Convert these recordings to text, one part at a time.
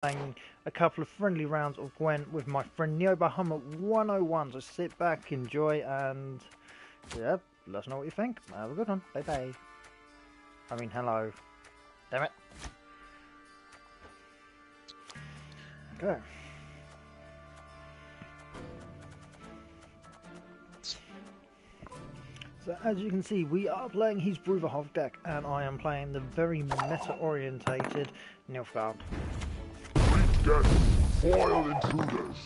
playing a couple of friendly rounds of Gwent with my friend Neo Bahama 101. So sit back, enjoy, and yeah, let us know what you think. Have a good one. Bye bye. I mean, hello. Damn it. Okay. So as you can see, we are playing his Bruverhof deck, and I am playing the very meta-orientated Nilfgaard. Get foil intruders.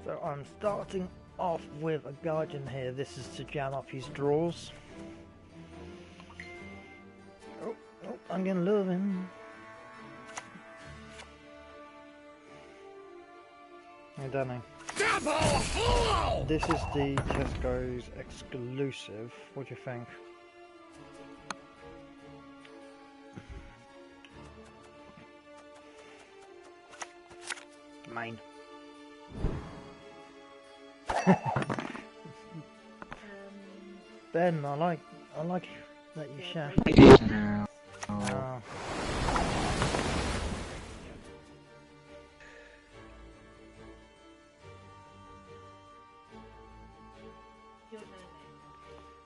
So I'm starting off with a Guardian here. This is to jam up his draws. Oh, I'm gonna love him. I don't know. This is the Tesco's exclusive. What do you think? Mine. Ben, I like that you share. Oh.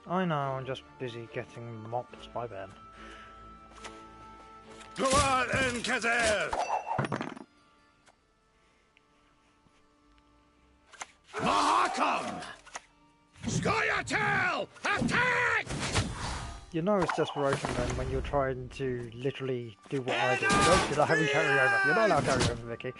I know, I'm just busy getting mopped by Ben. Go on, Enkazer! Mahakam! Skoyatel! Attack! You know it's desperation then when you're trying to literally do what I do. Oh, did I have you carry over? You're not allowed to carry over, Vicky.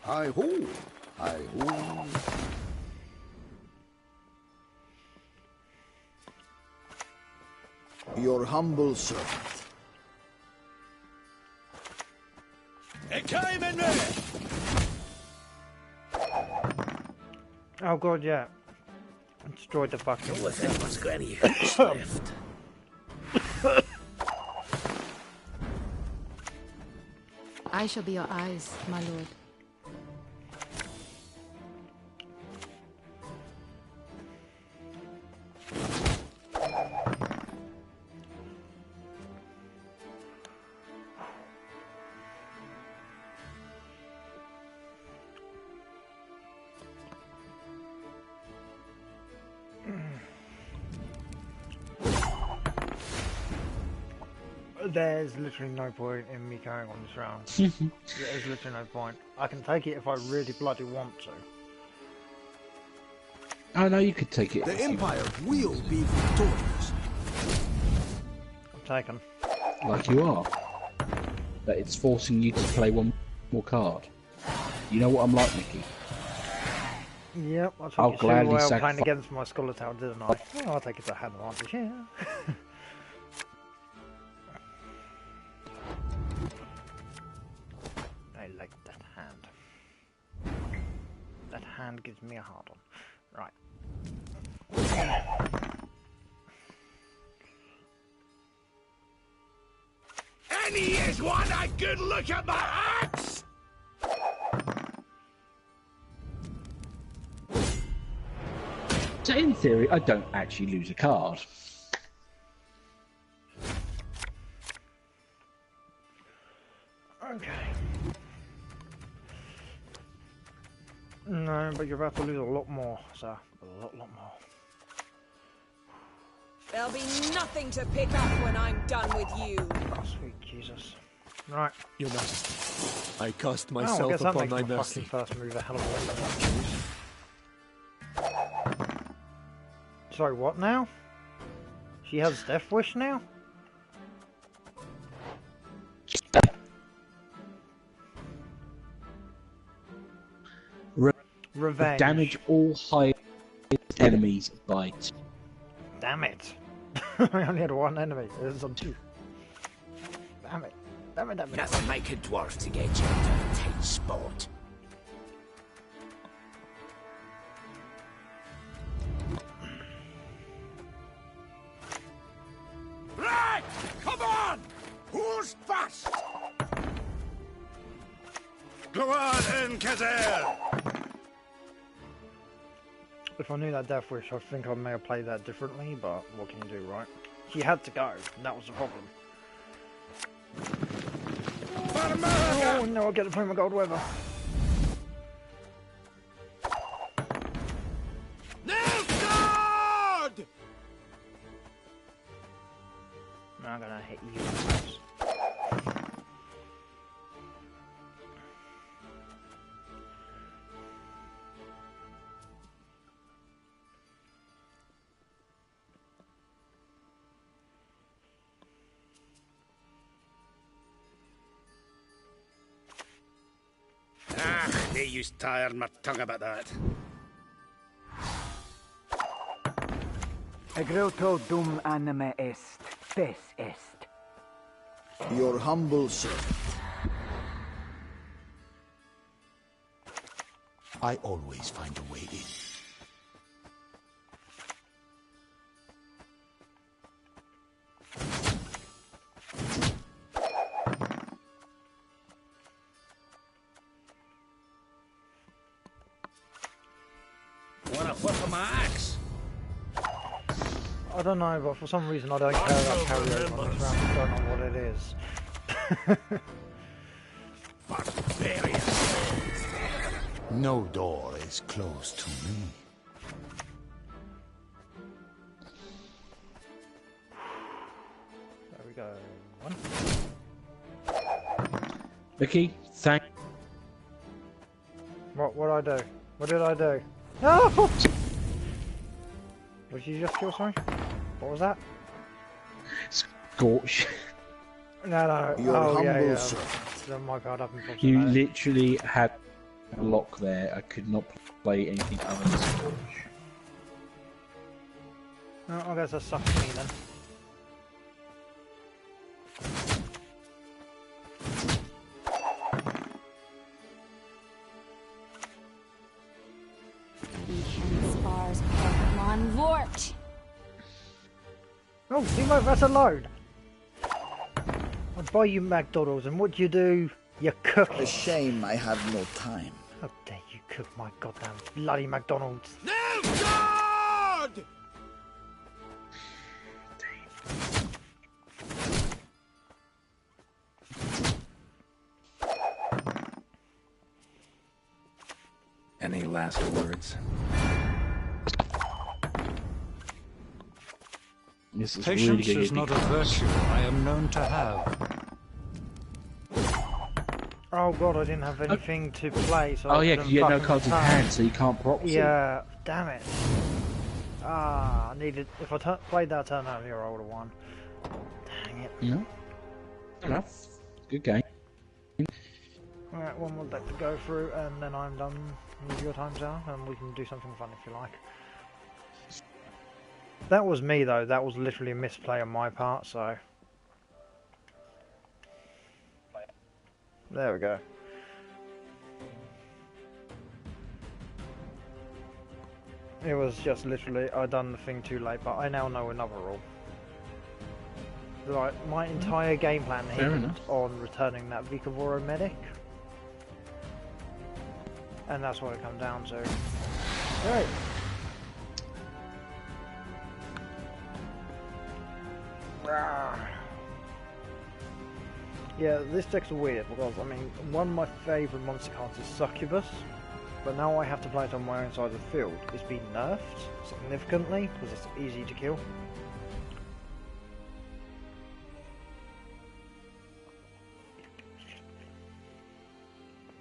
Hi-ho! Hi-ho! Your humble servant. It came in there! Oh god, yeah. I destroyed the fucking... Oh, I think what's Granny left. I shall be your eyes, my lord. There's literally no point in me carrying on this round. There's literally no point. I can take it if I really bloody want to. Oh no, you could take it. The Empire will be victorious. I'm taken. Like you are. But it's forcing you to play one more card. You know what I'm like, Mickey? Yep, I took I'll it gladly well sacrifice. playing against my Scholar Tower, didn't I? Oh, I'll take it to hand advantage, yeah. I like that hand. That hand gives me a hard on. Right. And he is one a good look at my axe! So in theory, I don't actually lose a card. Okay. No, but you're about to lose a lot more, sir. A lot more. There'll be nothing to pick up when I'm done with you. Oh, sweet Jesus. Right. Your Majesty, I cast Oh, I myself guess that upon makes thy my mercy. fucking first move a hell of a lot better than I choose. Sorry, what now? She has Death Wish now? Revenge. Damage all high enemies by 2. Damn it. I only had one enemy. There's on 2. Damn it. Damn it, damn it. Nothing like a dwarf to get you into a tight spot. Who's fast? Go on in, Kazir! If I knew that Death Wish, I think I may have played that differently, but what can you do, right? She had to go, and that was the problem. Oh, no, I'll get to play my gold weather. Nilfgaard! Now I'm gonna hit you. They used to tire my tongue about that. Egreto dum anima est, fes est. Your humble servant. I always find a way in. Wanna flip my axe? I don't know, but for some reason I don't care about carryover on this round. I don't know what it is. Barbarian. No door is closed to me. There we go. One. Vicky, thank. What did I do? What did I do? No! What did you just kill, sorry? What was that? Scorch. No. Your Oh, humble yeah. servant. Oh my god, I've been talking You about it. literally had a lock there. I could not play anything other than Scorch. Oh, I guess that sucks me then. Spars Pokemon Vort. Oh, Timo, that's a load. I'd buy you McDonald's, and what do? You cook A it. shame I have no time. How dare you cook my goddamn bloody McDonald's? Nilfgaard! Any last words? This is Patience really is not a virtue I am known to have. Oh god, I didn't have anything to play, so Oh I yeah, couldn't because you had no fucking cards in turn. hand, so you can't proxy. Yeah, damn it. Ah, I needed. If I played that turn earlier, I would have won. Dang it. No. Fair enough. Good game. Alright, one more deck to go through, and then I'm done with your times out, and we can do something fun if you like. That was me though, that was literally a misplay on my part, so... There we go. It was just literally, I done the thing too late, but I now know another rule. Right, my entire game plan Fair hinged enough. on returning that Vikavoro medic. And that's what it comes down to. Right. Yeah, this deck's weird because, I mean, one of my favourite monster cards is Succubus, but now I have to play it on my own side of the field. It's been nerfed significantly because it's easy to kill.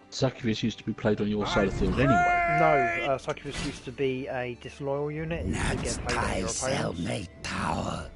Succubus used to be played on your side of the field anyway. No, Succubus used to be a disloyal unit. It used to get played on your opponents. Tower.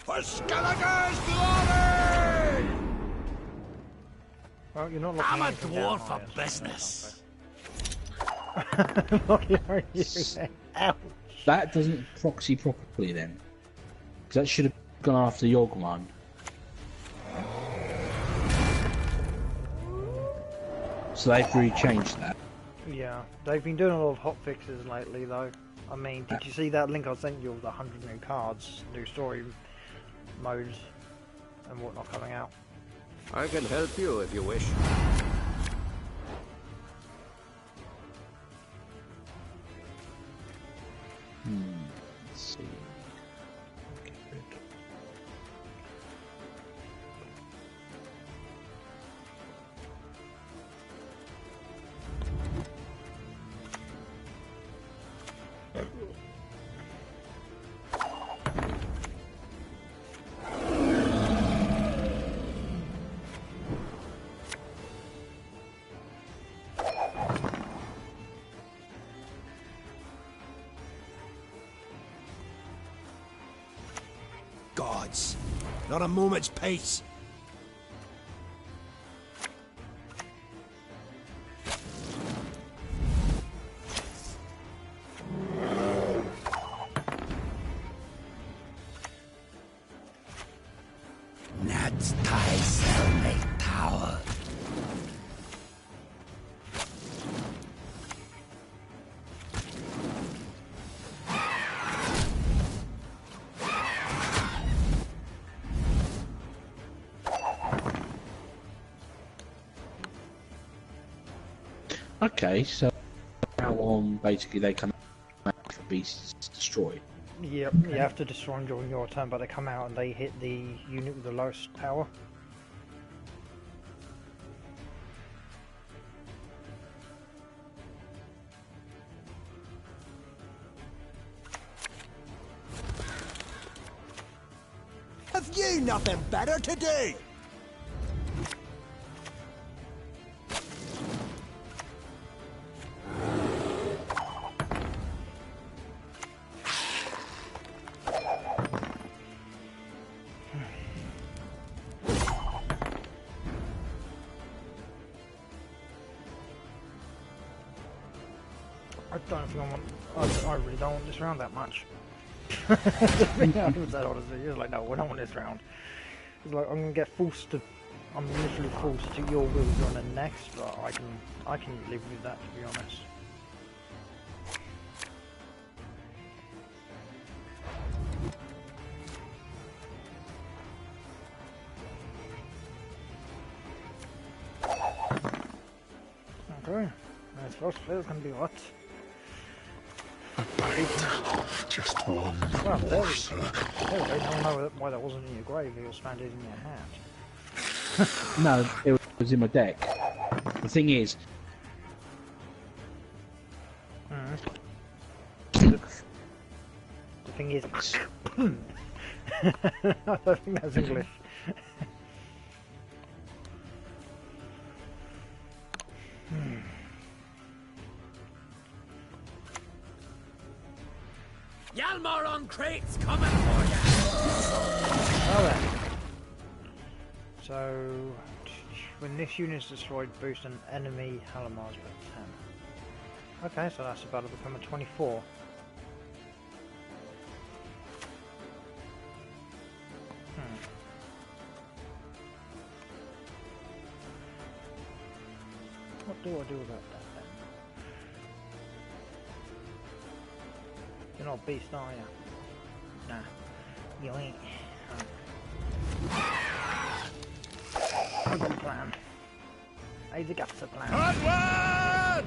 For Skellige's glory! Well, you're not looking I'm a anything down, dwarf are of you? business. Ouch. That doesn't proxy properly then. Because that should have gone after Yogman. So they've really changed that. Yeah, they've been doing a lot of hot fixes lately though. I mean, did you see that link I sent you of the 100 new cards, new story modes and whatnot coming out? I can help you if you wish. Let's see. Get rid. Gods, not a moment's peace. Nad's tie cellmate tower. Okay, so now on basically they come out for beasts destroyed. Yep, you have to destroy them during your turn, but they come out and they hit the unit with the lowest power. Have you nothing better to do? I don't think I want. I really don't want this round that much. I was that honestly. It's like, no, we don't want this round. It's like I'm gonna get forced to. I'm literally forced to your will on the next, but I can live with that, to be honest. Okay, this first player is gonna be what? A bite. Just one Well, there we morsel. go. I don't know why that wasn't in your grave. It was found in your hand. No, it was in my deck. The thing is, The thing is, I don't think that's English. Yalmar on crates coming for you. Alright. So, when this unit is destroyed, boost an enemy Halamars by 10. Okay, so that's about to become a 24. What do I do about that then? You're not a beast, are you? Nah, you ain't. I've got a plan. I've got a plan. Onward!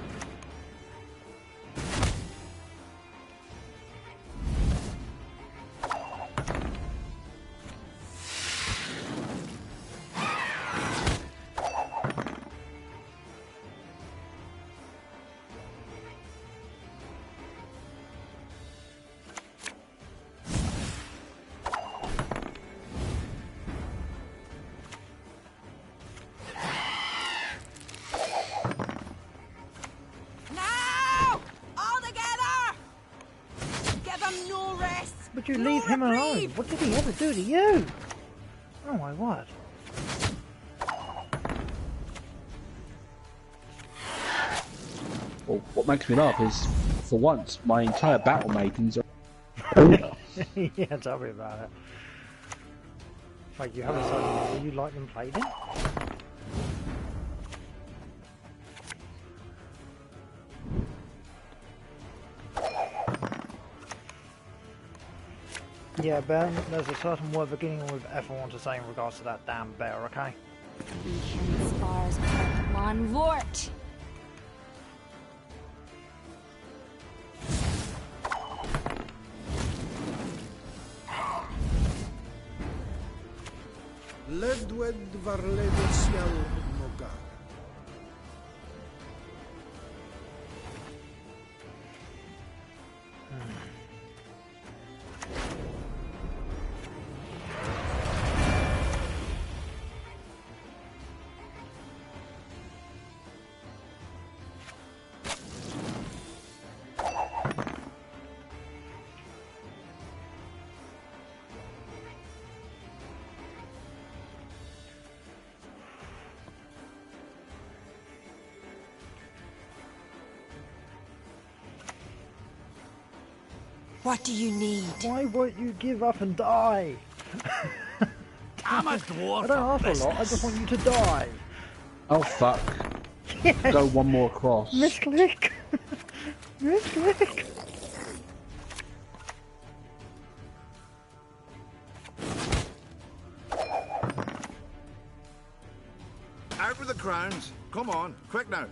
But you leave him alone. What did he ever do to you? Oh my word. Well, what makes me laugh is, for once, my entire battle maidens are older. Yeah, tell me about it. Like, you haven't said you like them played in? Yeah, Ben, there's a certain word beginning with F I want to say in regards to that damn bear, okay? Mayhem spars perfect one Vort. Ledwed varledesial mogar. What do you need? Why won't you give up and die? I'm a dwarf. I don't ask a lot, I just want you to die. Oh fuck. Yes. Go one more across. Misclick! Misclick! Out with the crowns. Come on, quick now.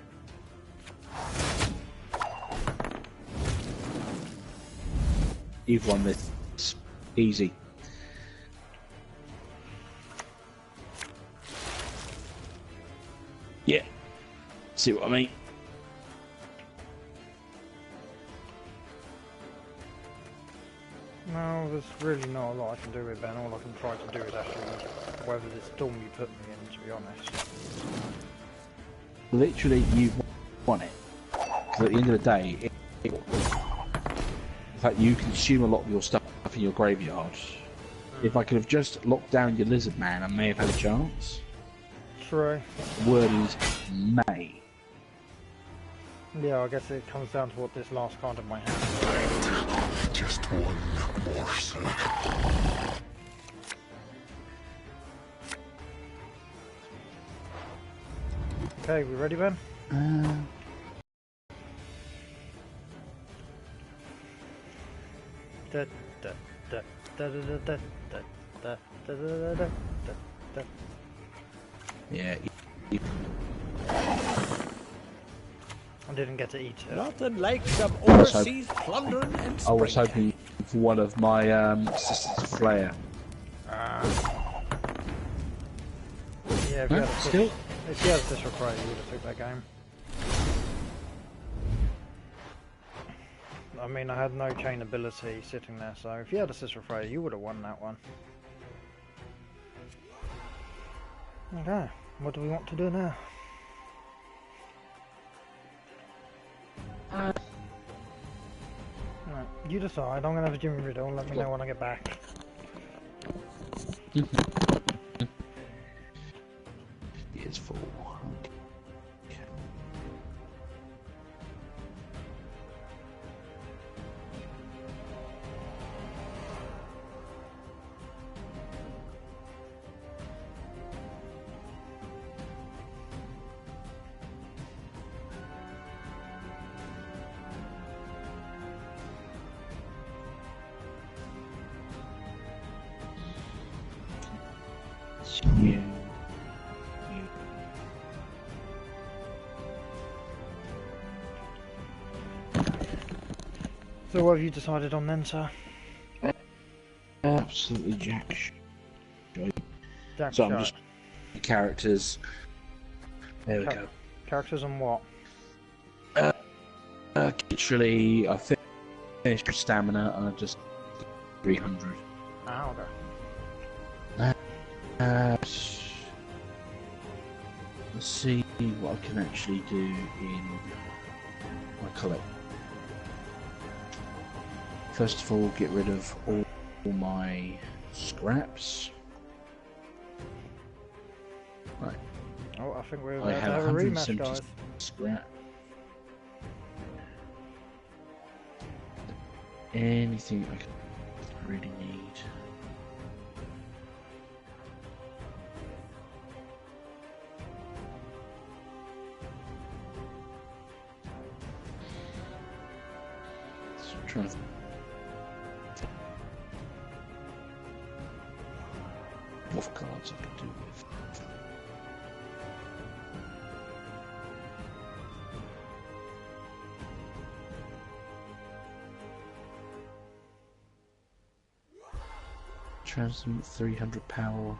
You've won this. Easy. Yeah. See what I mean? No, there's really not a lot I can do with Ben. All I can try to do is actually weather this storm you put me in, to be honest. Literally, you've won it. Because at the end of the day, in fact, you consume a lot of your stuff in your graveyard. If I could have just locked down your lizard man, I may have had a chance. True. The word is may. Yeah, I guess it comes down to what this last card in my hand. Just one more circle. Okay, we ready, Ben? Da, da, da, da, da, da, da, da, da, da, da, da. Yeah. I didn't get to eat it. Nothing like some overseas plundering and I was springtime. hoping for one of my sisters' flare. Yeah, if you had Still? if you had this required, you would have took that game. I mean, I had no chain ability sitting there, so if you had a Sister Freya, you would have won that one. Okay, what do we want to do now? Right, you decide. I'm going to have a Jimmy Riddle. Let me know when I get back. It's full. Yeah. So what have you decided on then, sir? Absolutely jack shit. Jack So I'm shot. just characters. There we go. Characters and what? Literally, I finished with stamina and I just 300. Ah, okay. Let's see what I can actually do in my collect. First of all, get rid of all my scraps. Right. Oh, I think we're I about to have have a rematch, 170 guys. scrap. anything I can really need. Trying to what cards I could do with. Transmute 300 power.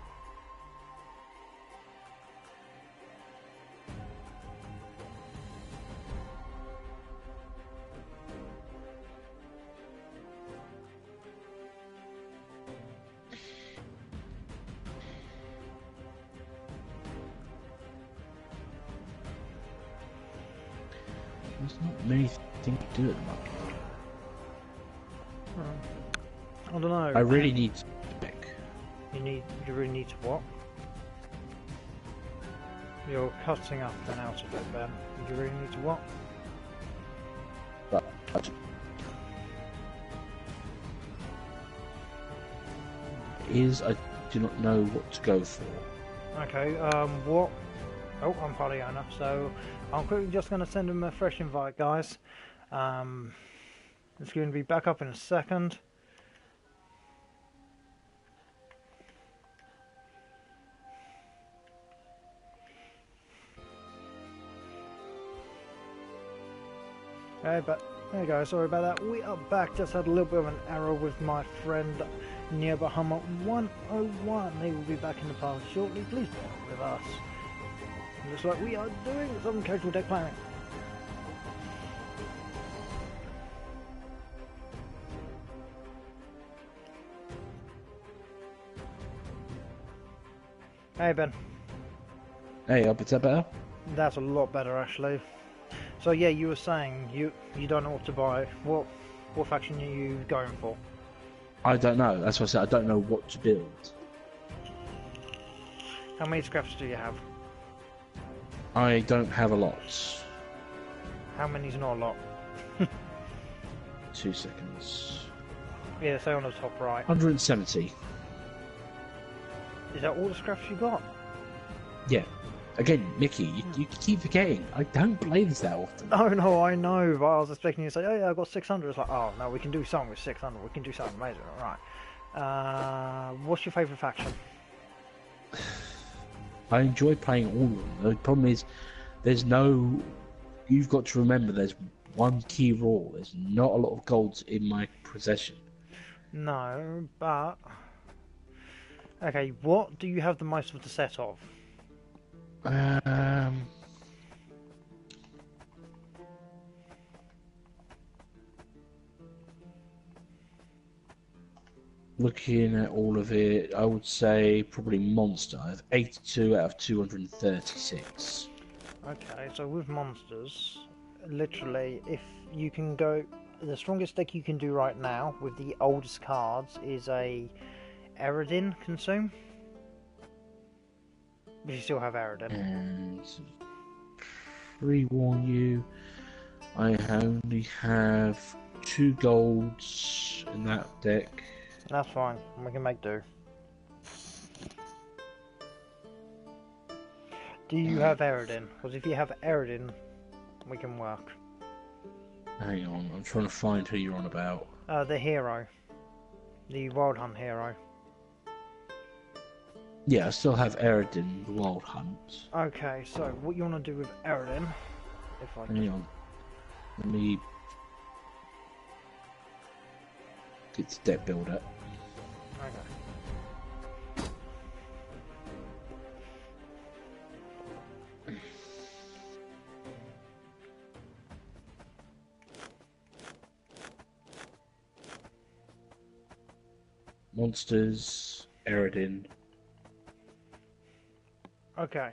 There's not many things to do at the moment. I don't know. I really need to pick. You really need to what? You're cutting up and out of it, Ben. You really need to what? But I do not know what to go for. Okay, what? Oh, I'm party owner, so I'm quickly just going to send him a fresh invite, guys. It's going to be back up in a second. Okay, but there you go, sorry about that. We are back. Just had a little bit of an error with my friend Nearby Hummer 101. He will be back in the past shortly. Please bear with us. Looks like we are doing some casual deck planning. Hey Ben. Hey, up, is that better? That's a lot better actually. So yeah, you were saying you don't know what to buy. What faction are you going for? I don't know. That's what I said. I don't know what to build. How many scraps do you have? I don't have a lot. How many's not a lot? 2 seconds. Yeah, say on the top right. 170. Is that all the scraps you got? Yeah. Again, Mickey, you keep forgetting. I don't play this that often. Oh no, I know, but I was expecting you to say, oh yeah, I got 600. It's like, oh no, we can do something with 600. We can do something amazing. Right. What's your favourite faction? I enjoy playing all of them. The problem is, there's no... You've got to remember there's one key rule. There's not a lot of golds in my possession. No, but... Okay, what do you have the most of the set of? Looking at all of it, I would say probably monster. I have 82 out of 236. Okay, so with monsters, literally, if you can go... The strongest deck you can do right now with the oldest cards is a Eredin Consume. If you still have Eredin. And pre-warn you, I only have 2 golds in that deck. That's fine, we can make do. Do you have Eredin? Because if you have Eredin, we can work. Hang on, I'm trying to find who you're on about. The hero. The Wild Hunt hero. Yeah, I still have Eredin, the Wild Hunt. Okay, so what you want to do with Eredin? If I Hang on. Let me get the deck builder. Okay. Monsters, Eredin. Okay,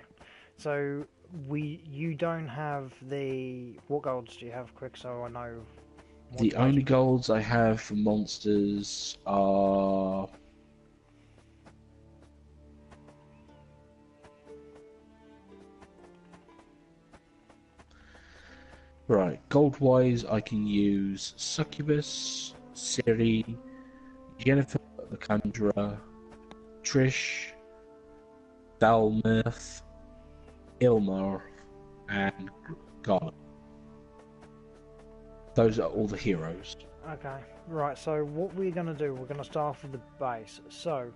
so you don't have the... What golds do you have, quick, so I know... The only golds I have for monsters are... Right, gold-wise I can use Succubus, Ciri, Jennifer the Conjurer, Trish, Dalmirth, Ilmar, and Garland. Those are all the heroes. Okay, right, so what we're going to do, we're going to start with the base. So,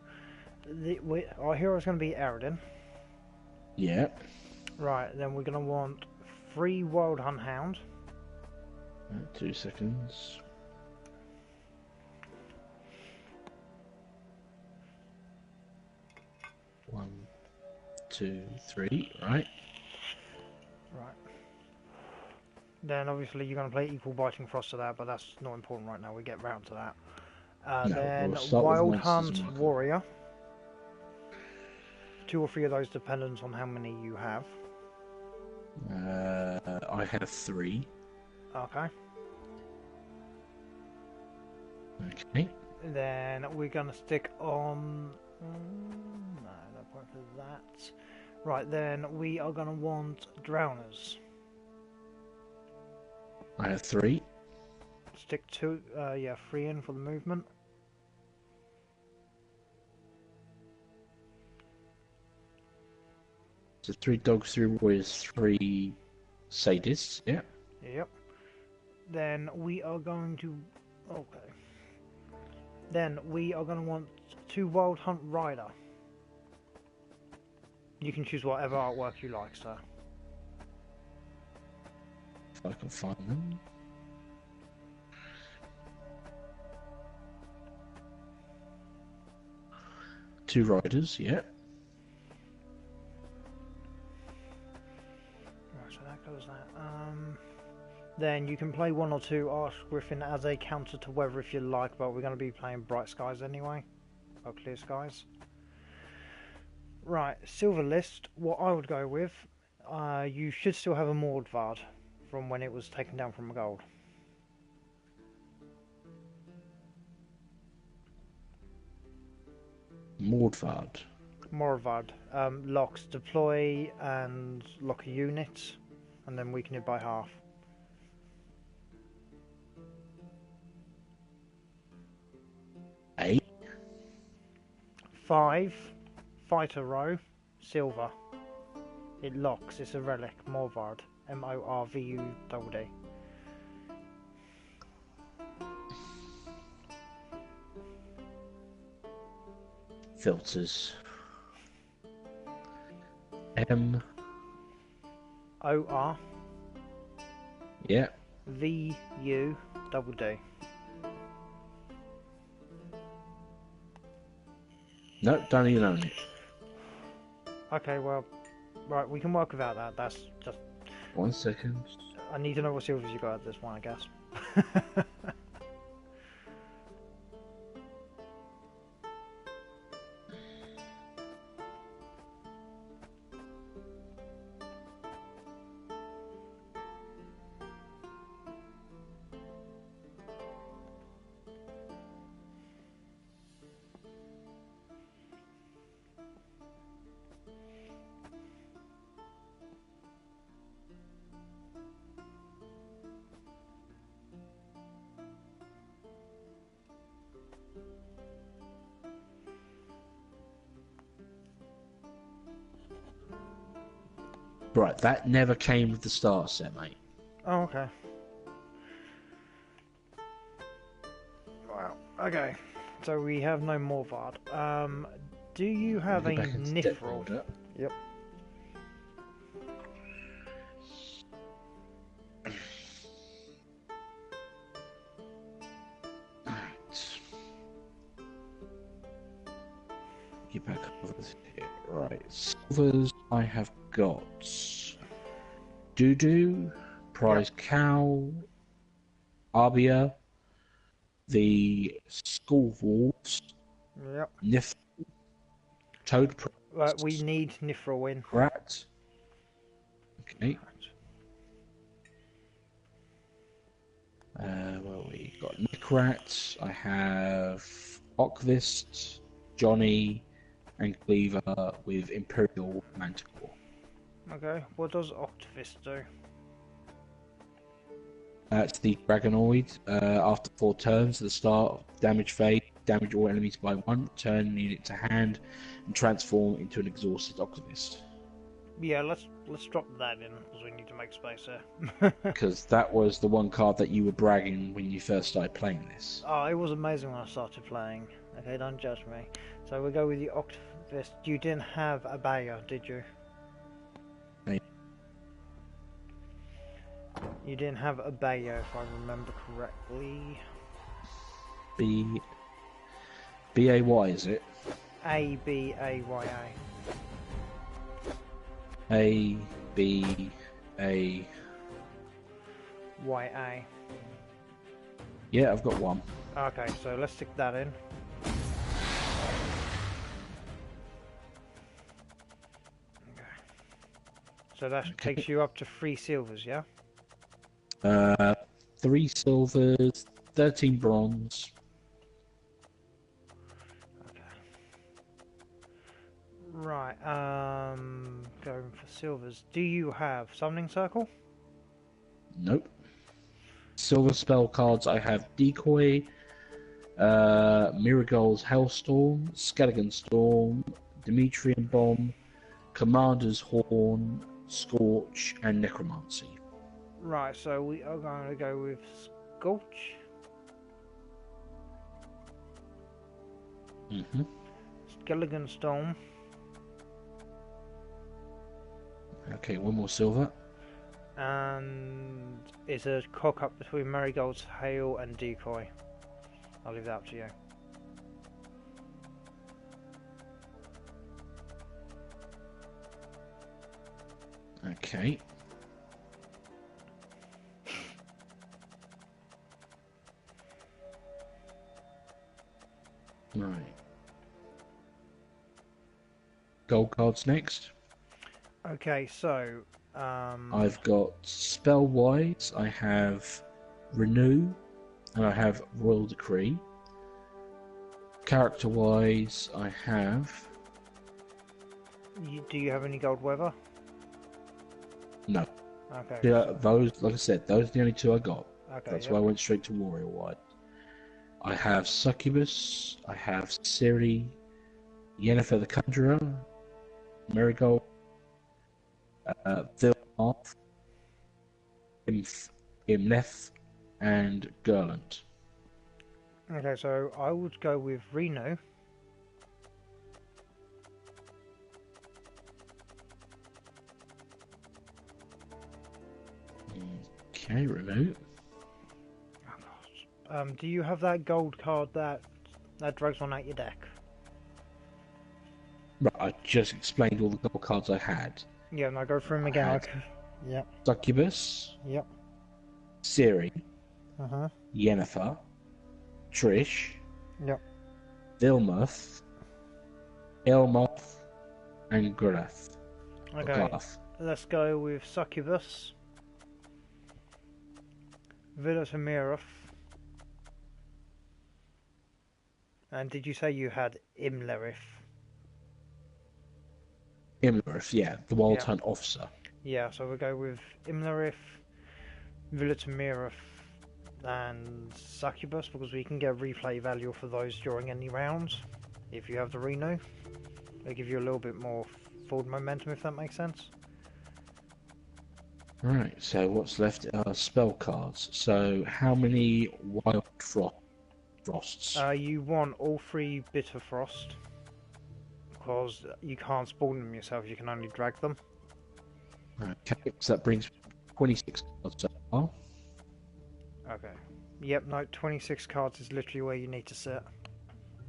our hero's going to be Eredin. Yeah. Right, then we're going to want 3 Wild Hunt Hound. 2 seconds. One, 2, 3, right? Right. Then obviously you're going to play Equal Biting Frost to that, but that's not important right now, we get round to that. No, Then we'll start with Wild monsters Hunt and Warrior. 2 or 3 of those dependent on how many you have. I have 3. Okay. Okay. Then we're going to stick on... no, no point for that. Right, then we are going to want Drowners. I have 3. Stick 2, 3 in for the movement. So 3 dogs, 3 warriors, 3 sadists. Yeah. Yep. Then we are going to... okay. Then we are going to want 2 Wild Hunt Rider. You can choose whatever artwork you like, sir. If I can find them. Two riders, yeah. Right, so that goes that. Then you can play 1 or 2 Arch Griffin as a counter to weather if you like, but we're going to be playing Bright Skies anyway. Or Clear Skies. Right, Silver List, what I would go with, you should still have a Mordvard from when it was taken down from a gold. Mordvard. Mordvard. Locks deploy and lock a unit, and then weaken it by half. Eight. 5. Fighter row. Silver. It locks. It's a relic. Morvard. Morvud. Filters. M. OR. Yeah. VUD. No, don't even own it. Okay, well, right, we can work without that. That's just... 1 second. I need to know what silvers you got at this one, I guess. Right, that never came with the starter set, mate. Oh, okay. Wow. Okay. So we have no Morvard. Do you have a Nifril? Yep. Get back over here. Right, silvers I have got Dudu, Prize Cow, Arbia, the School Wolves, Yep. Nif, Toad Prize. Right, we need Nifril in. Rat. Okay. Well, we got Nick Rat. I have Okvist, Johnny, and Cleaver with Imperial Manticore. Okay, what does Octavist do? It's the Dragonoid. After 4 turns, at the start, damage fade, damage all enemies by 1, turn unit to hand, and transform into an exhausted Octavist. Yeah, let's drop that in, because we need to make space here. Because that was the one card that you were bragging when you first started playing this. Oh, it was amazing when I started playing. Okay, don't judge me. So we'll go with the Octavist. You didn't have a Bayer, did you? No. You didn't have a Bayer, if I remember correctly. B-A-Y, is it? A-B-A-Y-A. A-B-A... Y-A. Yeah, I've got one. Okay, so let's stick that in. Okay. So that takes you up to 3 silvers, yeah? 3 silvers, 13 bronze. Okay. Right, going for silvers. Do you have Summoning Circle? Nope. Silver spell cards, I have Decoy, Miragol's Hellstorm, Skeleton Storm, Demetrian Bomb, Commander's Horn, Scorch, and Necromancy. Right, so we are going to go with Scorch. Skeleton Storm. Okay, one more silver. And it's a cock up between Marigold's Hail and Decoy. I'll leave that up to you. Okay. Right. Gold cards next. Okay, so I've got spell-wise, I have Renew, and I have Royal Decree. Character-wise, I have... do you have any gold weather? No. Okay. Yeah, those, like I said, those are the only 2 I got. Okay, That's yep. why I went straight to Warrior Wide. I have Succubus, I have Ciri, Yennefer the Conjurer, Marigold, Vilmarth, Imneth, and Gerland. Okay, so I would go with Reno. Okay, remote. Do you have that gold card that drags one out your deck? Right, I just explained all the gold cards I had. Yeah, and I go through them again. had Okay. Yep. Succubus, Yep. Ciri, Uh-huh. Yennefer, Trish, Yep. Vilmarth, Elmoth, and Gareth. Okay. Garth. Let's go with Succubus, Villasamirov, and did you say you had Imlerith? Imlerith, yeah, the Wild Yeah. Hunt officer. Yeah, so we'll go with Imlerith, Villasamirov, and Succubus, because we can get replay value for those during any rounds. If you have the Reno, it'll give you a little bit more forward momentum, if that makes sense. Right, so what's left are spell cards. So how many Wild Frosts? You want all 3 Bitter Frost, because you can't spawn them yourself, you can only drag them. Okay, so that brings 26 cards so far. Okay. Yep, no, 26 cards is literally where you need to sit.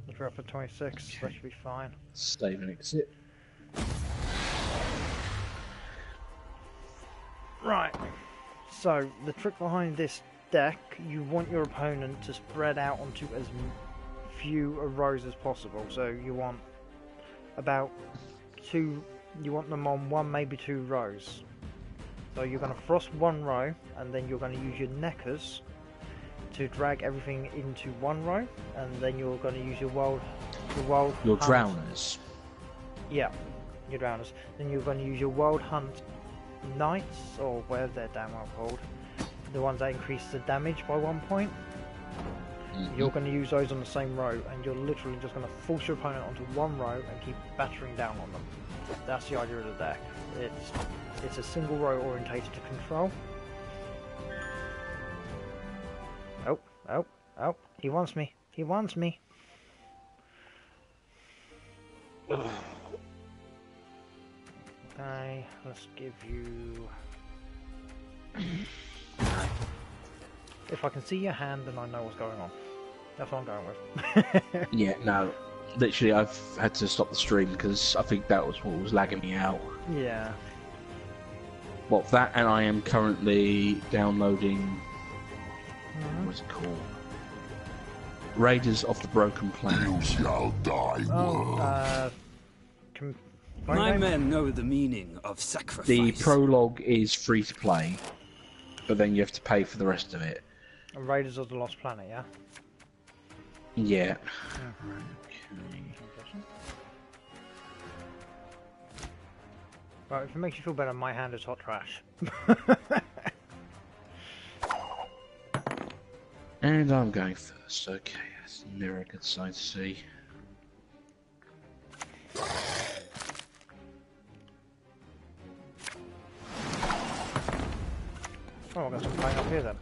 If you're up at 26, that should be fine. Save and exit. Right, so the trick behind this deck, you want your opponent to spread out onto as few rows as possible. So you want about 2, you want them on 1, maybe 2 rows. So you're going to frost 1 row, and then you're going to use your neckers to drag everything into 1 row, and then you're going to use your Your hunt. drowners. Yeah, your drowners. Then you're going to use your wild hunt knights, or whatever they're damn well called, the ones that increase the damage by 1 point. You're going to use those on the same row, and you're literally just going to force your opponent onto one row and keep battering down on them. That's the idea of the deck. It's a single row orientated to control. Oh, he wants me. He wants me. Okay, let's give you... If I can see your hand, then I know what's going on. That's what I'm going with. Yeah, no. Literally, I've had to stop the stream because I think that was what was lagging me out. Yeah. Well, that, and I am currently downloading... What's it called? Raiders of the Broken Planet. You shall die. My men know the meaning of sacrifice. The prologue is free to play, but then you have to pay for the rest of it. Raiders of the Lost Planet, yeah? Yeah. Right, if it makes you feel better, my hand is hot trash. And I'm going first. Okay, that's never a good sign to see. Oh, I've got some playing up here then.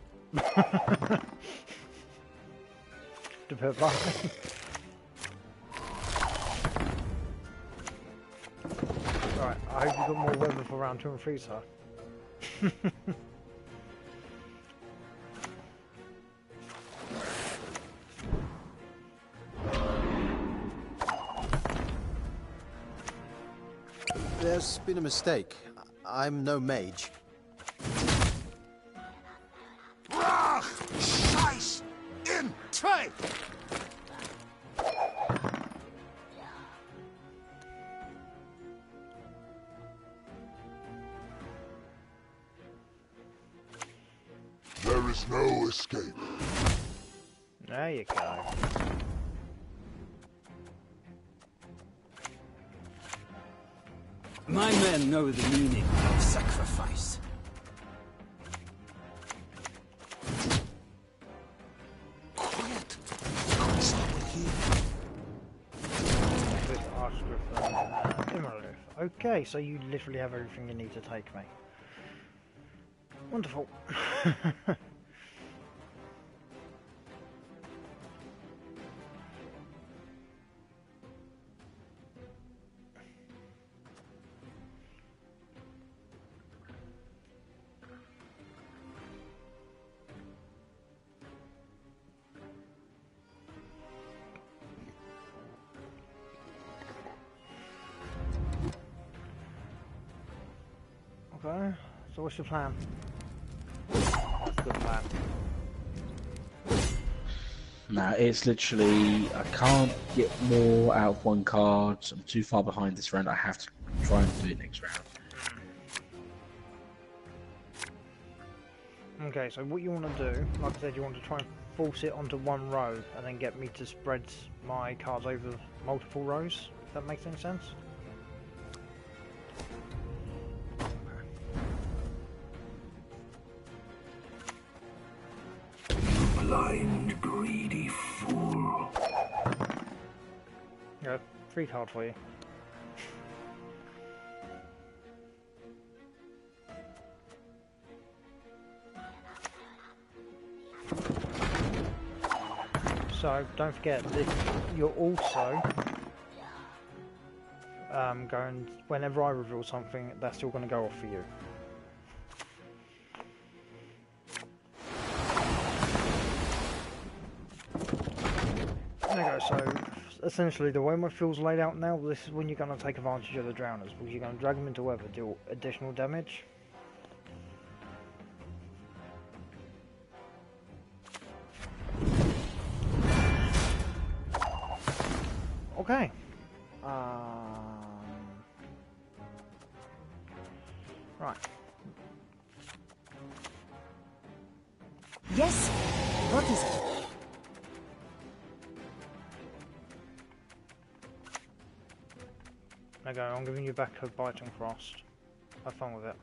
To put it bluntly. Right, I hope you got more weather for round 2 and 3, sir. There's been a mistake. I'm no mage. Rach! Scheiß! In! Trade! There is no escape. There you go. My men know the meaning of sacrifice. Quiet! Constable here. With Archgriff and Immolith. Okay, so you literally have everything you need to take me. Wonderful. Okay, so what's your plan? That's a good plan. No, it's literally, I can't get more out of one card. I'm too far behind this round. I have to try and do it next round. Okay, so what you want to do, like I said, you want to try and force it onto one row and then get me to spread my cards over multiple rows. If that makes any sense? Blind, greedy fool. Yeah, 3 card for you. So don't forget that you're also going, whenever I reveal something, that's still going to go off for you. There you go, so essentially the way my field's laid out now, this is when you're going to take advantage of the drowners, because you're going to drag them into weather, deal additional damage. Okay. Right. Yes? What is it? There you go, I'm giving you back a biting frost. Have fun with it.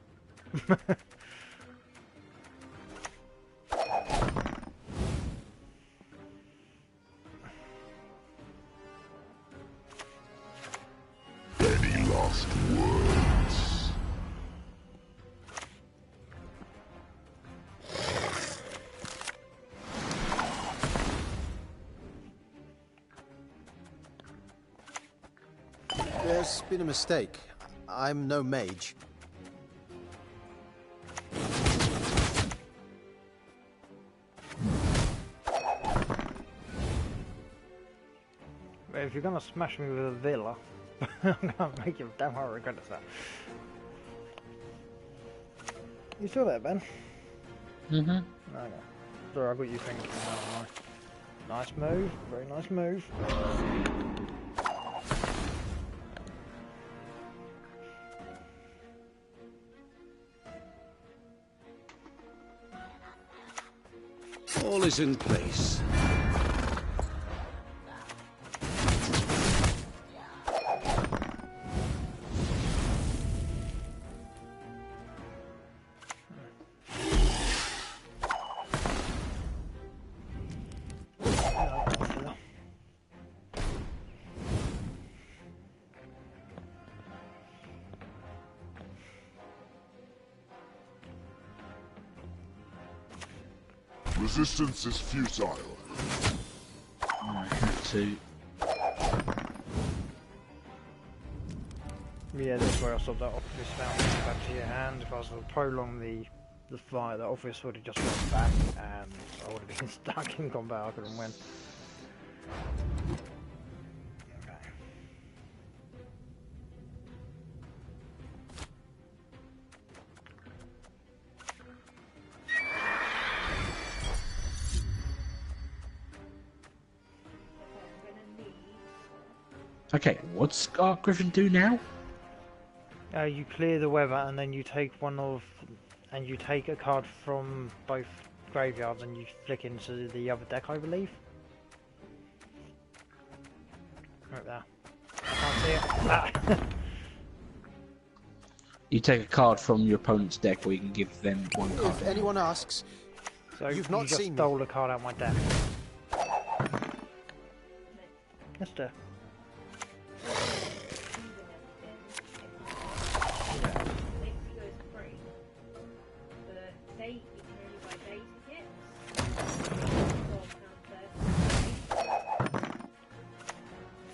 There's been a mistake. I'm no mage. If you're gonna smash me with a villa, I'm gonna make you damn hard regret that. You saw that, Ben? Mm-hmm. Okay. Sorry, I got you thinking. Nice move, very nice move. All is in place. Resistance is futile. I have to. Yeah, this is where I stopped that office mounting back to your hand. If I was to prolong the fight, the office would have just went back and I would have been stuck in combat. I couldn't win. Okay, what's Griffin do now? You clear the weather and then you take you take a card from both graveyards and you flick into the other deck, I believe. Right there. I can't see it. Ah. You take a card from your opponent's deck, where you can give them one card. If anyone asks, So you've not just seen me. stole a card out of my deck. Mister.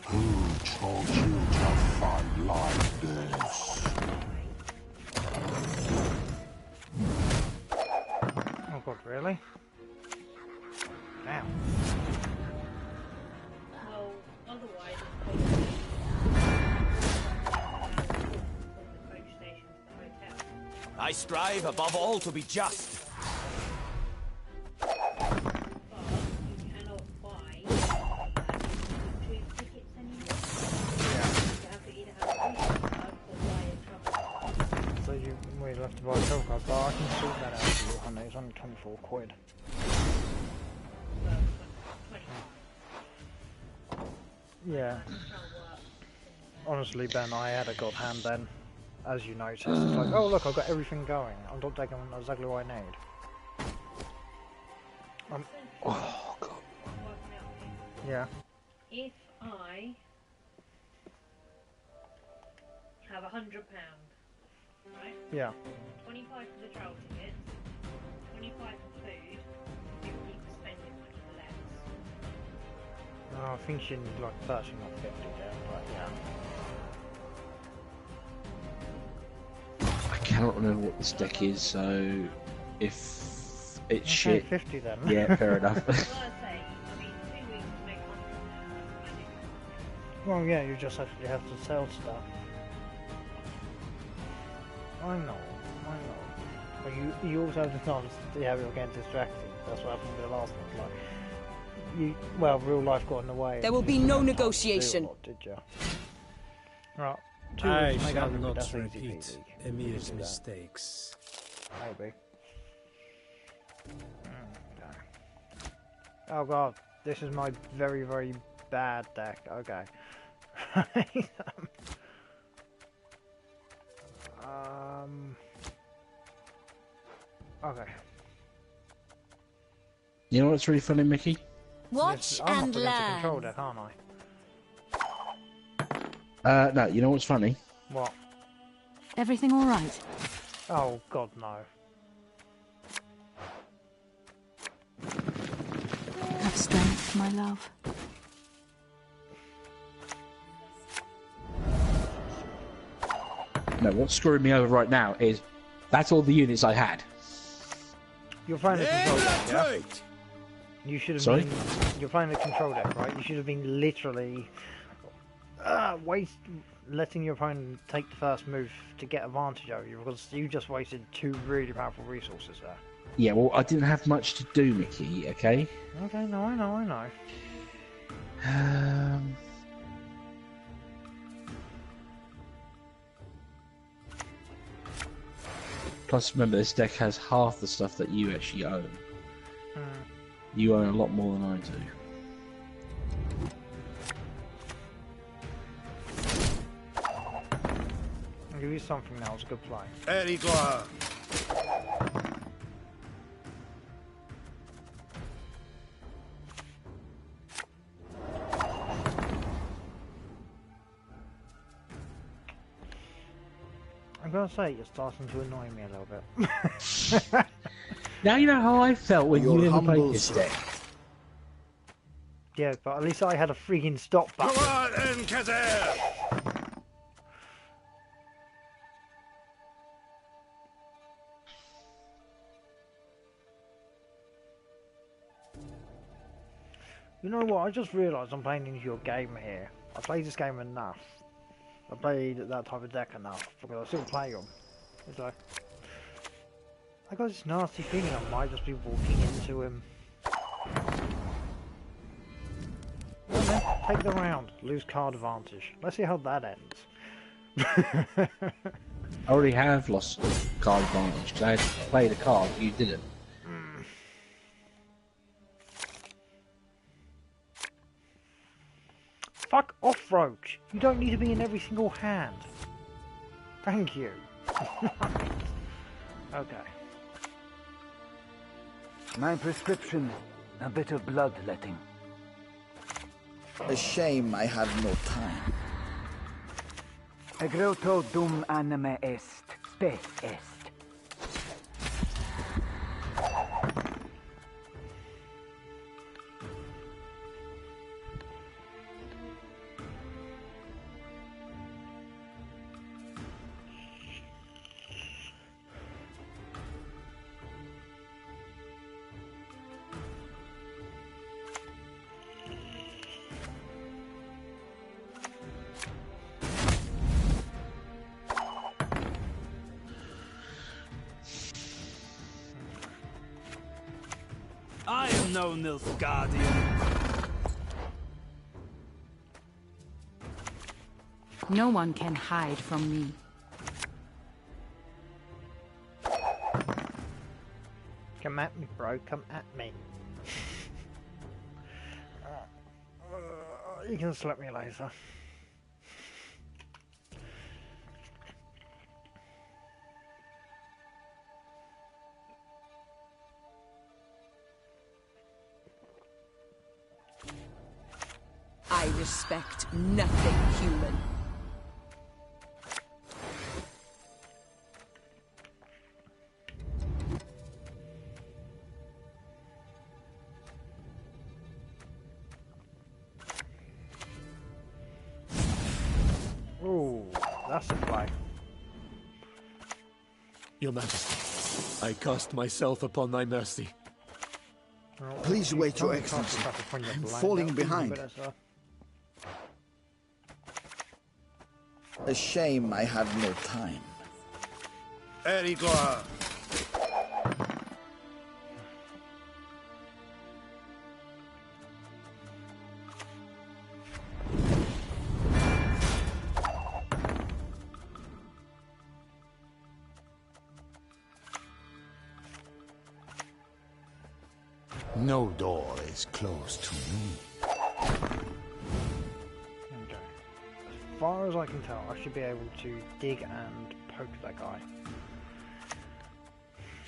Who told you to fight like this? Oh god, really? Damn. Well, otherwise I strive above all to be just. So we'll have to buy a travel card, but I can sort that out for you, honey. It's only 24 quid. Yeah. Honestly, Ben, I had a god hand then. As you noticed, it's like, oh look, I've got everything going. I'm not taking exactly what I need. Oh god. Yeah. If I have £100, right? Yeah. 25 for the travel tickets, 25 for food, 50 for spending money for less. Oh, I think she needs like 30, not 50 there, but yeah. I cannot remember what this deck is, so if it's Okay, shit. 50 then. Yeah, fair enough. Well, yeah, you just actually have to sell stuff. I know. But you also have to not see how you're getting distracted. That's what happened with the last one. Like, real life got in the way. There will be no negotiation. Did you? Right. I Make shall 100, not that's easy repeat peasy. Emir's Do that. mistakes. Maybe. Okay. Oh god, this is my very, very bad deck. Okay. Okay. You know what's really funny, Mickey? Watch I'm and up against a control learn. deck, aren't I? No, you know what's funny? What? Everything all right? Oh god, no. Have strength, my love. No, what's screwing me over right now is that's all the units I had. You're playing the control deck, yeah? Right. You should have Sorry? been. You're playing the control deck, right? You should have been literally letting your opponent take the first move to get advantage over you, because you just wasted 2 really powerful resources there. Yeah, well, I didn't have much to do, Mickey, okay? Okay, no, I know. Plus, remember, this deck has half the stuff that you actually own. You own a lot more than I do. I'll give you something now, it's a good play. Very glad. I'm gonna say you're starting to annoy me a little bit. Now you know how I felt when Your you never humble played this deck. Yeah, but at least I had a freaking stop button. Come on in, Kazir! You know what? I just realised I'm playing into your game here. I played this game enough. I played that type of deck enough because I still play them. So I got this nasty feeling I might just be walking into him. Well, then, take the round, lose card advantage. Let's see how that ends. I already have lost card advantage because I had played a card, you didn't. Fuck off, Roach! You don't need to be in every single hand. Thank you. Okay. My prescription, a bit of bloodletting. A shame I had no time. Egreto dum anime est, spes est. I am no Nilfgaardian. No one can hide from me. Come at me, bro. Come at me. You can slap me later. I respect nothing human. Ooh, that's a play. Your Majesty, I cast myself upon thy mercy. Well, Please you wait, Your can't cast Excellency. stuff upon your I'm blind, falling that'll be behind. better, sir. A shame I had no time. Very glad. No door is closed to me. Okay. As far as I can tell, I should be able to dig and poke that guy.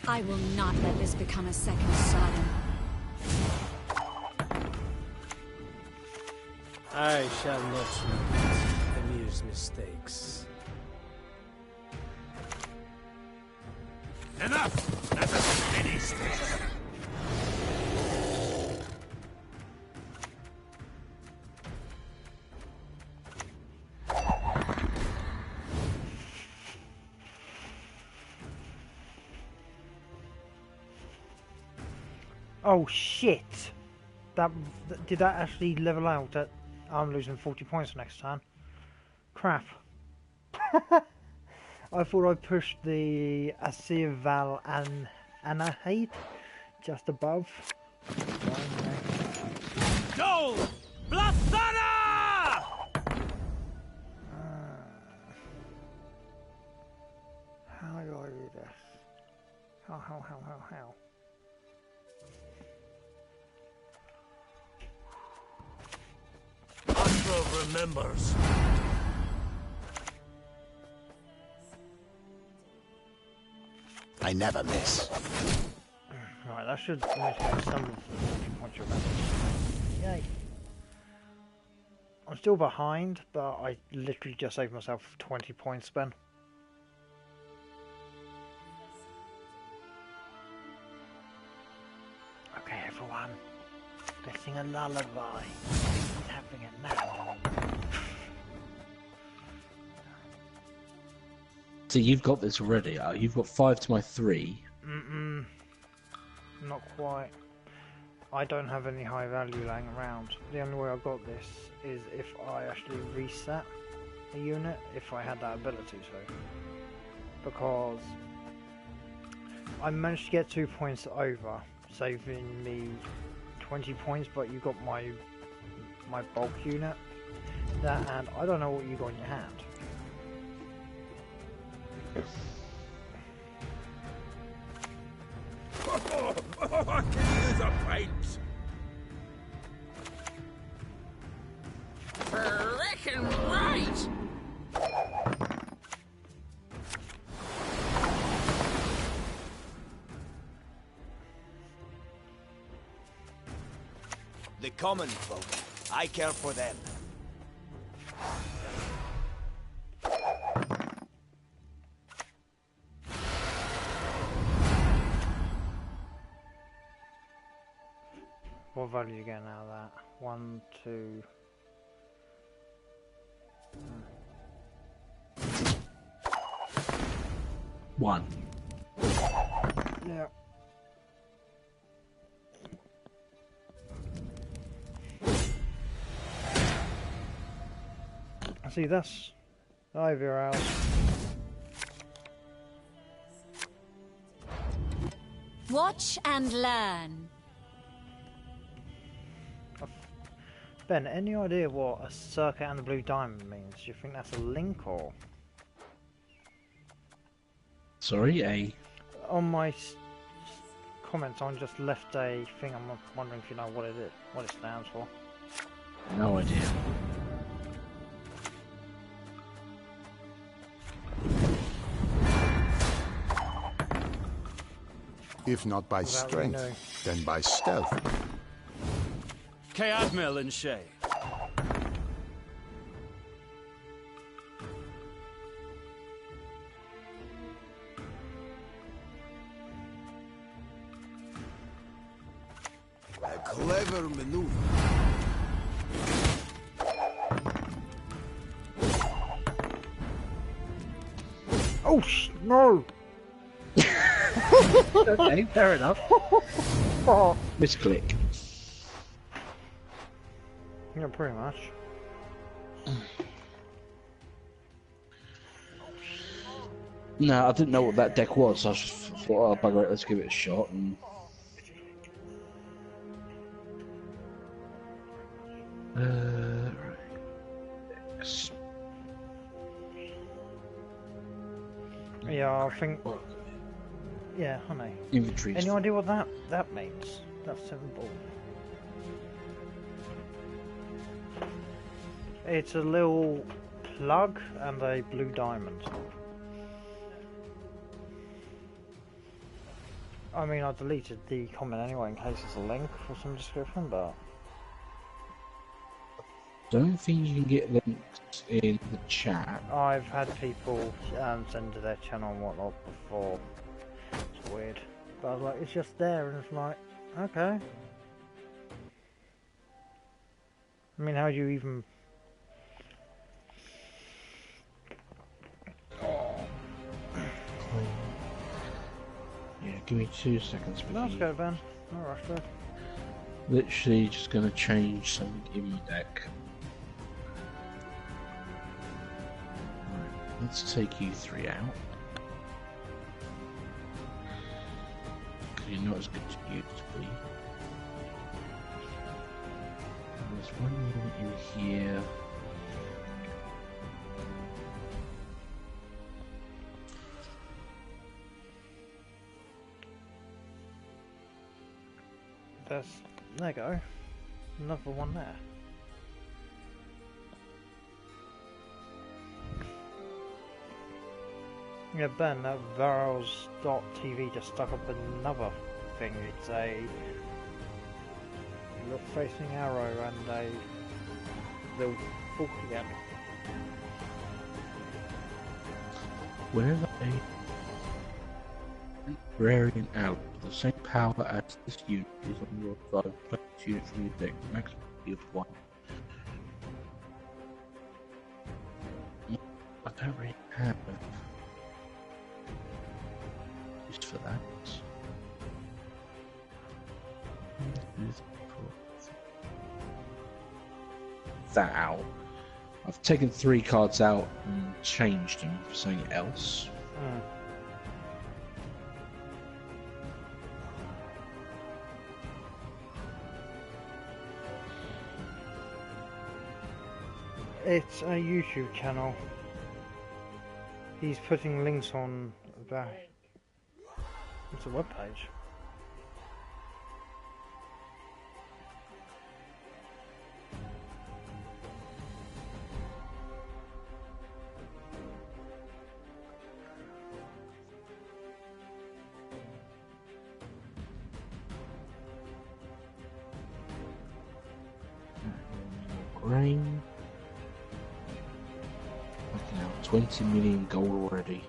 I will not let this become a second Sodom. I shall not repeat Emir's mistakes. Enough! Let us finish this! Oh shit! Did that actually level out? That I'm losing 40 points next time. Crap. I thought I pushed the Asirval and Anahate just above. Go! Blasana! How do I do this? How? Astro remembers. I never miss. Right, that should mitigate some of the points you're about. Yay. I'm still behind, but I literally just saved myself 20 points spent. Okay, everyone. Let's sing a lullaby. He's having a nap. So you've got this already. You've got 5 to my 3. Not quite. I don't have any high value laying around. The only way I got this is if I actually reset a unit, if I had that ability to. Because I managed to get 2 points over, saving me 20 points, but you got my bulk unit. That, and I don't know what you got in your hand. I can use a paint. Reckon right. The common folk. I care for them. What value are you getting out of that? 1, 2... 1. Yeah. See, that's 5 hours. Watch and learn. Ben, any idea what a circuit and the blue diamond means? Do you think that's a link or? Sorry, On my comments, I just left a thing. I'm wondering if you know what it is, what it stands for. No idea. If not by strength, then by stealth. Kayadmil and Shay. A clever maneuver. Oh no! Okay, fair enough. Oh. Misclick. Yeah, pretty much. No, I didn't know what that deck was, so I just thought, oh, bugger it, let's give it a shot. And... right. Yes. Yeah, I think. Yeah, honey. Inventory. Any idea what that means? That's 7 ball. It's a little plug and a blue diamond. I mean, I deleted the comment anyway in case it's a link or some description, but... Don't think you can get links in the chat. I've had people send to their channel and whatnot before. It's weird. But I was like, it's just there, and it's like, okay. I mean, how do you even... Yeah. give me 2 seconds. No, let's go, Ben. No rush, Ben. Literally just going to change something in my deck. Right, let's take you 3 out. Because you're not as good as you used to be. And there's one unit in here. There you go. Another one there. Yeah, Ben, that Varels.tv just stuck up another thing. It's a look facing arrow and a little fork again. Whenever a librarian out with the same power as this unit is on your side, play this unit from your deck, maximum of 1. I don't really have use for that. That out. I've taken 3 cards out and changed them for something else. It's a YouTube channel. He's putting links on that. It's a webpage. Grain. 20 million gold already.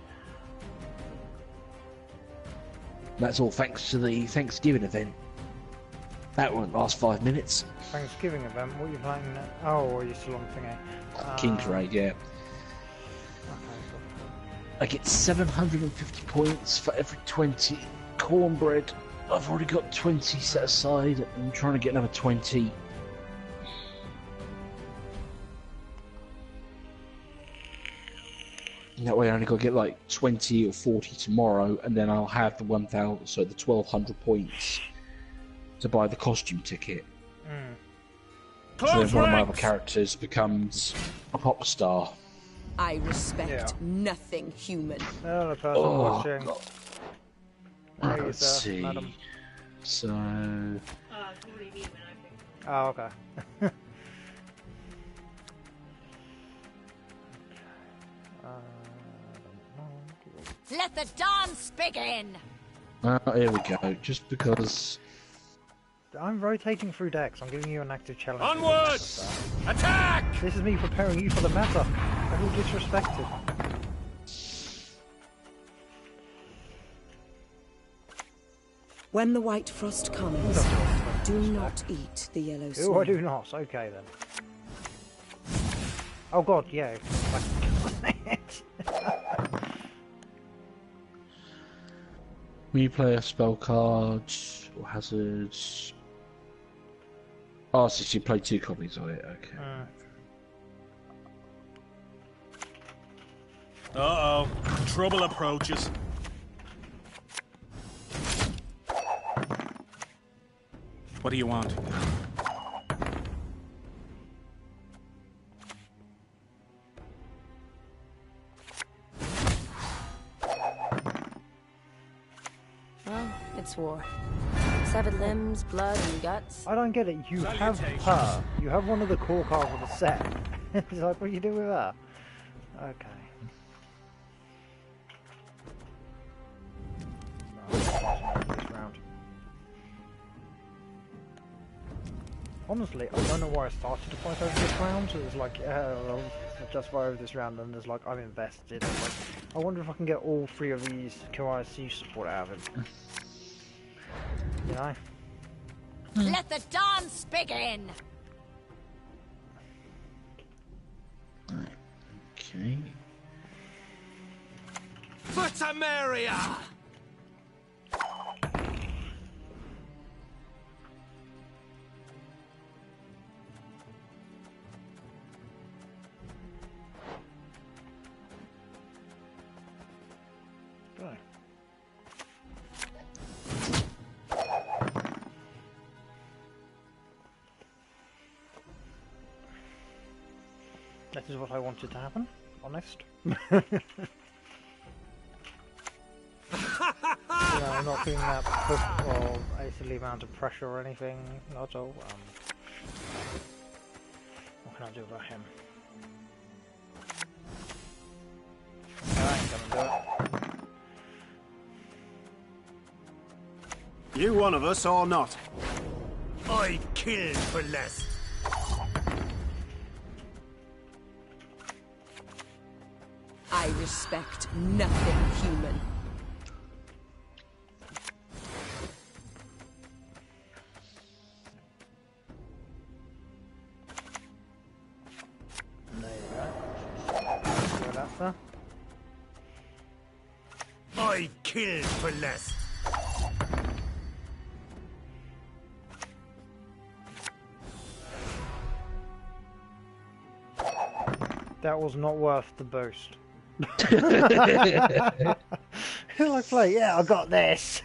That's all thanks to the Thanksgiving event. That won't last 5 minutes. Thanksgiving event? What are you playing now? Oh, are you still on thingy? King's Raid, yeah. Okay, I get 750 points for every 20 cornbread. I've already got 20 set aside. I'm trying to get another 20. That way I only got to get like 20 or 40 tomorrow, and then I'll have the 1,000, so the 1,200 points to buy the costume ticket. So then one of my other characters becomes a pop star. I respect nothing human. Another person watching. Right, let's see. Madam. So. It's already me when I think. Oh, okay. Let the dance begin! Here we go. Just because. I'm rotating through decks. I'm giving you an active challenge. Onwards! Attack! This is me preparing you for the meta. I feel disrespected. When the white frost comes, do not eat the yellow snow. Oh, I do not. Okay then. Oh god, yeah. When you play a spell card or hazards. Oh, so you play 2 copies of it, okay. Uh-oh. Trouble approaches. What do you want? Well, it's war. Severed limbs, blood, and guts. I don't get it. You have her. You have one of the core cards of the set. It's like, what do you do with that? Okay. This round. Honestly, I don't know why I started to fight over this round. So it was like, I'll just fight over this round, and there's like, I'm invested. Like, I wonder if I can get all 3 of these KYC support out of him. You know? Let the dance begin! Okay. For Tamaria! That is what I wanted to happen, honest. I'm not feeling that push or a silly amount of pressure or anything, not at all. What can I do about him? I ain't gonna do it. You one of us or not? I kill for less. I respect nothing human. There you go. Good after. I kill for less. That was not worth the boost. Like, play, yeah, I got this.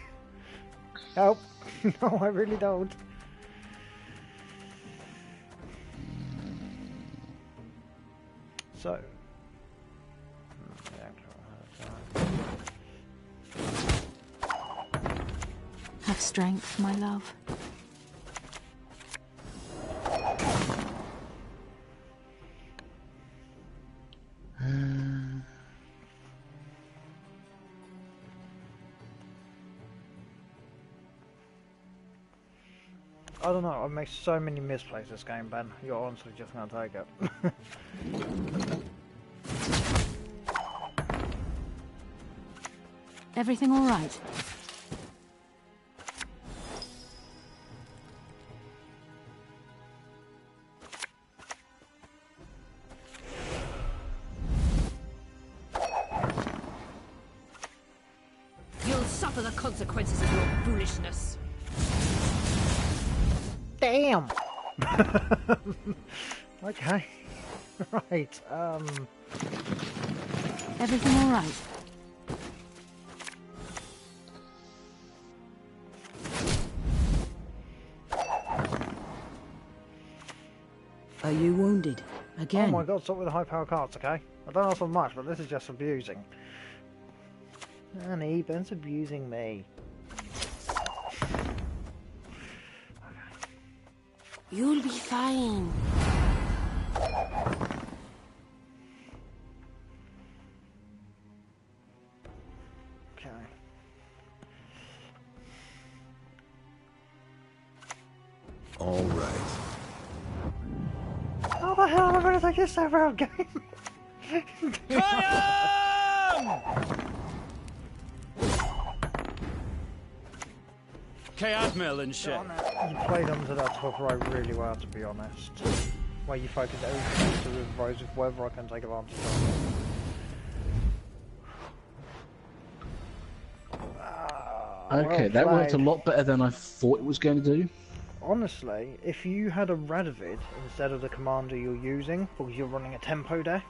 Help. No, I really don't. So. Have strength, my love. I don't know, I've made so many misplays this game, Ben. You're honestly just gonna take it. Everything all right? You'll suffer the consequences of your foolishness. Damn! Okay. Right, Everything all right? Are you wounded? Again? Oh my god, stop with the high power cards, okay? I don't ask for much, but this is just abusing. Annie, Ben's abusing me. You'll be fine. Okay. All right. How the hell am I going to take this over game? Admiral and shit. You played onto that top right really well, to be honest. Where you focus everything to the rise of weather, I can take advantage of. Okay, that worked a lot better than I thought it was going to do. Honestly, if you had a Radovid instead of the commander you're using, because you're running a tempo deck.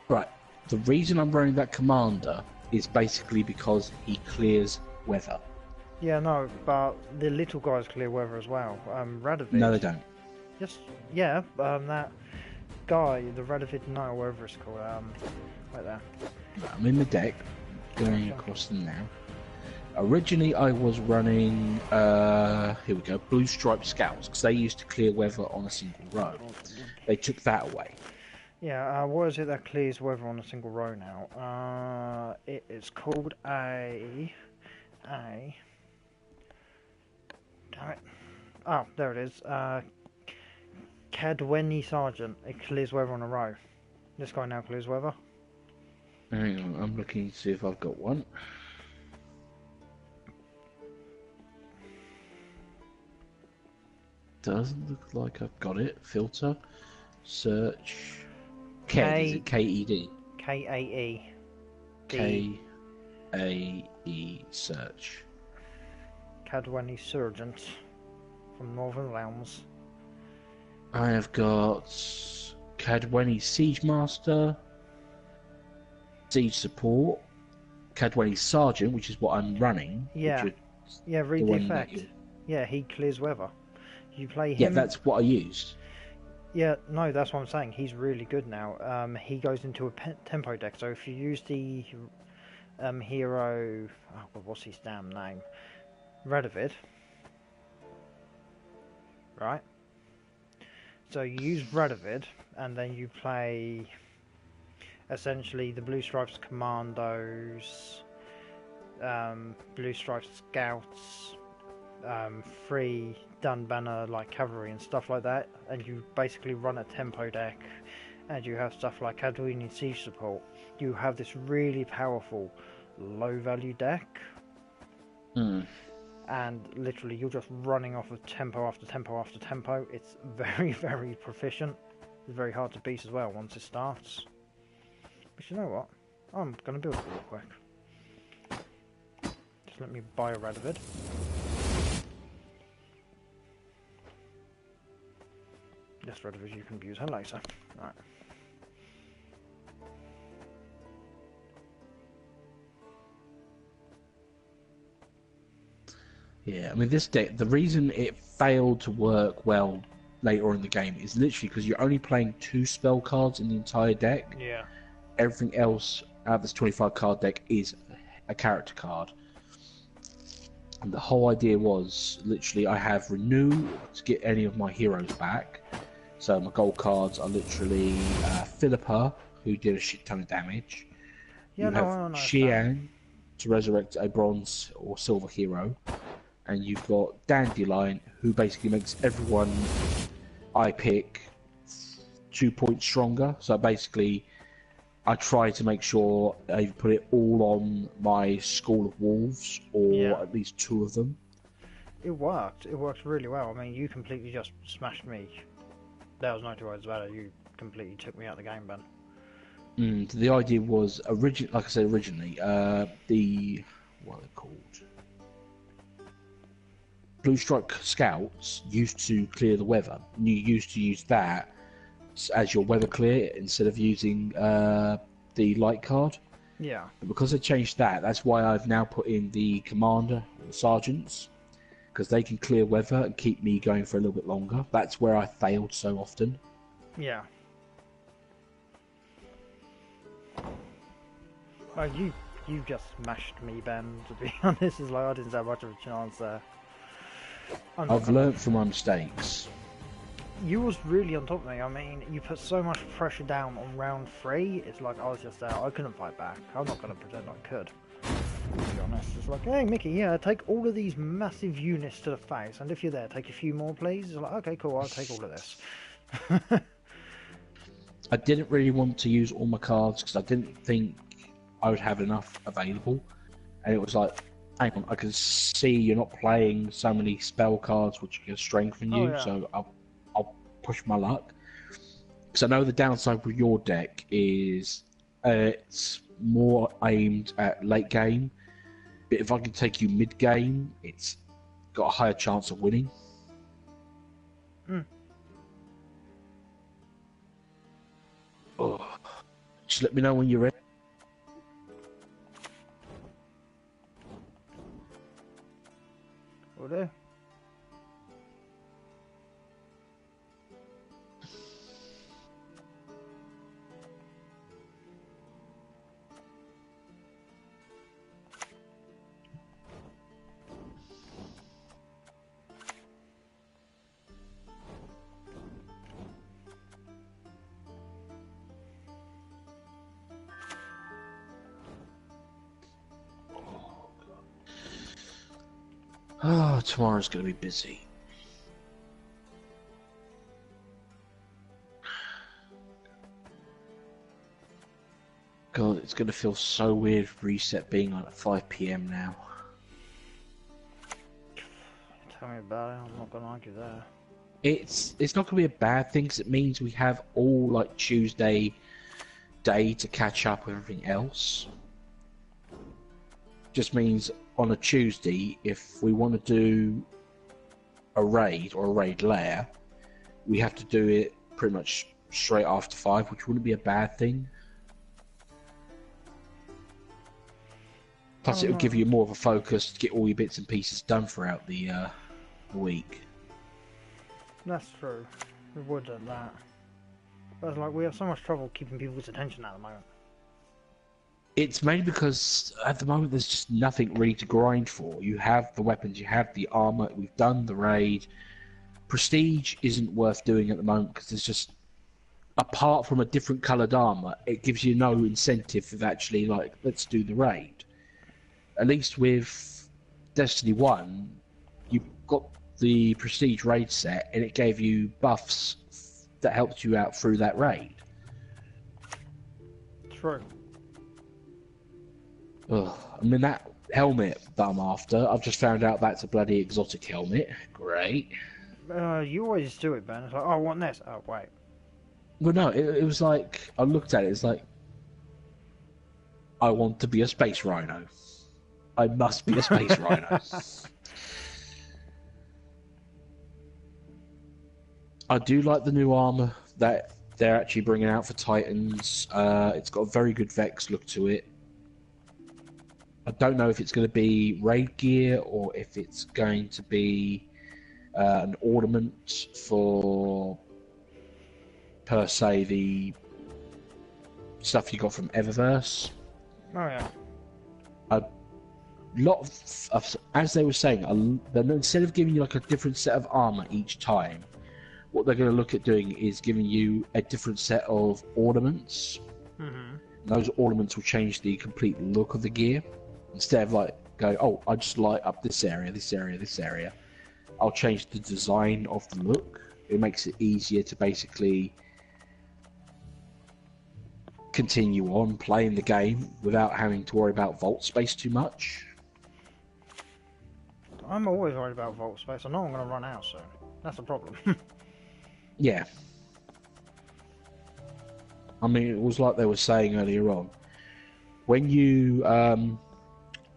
Right, the reason I'm running that commander is basically because he clears weather. Yeah, no, but the little guys clear weather as well. Radovid. No, they don't. Yes, yeah, that guy, the Radovid, no, whatever it's called, right there. I'm in the deck, going across them now. Originally, I was running, here we go, Blue Stripe Scouts, because they used to clear weather on a single row. They took that away. Yeah, what is it that clears weather on a single row now? It is called a... Damn it. Oh, there it is. Cadwenny Sergeant. It clears weather on a row. This guy now clears weather. Hang on, I'm looking to see if I've got one. Doesn't look like I've got it. Filter. Search. Is it K-E-D? K-A-E. K-A-E. Search. Cadwenny Sergeant from Northern Realms. I have got Cadwenny Siege Master, Siege Support, Cadwenny Sergeant, which is what I'm running. Yeah, yeah. Read the effect. Yeah, he clears weather. You play him. Yeah, that's what I used. Yeah, no, that's what I'm saying. He's really good now. He goes into a tempo deck. So if you use the hero, oh God, what's his damn name? Radovid, right? So you use Radovid, and then you play essentially the Blue Stripes Commandos, Blue Stripes Scouts, 3 Dunbanner like cavalry and stuff like that, and you basically run a tempo deck, and you have stuff like Cadwini Siege Support. You have this really powerful low value deck, and literally you're just running off of tempo after tempo after tempo. It's very, very proficient. It's very hard to beat as well once it starts. But you know what? I'm going to build it real quick. Just let me buy a Radovid. Yes, Radovid, you can use her later. Right. Yeah, I mean, this deck, the reason it failed to work well later on in the game is literally because you're only playing 2 spell cards in the entire deck. Yeah. Everything else out of this 25 card deck is a character card. And the whole idea was, literally, I have Renew to get any of my heroes back. So my gold cards are literally Philippa, who did a shit ton of damage. Yeah, you have Xian to resurrect a bronze or silver hero. And you've got Dandelion, who basically makes everyone I pick 2 points stronger. So basically, I try to make sure I put it all on my School of Wolves, or at least 2 of them. It worked. It worked really well. I mean, you completely just smashed me. There was no 2 words about it. You completely took me out of the game, Ben. The idea was, like I said originally, what are they called? Blue Stripe Scouts used to clear the weather. You used to use that as your weather clear instead of using the light card. Yeah. But because they changed that, that's why I've now put in the commander, or the sergeants, because they can clear weather and keep me going for a little bit longer. That's where I failed so often. Yeah. Well, you just smashed me, Ben, to be honest. It's like I didn't have much of a chance there. I've learnt from my mistakes. You was really on top of me. I mean, you put so much pressure down on round 3. It's like I was just there. I couldn't fight back. I'm not going to pretend I could. To be honest, it's like, hey, Mickey, yeah, take all of these massive units to the face, and if you're there, take a few more, please. It's like, okay, cool, I'll take all of this. I didn't really want to use all my cards because I didn't think I would have enough available, and it was like, hang on, I can see you're not playing so many spell cards which can strengthen you, so I'll push my luck. Because I know the downside with your deck is it's more aimed at late game, but if I can take you mid game, it's got a higher chance of winning. Oh, just let me know when you're ready. Will do. Oh, tomorrow's going to be busy. God, it's going to feel so weird reset being on at 5 PM now. Tell me about it, I'm not going to argue there. It's not going to be a bad thing because it means we have all like Tuesday day to catch up with everything else. Just means on a Tuesday, if we want to do a raid or a raid lair, we have to do it pretty much straight after 5, which wouldn't be a bad thing. Plus, it would give you more of a focus to get all your bits and pieces done throughout the week. That's true. We would at that. But it's like we have so much trouble keeping people's attention at the moment. It's mainly because at the moment there's just nothing really to grind for. You have the weapons, you have the armor, we've done the raid. Prestige isn't worth doing at the moment because there's just, apart from a different coloured armor, it gives you no incentive of actually like, let's do the raid. At least with Destiny 1, you got the Prestige raid set and it gave you buffs that helped you out through that raid. True. Ugh. I mean, that helmet that I'm after, I've just found out that's a bloody exotic helmet. Great. You always do it, Ben. It's like, oh, I want this. Oh, wait. Well, no, it was like, I looked at it, it's like, I want to be a space rhino. I must be a space rhino. I do like the new armor that they're actually bringing out for Titans. It's got a very good Vex look to it. I don't know if it's going to be raid gear or if it's going to be an ornament for, per se, the stuff you got from Eververse. Oh yeah. A lot of, as they were saying, instead of giving you like a different set of armor each time, what they're going to look at doing is giving you a different set of ornaments. Mm-hmm. Those ornaments will change the complete look of the gear. Instead of like going, oh, I just light up this area, this area, this area. I'll change the design of the look. It makes it easier to basically continue on playing the game without having to worry about vault space too much. I'm always worried about vault space. I know I'm going to run out soon. That's the problem. Yeah. I mean, it was like they were saying earlier on. When you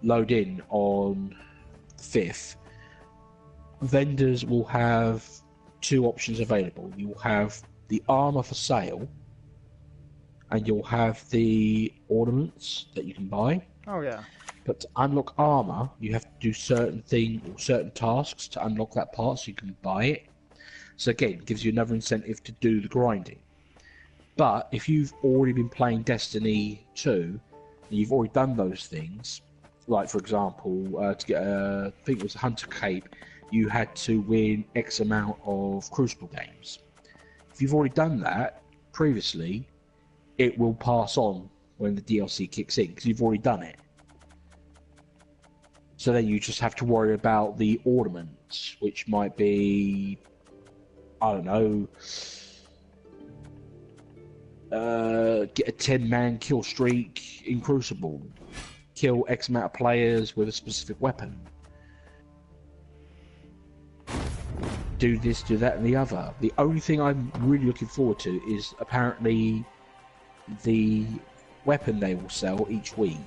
load in on the 5th, vendors will have two options available. You will have the armor for sale, and you'll have the ornaments that you can buy. Oh yeah. But to unlock armor, you have to do certain tasks to unlock that part so you can buy it. So again, it gives you another incentive to do the grinding. But if you've already been playing Destiny 2, and you've already done those things, like for example, to get I think it was a Hunter Cape, you had to win X amount of Crucible games. If you've already done that previously, it will pass on when the DLC kicks in, because you've already done it. So then you just have to worry about the ornaments, which might be, I don't know, get a 10-man kill streak in Crucible, kill X amount of players with a specific weapon, do this, do that, and the other. The only thing I'm really looking forward to is apparently the weapon they will sell each week.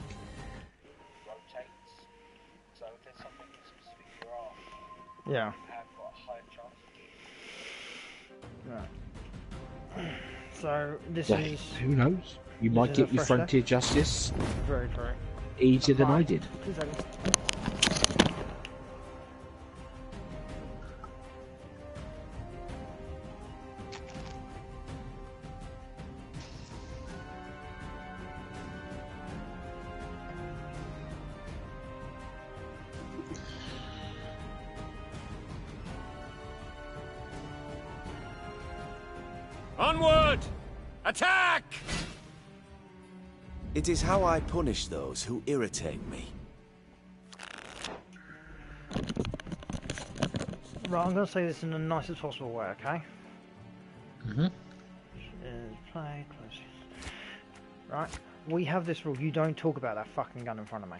Yeah. Yeah. So this is. Who knows? You might get your Frontier Justice very true. easier than I did. 2 seconds. Onward! Attack! It is how I punish those who irritate me. Right, I'm going to say this in the nicest possible way, okay? Mm-hmm. Play close. Right, we have this rule. You don't talk about that fucking gun in front of me.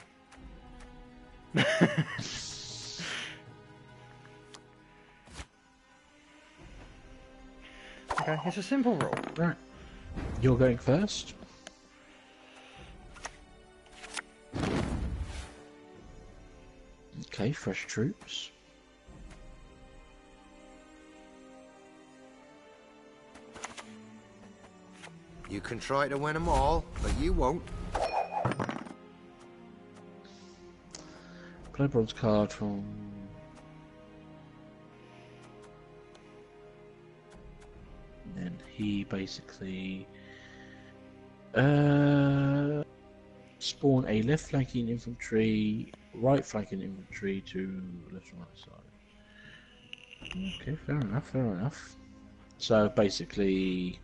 Okay, it's a simple rule. Right. You're going first. Okay, fresh troops. You can try to win them all, but you won't. Play bronze card from... then he basically spawn a left flanking infantry, right flanking infantry to left and right side. Okay, fair enough, fair enough. So basically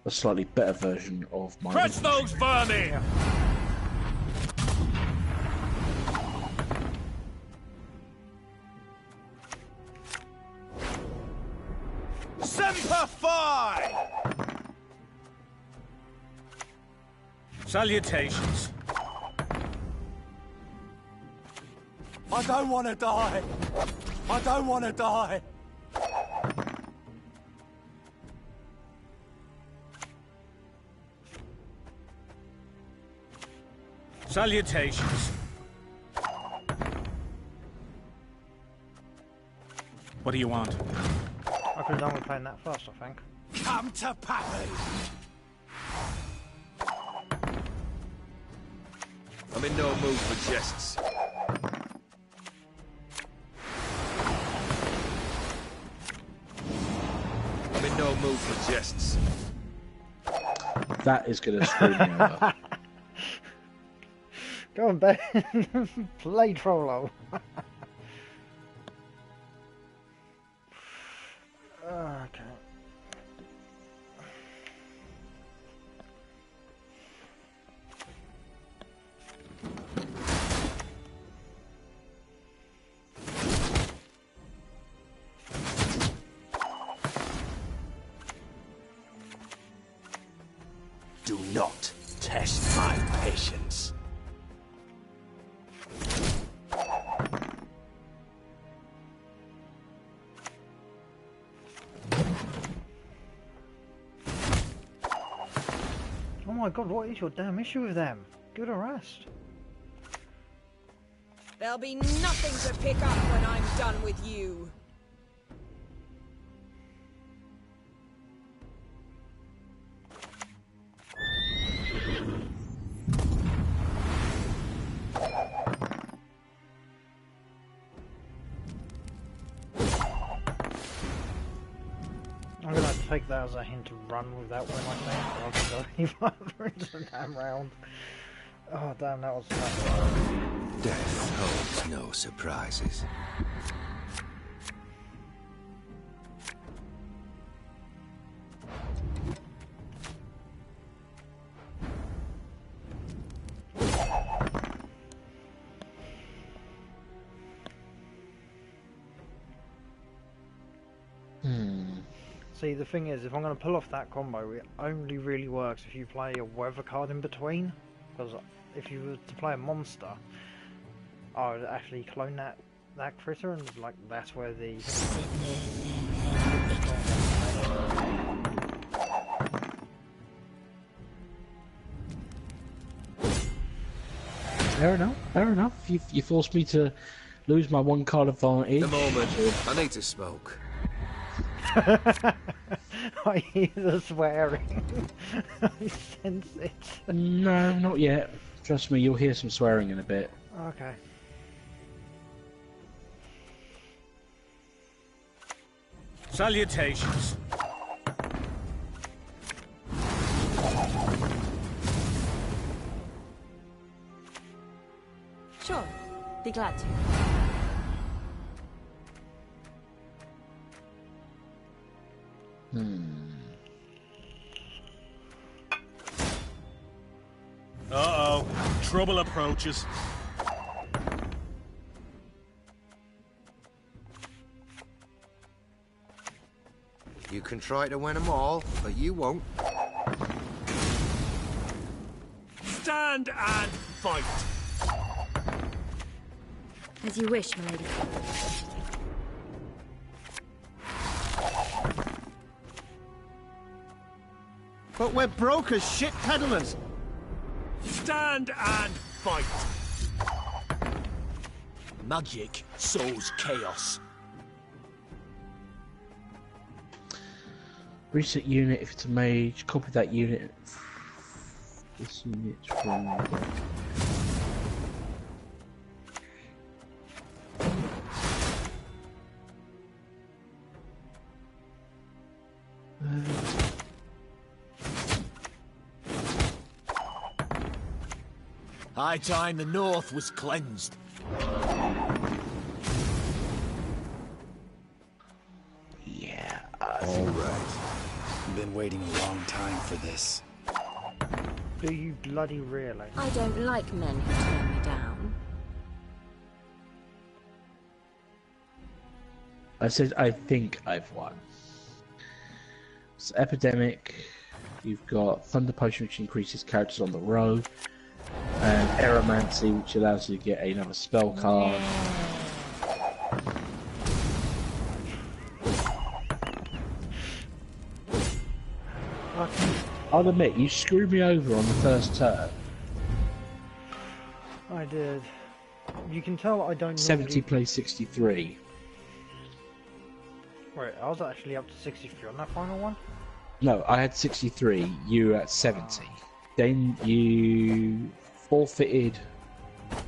a slightly better version of my Crush those vermin! Yeah. Semper Fi! Salutations. I don't want to die. I don't want to die. Salutations. What do you want? I could have done with playing that first, I think. Come to Pappy! I'm in no mood for jests. I'm in no mood for jests. That is going to screw me over. Go on, Ben. Play Trollo. Okay. Do not test my patience. Oh my god, what is your damn issue with them? Give it a rest. There'll be nothing to pick up when I'm done with you. I'm gonna take that as a hint to run with that one, I think. I'll just go any further into the damn round. Oh damn, that was tough. Death holds no surprises. See, the thing is, if I'm going to pull off that combo, it only really works if you play a weather card in between. Because if you were to play a monster, I would actually clone that critter, and like that's where the... Fair enough, fair enough. You forced me to lose my one card advantage. The moment. I need to smoke. I hear the swearing. I sense it. No, not yet. Trust me, you'll hear some swearing in a bit. Okay. Salutations. Sure, be glad to. Uh-oh. Trouble approaches. You can try to win them all, but you won't. Stand and fight. As you wish, milady. But we're broke as shit peddlers. Stand and fight. Magic sows chaos. Reset unit if it's a mage. Copy that unit. This unit from. High time the North was cleansed. Yeah. All right. Been waiting a long time for this. Do you bloody really? I don't like men who turn me down. I said I think I've won. It's Epidemic. You've got Thunder Potion, which increases characters on the row, and Aeromancy, which allows you to get another spell card. I'll admit, you screwed me over on the first turn. I did. You can tell I don't 70 plays 63. Wait, I was actually up to 63 on that final one? No, I had 63, you were at 70. Then you forfeited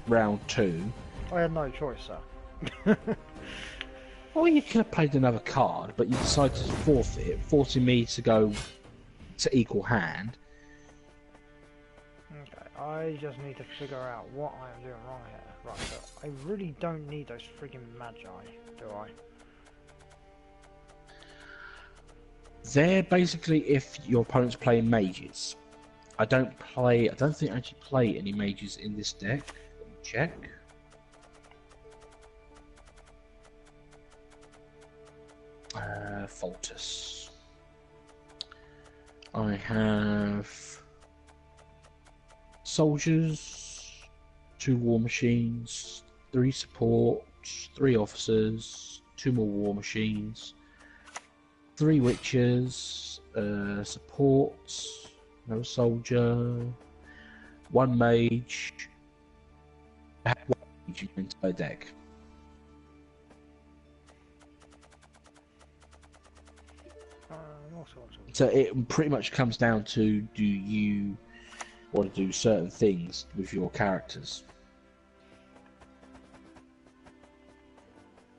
round 2. I had no choice, sir. Well, you could have played another card, but you decided to forfeit, forcing me to go to equal hand. Okay, I just need to figure out what I am doing wrong here. Right, so I really don't need those friggin' magi, do I? They're basically if your opponent's playing mages. I don't think I actually play any mages in this deck. Let me check. Foltus. I have soldiers, 2 war machines, 3 supports, 3 officers, 2 more war machines, 3 witches, supports, no soldier, 1 mage. I have 1 mage in the entire deck. So it pretty much comes down to, do you want to do certain things with your characters?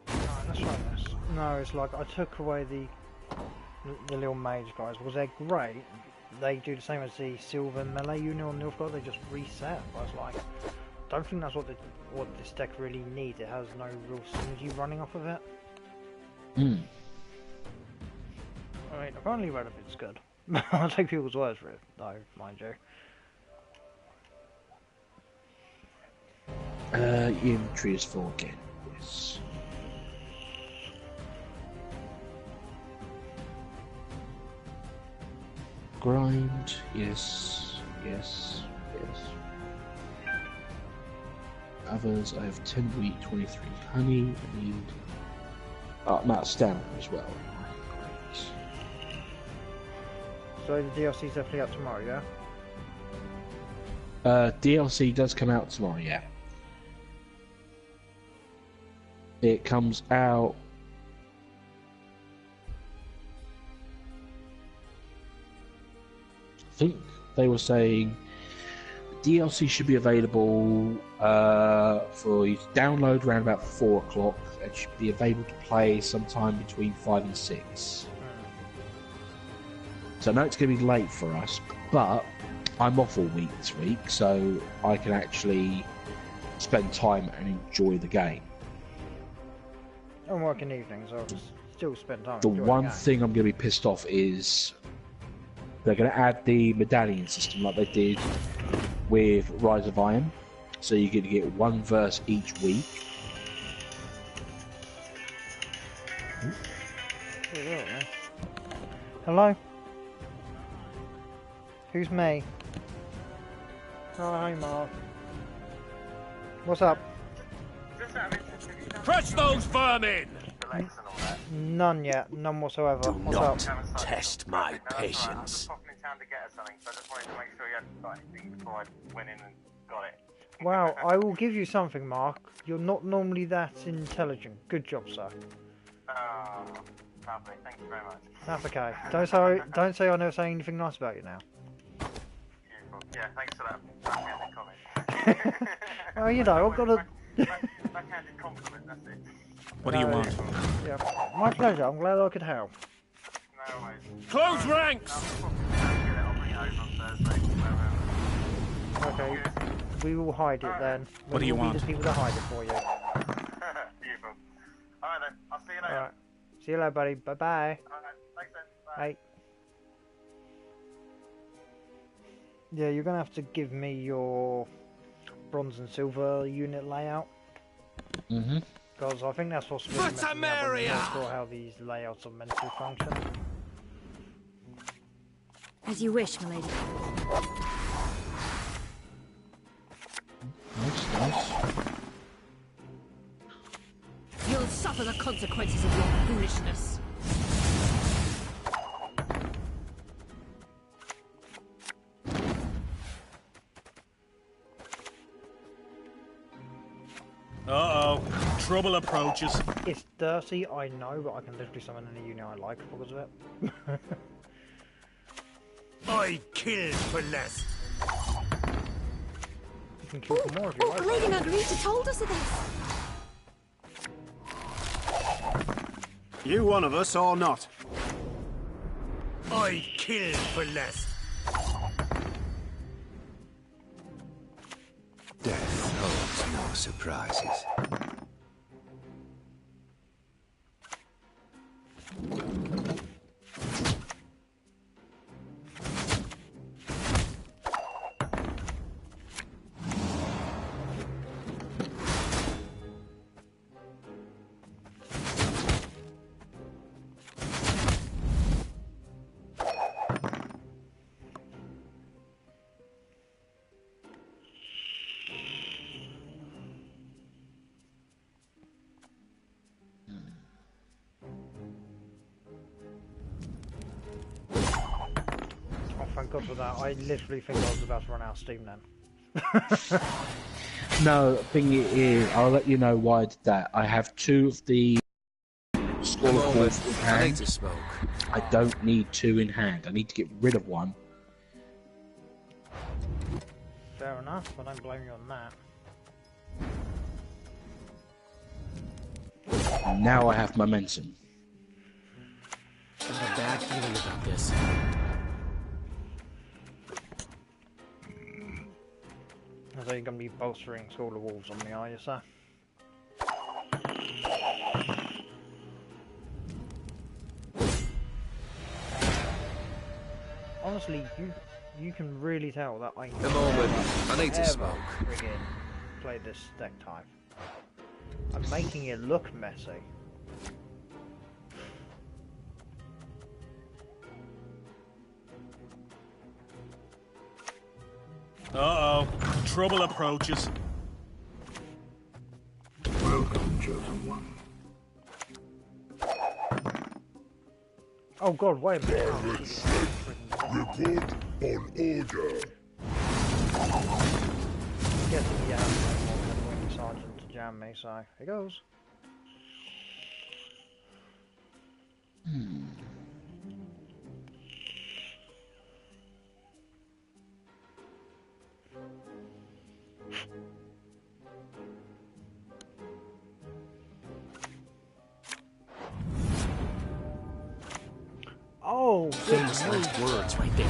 No, let's try this. No, it's like I took away the little mage guys because they're great. They do the same as the silver melee unit on Nilfgaard. They just reset. I was like, I don't think that's what this deck really needs. It has no real synergy running off of it. Hmm. I mean, apparently Redabit's good. I'll take people's words for it, though, mind you. Infantry is 4 again, yes. Grind, yes, yes, yes. Others, I have 10 wheat, 23 honey, I need... I'm out of stamina as well. So the DLC's definitely out tomorrow, yeah? DLC does come out tomorrow, yeah. It comes out... I think they were saying DLC should be available for you to download around about 4 o'clock and should be available to play sometime between 5 and 6. So I know it's going to be late for us, but I'm off all week this week, so I can actually spend time and enjoy the game. I'm working evenings, I'll still spend time. The one thing I'm going to be pissed off is they're going to add the medallion system like they did with Rise of Iron, so you're going to get 1 verse each week. Hello? Who's me? Oh, hi Mark. What's up? Crush those vermin! None yet, none whatsoever. Do What's not up? test my patience. Wow, I will give you something, Mark. You're not normally that intelligent. Good job, sir. Oh, lovely. Thank you very much. That's okay. Don't say I never say anything nice about you now. Beautiful. Yeah, thanks for that backhanded comment. Well, you know, I've got to... Backhanded compliment, that's it. What do you want? Yeah, my pleasure. I'm glad I could help. No worries. Close ranks! Okay. We will hide it then. What do you want? We'll be the people that hide it for you. Beautiful. Alright then, I'll see you later. Alright. See you later, buddy. Bye-bye. Alright, thanks then. Bye. Bye. Yeah, you're going to have to give me your bronze and silver unit layout. Mm-hmm. Because I think that's what's really messing me up. I'm not sure how these layouts are meant to function. As you wish, milady. Nice. You'll suffer the consequences of your foolishness. Uh-oh. Trouble approaches. It's dirty, I know, but I can literally summon any unit I like because of it. I killed for less. You can kill for more if you like. Lady Margarita told us of this. You one of us or not? I killed for less. Death holds no surprises. Thank God for that. I literally think I was about to run out of steam then. No, the thing is, I'll let you know why I did that. I have 2 of the Skull of Wolf in hand. I need to smoke. I don't need 2 in hand. I need to get rid of 1. Fair enough, I don't blame you on that. And now I have momentum. I have a bad feeling about this. So you're going to be bolstering Skull of Wolves on me, are you, sir? Honestly, you can really tell that I The moment I need to smoke. Friggin' play this deck type. I'm making it look messy. Uh-oh. Trouble approaches. Welcome, chosen one. Oh god, wait a minute. Report on order. Guessing you have no more than the wing sergeant to jam me, so here goes. Oh, famous last words right there.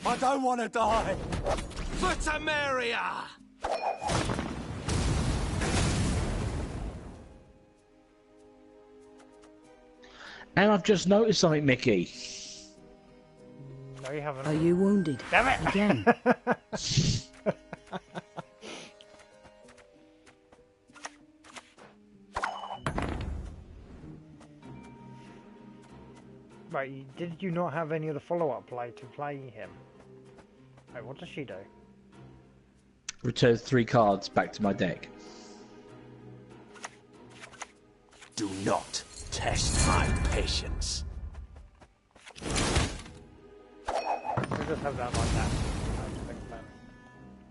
I don't want to die. For Temeria! And I've just noticed something, Mickey. No, you haven't. Are you wounded? Damn it! Again. Right, did you not have any other follow-up play to play him? Wait, what does she do? Return 3 cards back to my deck. Do not test my patience. We'll just have that like that.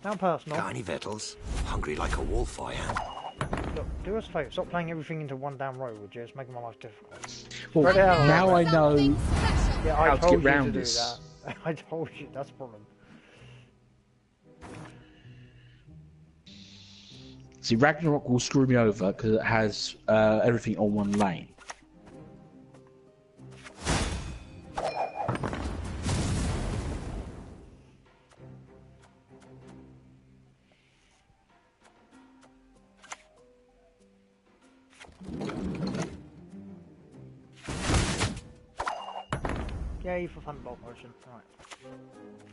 Now personal. Got any victuals? Hungry like a wolf, I am. Look, do us a favour, stop playing everything into one damn row, would you? It's making my life difficult. Well, now I know yeah, how I to told get you round to do this. that. I told you, that's the problem. See, Ragnarok will screw me over because it has everything on one lane. Yay for Thunderbolt motion. Right.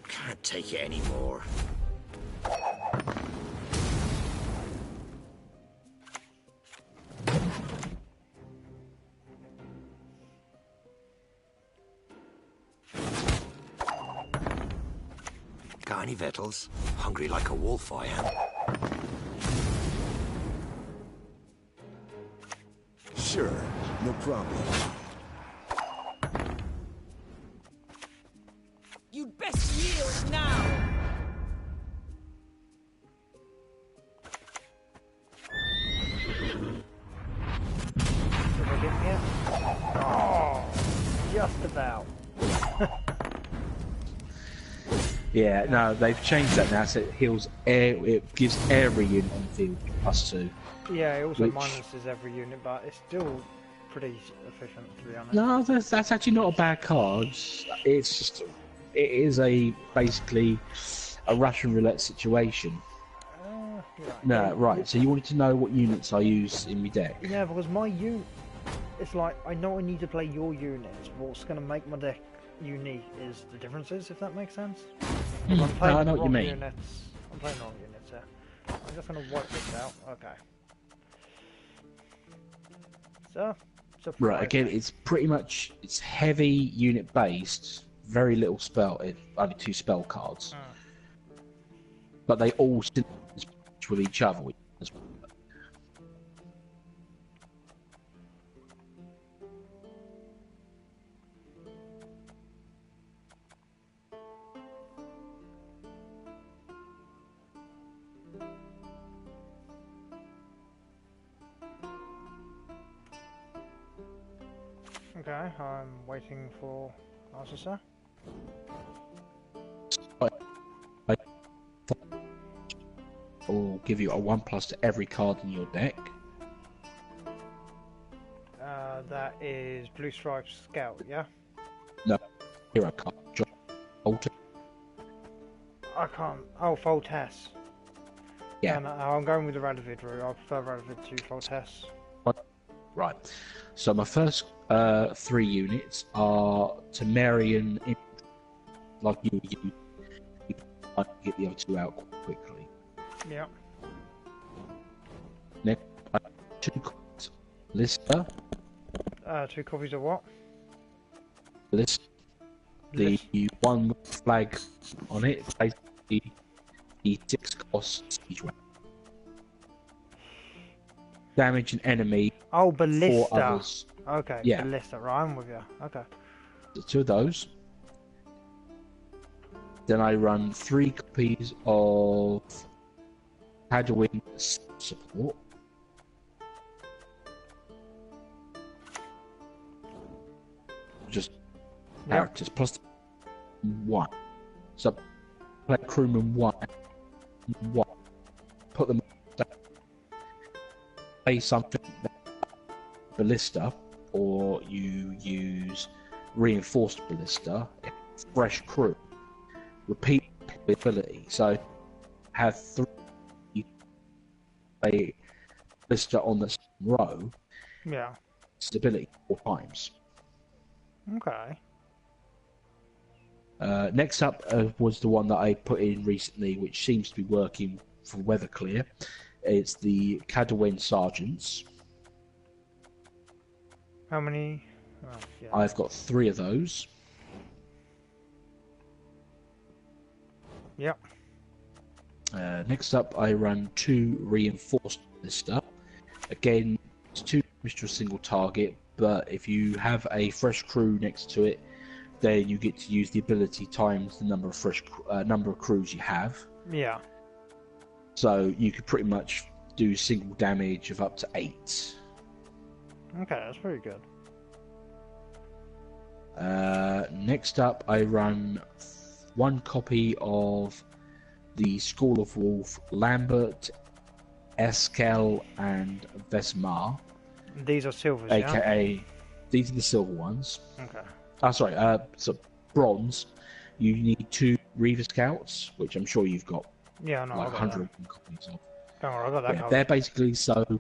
Can't take it anymore. Got any victuals? Hungry like a wolf, I am. Sure, no problem. You'd best yield now! Did I get me yet? Oh, just about. Yeah, no, they've changed that now, so it heals air. It gives every unit on the field +2. Yeah, it also minuses every unit, but it's still pretty efficient, to be honest. No, that's actually not a bad card. It's just, it is basically a Russian roulette situation. Right. No, right. So you wanted to know what units I use in my deck? Yeah, because my unit, it's like I know I need to play your units. What's going to make my deck unique is the differences, if that makes sense. I'm playing I know what you mean. Units. I'm playing wrong units here. I'm just going to wipe this out. Okay. So right, again, it's pretty much, it's heavy unit based, very little spell, only 2 spell cards. But they all synergize with each other. Okay, I'm waiting for answer, sir. Will give you a 1+ to every card in your deck. That is Blue Stripes Scout, yeah? No, hero card. Alter. I can't. Oh, Foltest. Yeah. No, I'm going with the Radovid route. I prefer Radovid to Foltest. Right. So my first 3 units are Temerian, like you can get the other 2 out quite quickly. Yeah. Next, 2 copies Lister. 2 copies of what? List. The one flag on it, basically the 6 cost siege weapon. Damage an enemy. Oh, Ballista. 4 others. Okay, yeah. Ballista, right, I'm with you. Okay. 2 of those. Then I run 3 copies of Hadwin support. Just characters plus 1. So play crewman 1. Put them play something ballista, or you use reinforced ballista, fresh crew. Repeat ability. So have 3 play ballista on the same row. Yeah. Stability 4 times. Okay. Next up was the one that I put in recently, which seems to be working for weather clear. It's the Cadwin Sergeants. How many? Oh, yeah. I've got 3 of those. Yep. Next up, I run 2 reinforced ballista. Again, it's 2 damage to a single target, but if you have a fresh crew next to it, then you get to use the ability times the number of number of crews you have. Yeah. So you could pretty much do single damage of up to 8. Okay, that's pretty good. Next up, I run 1 copy of the School of Wolf Lambert Eskel and Vesmar. These are silvers, AKA, these are the silver ones. Okay. Oh, sorry, so bronze. You need 2 Reaver Scouts, which I'm sure you've got. Yeah, no, like I got 100 copies of. Don't worry, I got that. Yeah, they're basically so.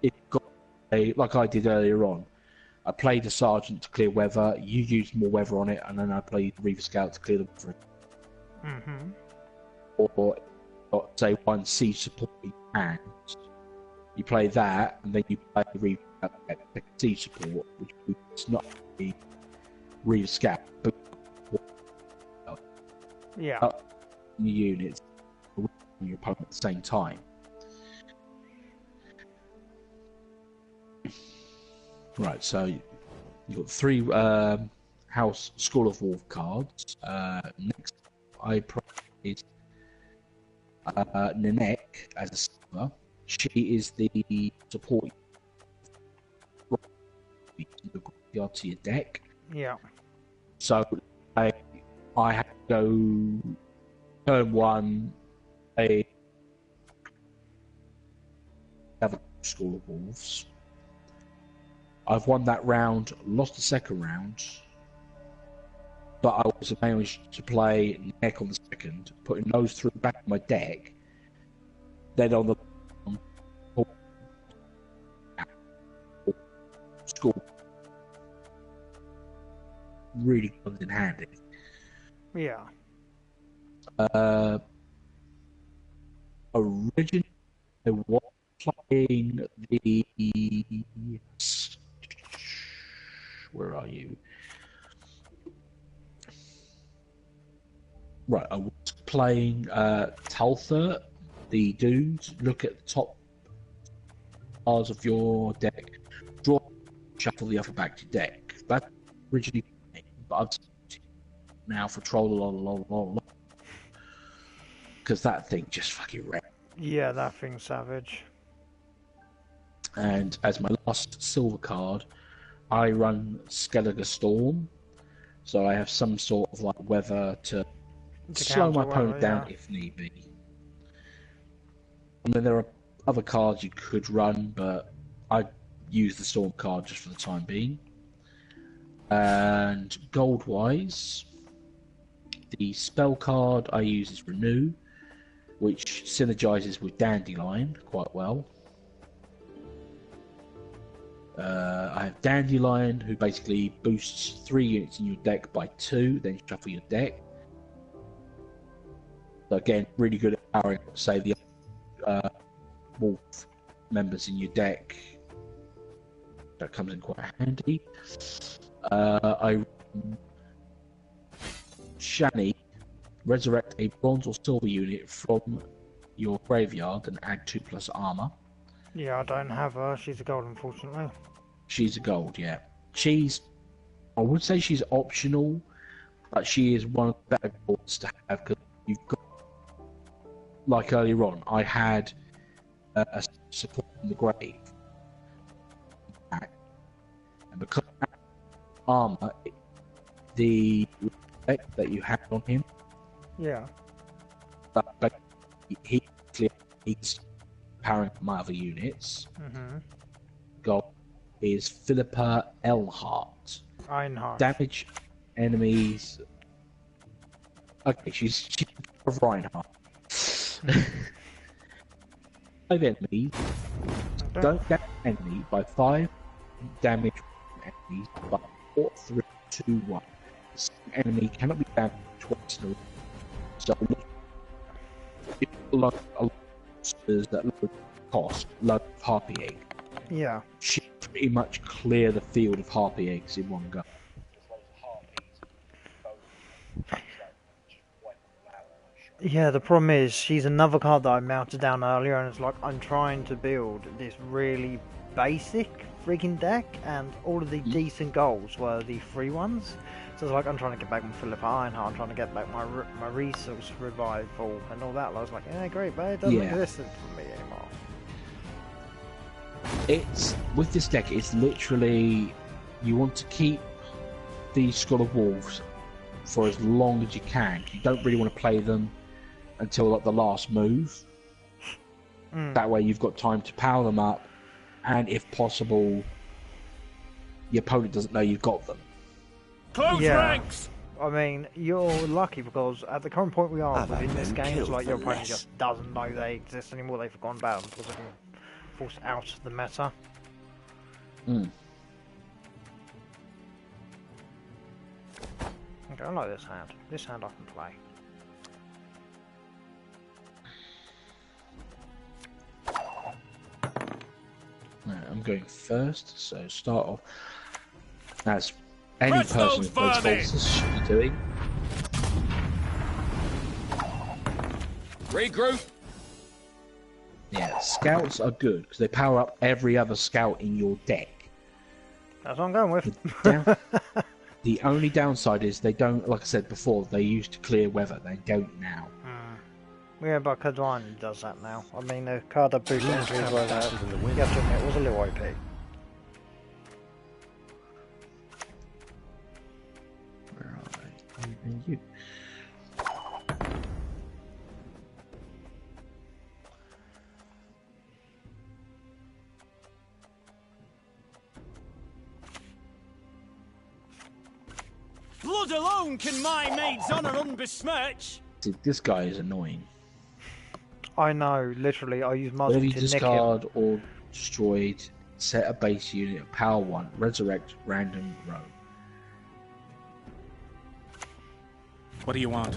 It got like I did earlier on. I played a sergeant to clear weather. You used more weather on it, and then I played Reaver Scout to clear the weather. Mm-hmm. Or say 1 siege support and you play that, and then you play Reaver siege support, which is not the Reaver Scout, but yeah, the units your opponent at the same time. Right, so you've got 3 House School of Wolf cards. Next, I played Nanek as a silver. She is the support graveyard to your deck. Yeah. So I had to go turn 1. I have a School of Wolves. I've won that round, lost the second round, but I was managed to play Neck on the second, putting those 3 back in my deck. Then on the school, really comes in handy. Yeah. Originally, I was playing the. Where are you? Right, I was playing Talther, the dudes. Look at the top cards of your deck. Draw, shuffle the other back to your deck. That's originally, but I've now for troll because that thing just fucking wrecked. Yeah, that thing's savage. And as my last silver card, I run Skellige Storm, so I have some sort of like weather to slow my opponent down if need be. And then there are other cards you could run, but I use the Storm card just for the time being. And gold-wise, the spell card I use is Renew, which synergizes with Dandelion quite well. I have Dandelion, who basically boosts 3 units in your deck by 2, then shuffle your deck. So again, really good at powering up, say, the wolf members in your deck. That comes in quite handy. I Shani, resurrect a bronze or silver unit from your graveyard and add 2+ armor. Yeah, I don't have her. She's a gold, unfortunately. She's a gold, yeah. I would say she's optional, but she is one of the better golds to have because you've got, like earlier on, I had a support in the grave. And because of that armor, the effect that you had on him, yeah, but he's powering my other units. Mm-hmm. Gold is Philippa Elhart. Einhart. Damage enemies. Okay, she's of Reinhardt. 5 enemies. Don't damage enemy by 5. Damage enemies by 4, 3, 2, 1. This enemy cannot be damaged twice in a row. So, it's a lot of that low cost, low harpy egg. Yeah. She pretty much clear the field of harpy eggs in one go. Yeah, the problem is she's another card that I mounted down earlier, and it's like I'm trying to build this really basic freaking deck, and all of the decent goals were the free ones. So it's like I'm trying to get back my Philippa Einhart, I'm trying to get back my resource revival and all that. And I was like, yeah, great, but it doesn't exist for me anymore. It's with this deck. It's literally you want to keep the School of Wolves for as long as you can. You don't really want to play them until like the last move. That way you've got time to power them up, and if possible, your opponent doesn't know you've got them. Close ranks! I mean, you're lucky because at the current point we are within this game, it's like your opponent just doesn't know they exist anymore. They've forgotten about them because they've been forced out of the meta. Okay, I like this hand. This hand I can play. Right, I'm going first, so start off as any person who plays Forces should be doing. Regroup. Yeah, scouts are good because they power up every other scout in your deck. That's what I'm going with. The only downside is they don't, like I said before, they used to clear weather. They don't now. Yeah, but Kadwan does that now. I mean, the card that boosts entries as well, you have to admit, it was a little OP. Where are they? And you. Blood alone can my maid's honour unbesmirch. See, this guy is annoying. I know, literally, I use muzzle to Whenever you nick him. discard or destroyed, set a base unit of power 1, resurrect random row. What do you want?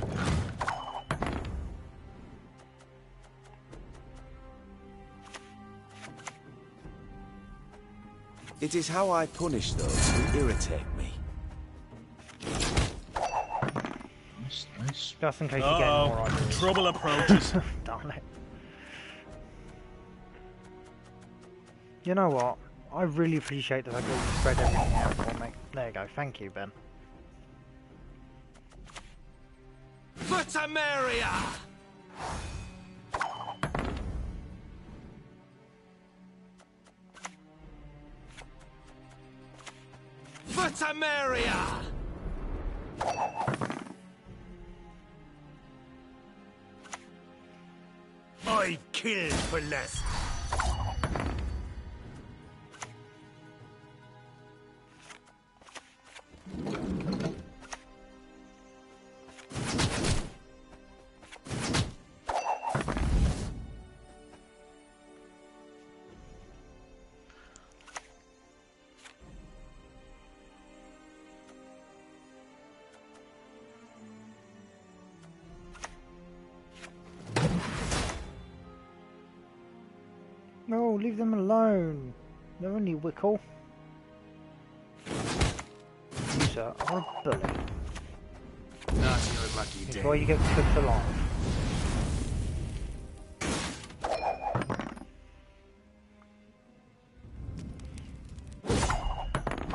It is how I punish those who irritate me. Nice. Just in case you get more ideas. Trouble approaches. Darn it. You know what? I really appreciate the fact that you spread everything out for me. There you go. Thank you, Ben. For Tamaria! For Tamaria! I've killed for less. No, leave them alone. They're only wickle. You, sir, are a bully. Not your lucky That's day. why you get cooked alive.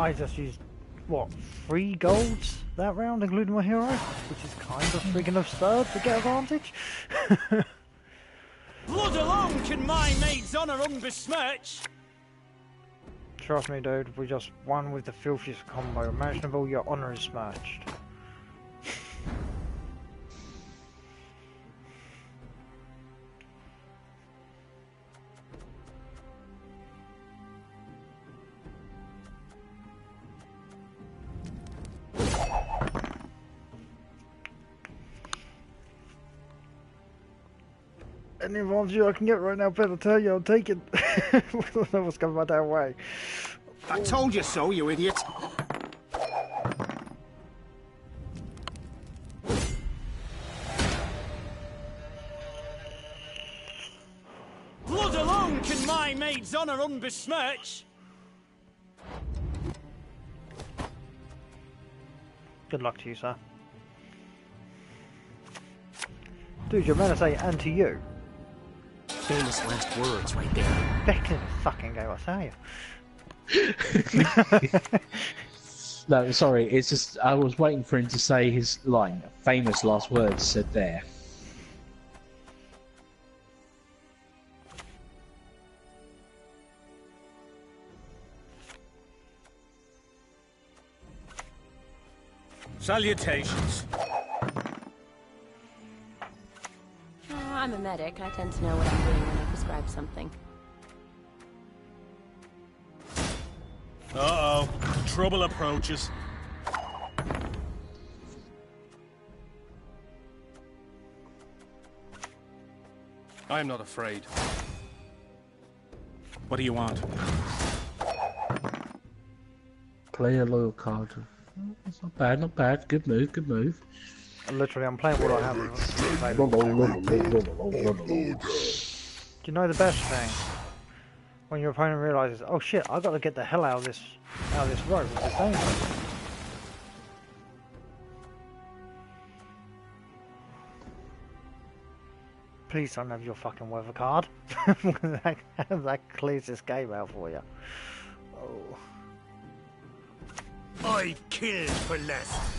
I just used, what, 3 golds that round, including my hero? Which is kind of freaking absurd to get advantage. Blood alone can my maid's honour unbesmirch. Trust me, dude, we just won with the filthiest combo imaginable. Your honour is smirched. Any advantage I can get right now, better tell you, I'll take it. I don't know what's coming my damn way. I told you so, you idiot. Blood alone can my maid's honour unbesmirch. Good luck to you, sir. Dude, you're meant to say, and to you. Famous last words right there. Back in the fucking game, I tell you. No, sorry, it's just, I was waiting for him to say his line. Famous last words said there. Salutations. I'm a medic, I tend to know what I'm doing when I prescribe something. Uh-oh. Trouble approaches. I am not afraid. What do you want? Play a loyal card. It's not bad, not bad. Good move, good move. Literally, I'm playing what I have. Do you know the best thing? When your opponent realizes, oh shit, I've got to get the hell out of this road. It's dangerous. Please don't have your fucking weather card. that clears this game out for you. Oh. I killed for less.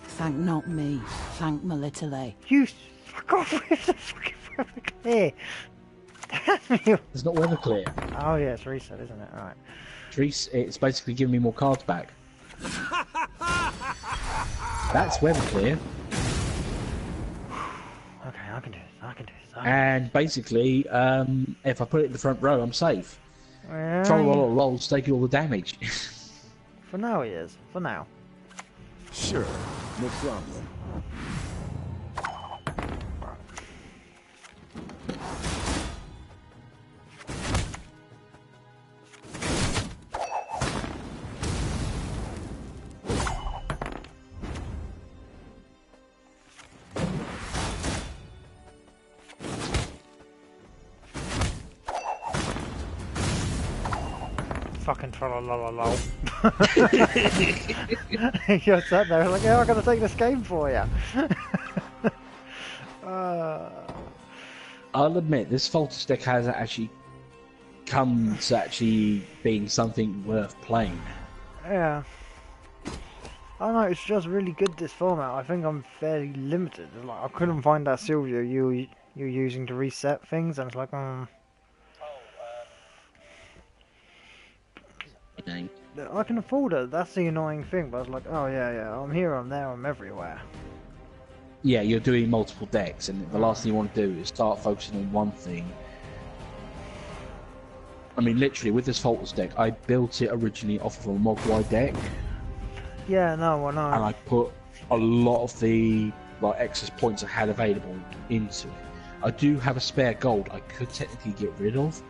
Thank not me. Thank my little A. You fuck off with the fucking weather clear. Damn you. It's not weather clear. Oh yeah, it's reset, isn't it? Alright. It's basically giving me more cards back. That's weather clear. Okay, I can do this. I can do this. And basically, if I put it in the front row, I'm safe. Well, Troll a lot of rolls, taking all the damage. For now, he is. For now. Sure, no problem. Fucking troll. You're sat there like, yeah, I'm gonna take this game for you. I'll admit, this Falter deck has actually come to actually being something worth playing. Yeah. I don't know, it's just really good, this format. I think I'm fairly limited. Like, I couldn't find that Sylvia you're using to reset things, and it's like, I can afford it, that's the annoying thing, but I was like, oh yeah, I'm here, I'm there, I'm everywhere. Yeah, you're doing multiple decks, and the last thing you want to do is start focusing on one thing. I mean, literally, with this Falter deck, I built it originally off of a Mogwai deck. Yeah, no, I know. And I put a lot of the excess points I had available into it. I do have a spare gold I could technically get rid of,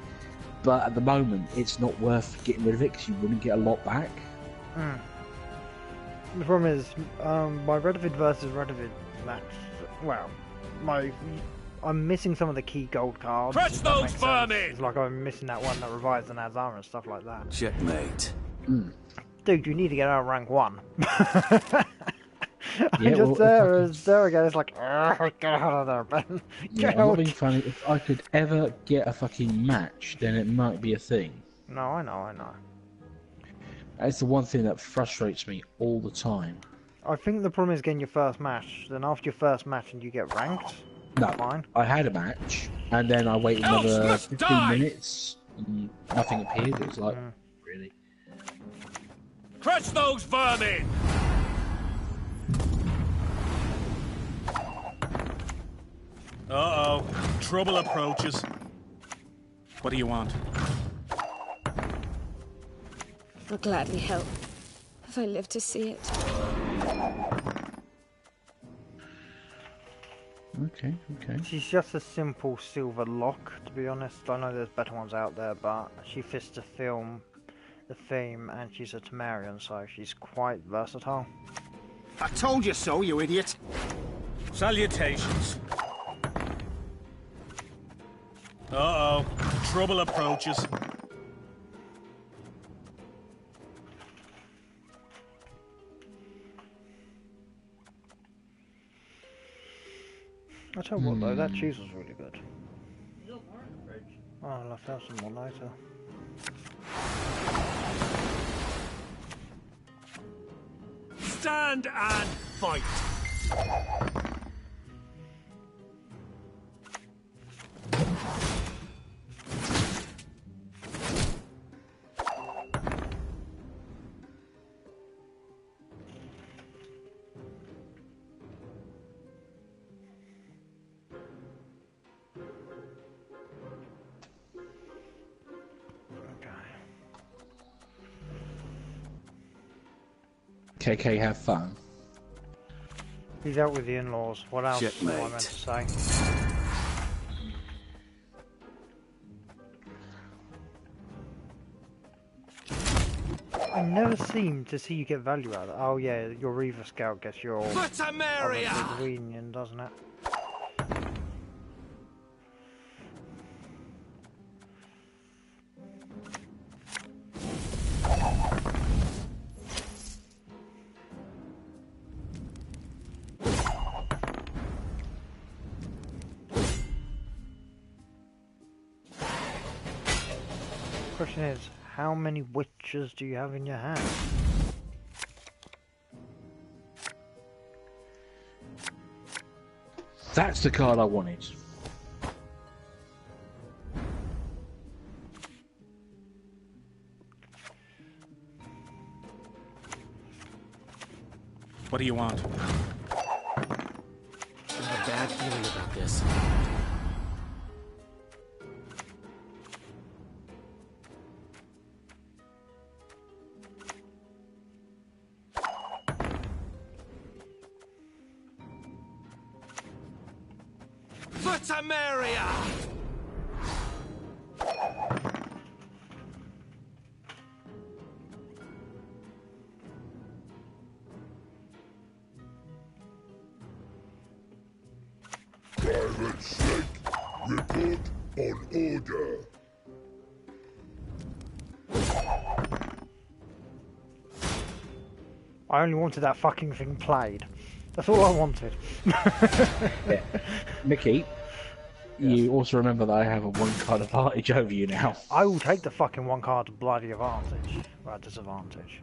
but at the moment it's not worth getting rid of it because you wouldn't get a lot back. The problem is, my Redovid versus Redovid match, well, I'm missing some of the key gold cards. Crush those vermin! It's like I'm missing that one that revives and adds armor and stuff like that. Checkmate. Dude, you need to get out of rank 1. Yeah, there again, it's like, get out of there, Ben. Yeah, I'm not being funny. If I could ever get a fucking match, then it might be a thing. No, I know. That's the one thing that frustrates me all the time. I think the problem is getting your first match. Then after your first match and you get ranked, no, fine. I had a match, and then I waited another 15 minutes, and nothing appeared. It was like, really? Crush those vermin! Uh-oh. Trouble approaches. What do you want? I'll gladly help, if I live to see it. Okay. She's just a simple silver lock, to be honest. I know there's better ones out there, but she fits the theme, and she's a Temerian, so she's quite versatile. I told you so, you idiot! Salutations. Uh-oh. Trouble approaches. I tell you what though, that cheese was really good. Oh, I'll have to have some more later. Stand and fight! KK have fun. He's out with the in-laws. What else am I meant to say? I never seem to see you get value out of it. Oh yeah, your Reaver Scout gets your Union, doesn't it? Question is, how many witches do you have in your hand? That's the card I wanted. What do you want? I have a bad feeling about this. Samaria! Private Snake, report on order. I only wanted that fucking thing played. That's all I wanted. Yeah. Mickey, you also remember that I have a 1 card advantage over you now. I will take the fucking 1 card bloody advantage. Well, disadvantage.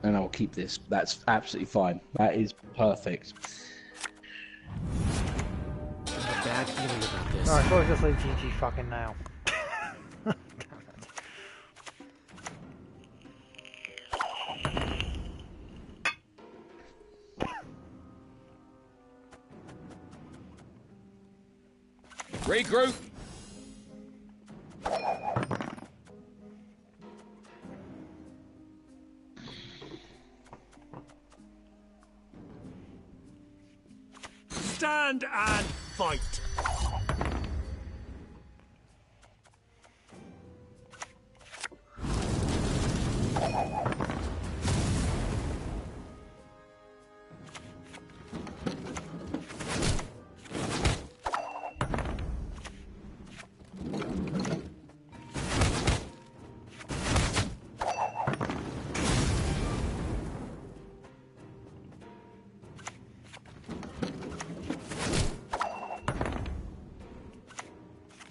And I will keep this. That's absolutely fine. That is perfect. I have a bad feeling about this. Alright, so I just say GG fucking now. Regroup! Stand and fight!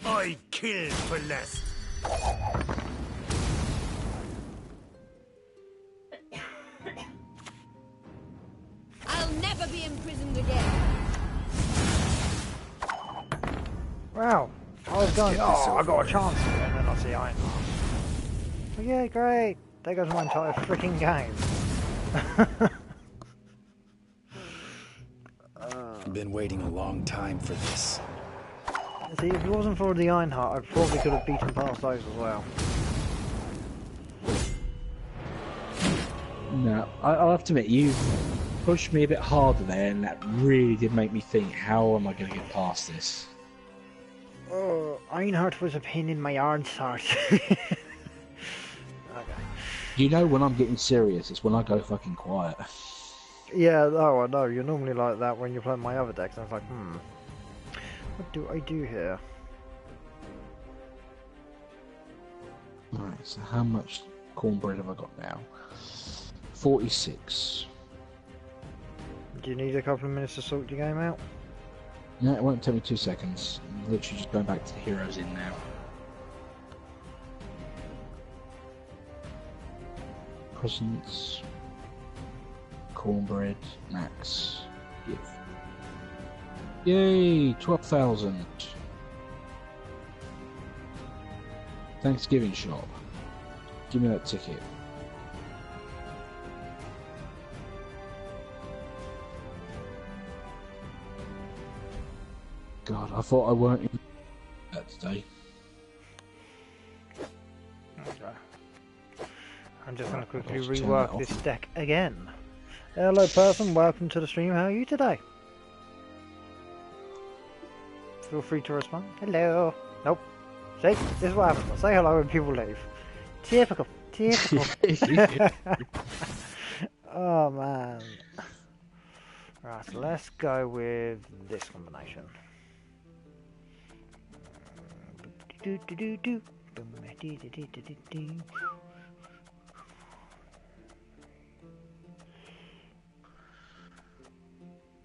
I killed for less. I'll never be imprisoned again. Wow. I was going, oh, I got a chance here, and then I see Iron Heart. Oh, yeah, great. There goes my entire freaking game. Been waiting a long time for this. See, if it wasn't for the Iron Heart, I probably could have beaten past those as well. No, I'll have to admit, you pushed me a bit harder there, and that really did make me think, how am I going to get past this? Oh, Iron Heart was a pain in my arm, heart. Okay. You know when I'm getting serious, it's when I go fucking quiet. Yeah, oh, I know. You're normally like that when you're playing my other decks. I was like, what do I do here? Alright, so how much cornbread have I got now? 46. Do you need a couple of minutes to sort your game out? No, it won't take me 2 seconds. I'm literally just going back to the heroes in now. Presents. Cornbread. Max. Give. Yay! 12,000. Thanksgiving shop. Give me that ticket. God, I thought I weren't in that today. Okay. I'm just going to quickly rework this deck again. Hello person, welcome to the stream. How are you today? Feel free to respond. Hello. Nope. See, this is what happens. I say hello when people leave. Typical. Typical. Oh man. Right, so let's go with this combination.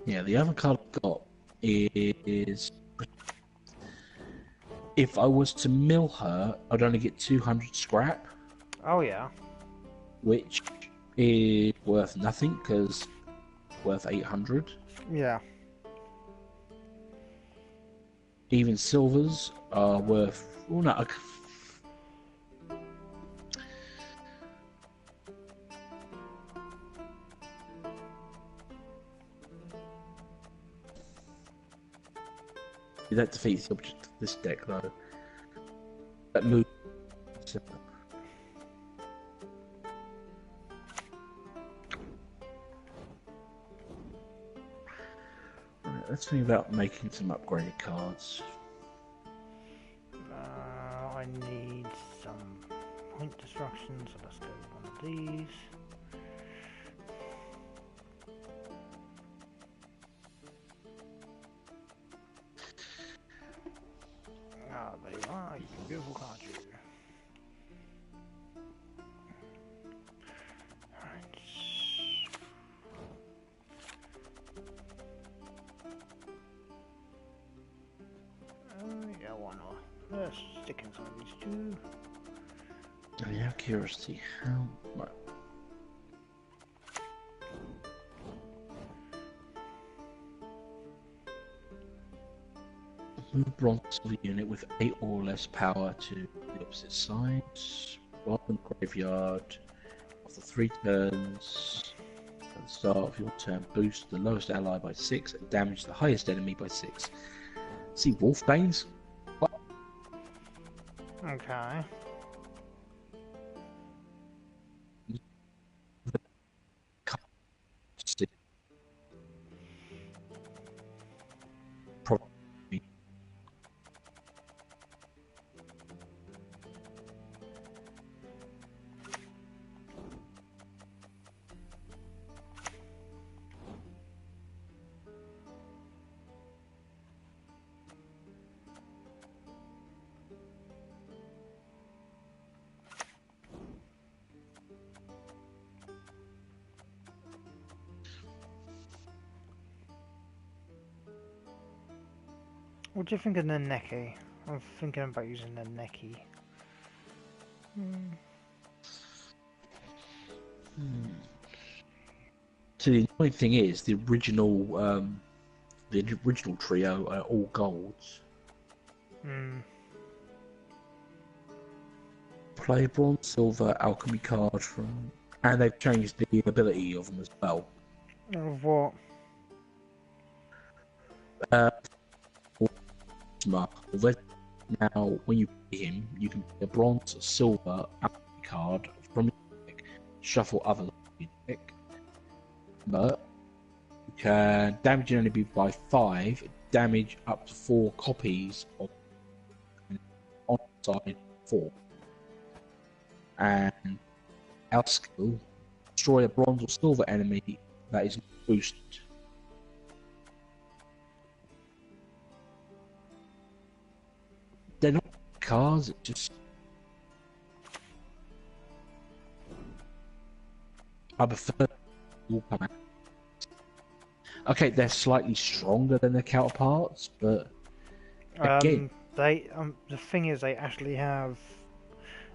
Yeah, the other card I've got is... If I was to mill her, I'd only get 200 scrap. Oh yeah. Which is worth nothing, because worth 800. Yeah. Even silvers are worth... Well, no, that defeats the object of this deck, though. That move. Right, let's think about making some upgraded cards. I need some point destruction, so let's go with one of these. Ah, there you are, you beautiful card you. Alright. Yeah, why not? Let's stick in some of these two. Oh, yeah, curiosity. How much? Move bronze unit with 8 or less power to the opposite side. While in the graveyard, after 3 turns, at the start of your turn, boost the lowest ally by 6 and damage the highest enemy by 6. See Wolfbanes? What? Okay. Probably. What do you think of the Neki? I'm thinking about using the Neki. So the annoying thing is, the original trio are all golds. Play a bronze, silver, alchemy card from, and they've changed the ability of them as well. Of what? Now, when you play him, you can play a bronze, silver, alchemy card from your deck, shuffle other than your deck, but you can damage an enemy by 5, damage up to 4 copies of on side 4. And our skill, destroy a bronze or silver enemy that is boosted. They're not cars, it's just... I prefer all come out. Okay, they're slightly stronger than their counterparts, but again... the thing is, they actually have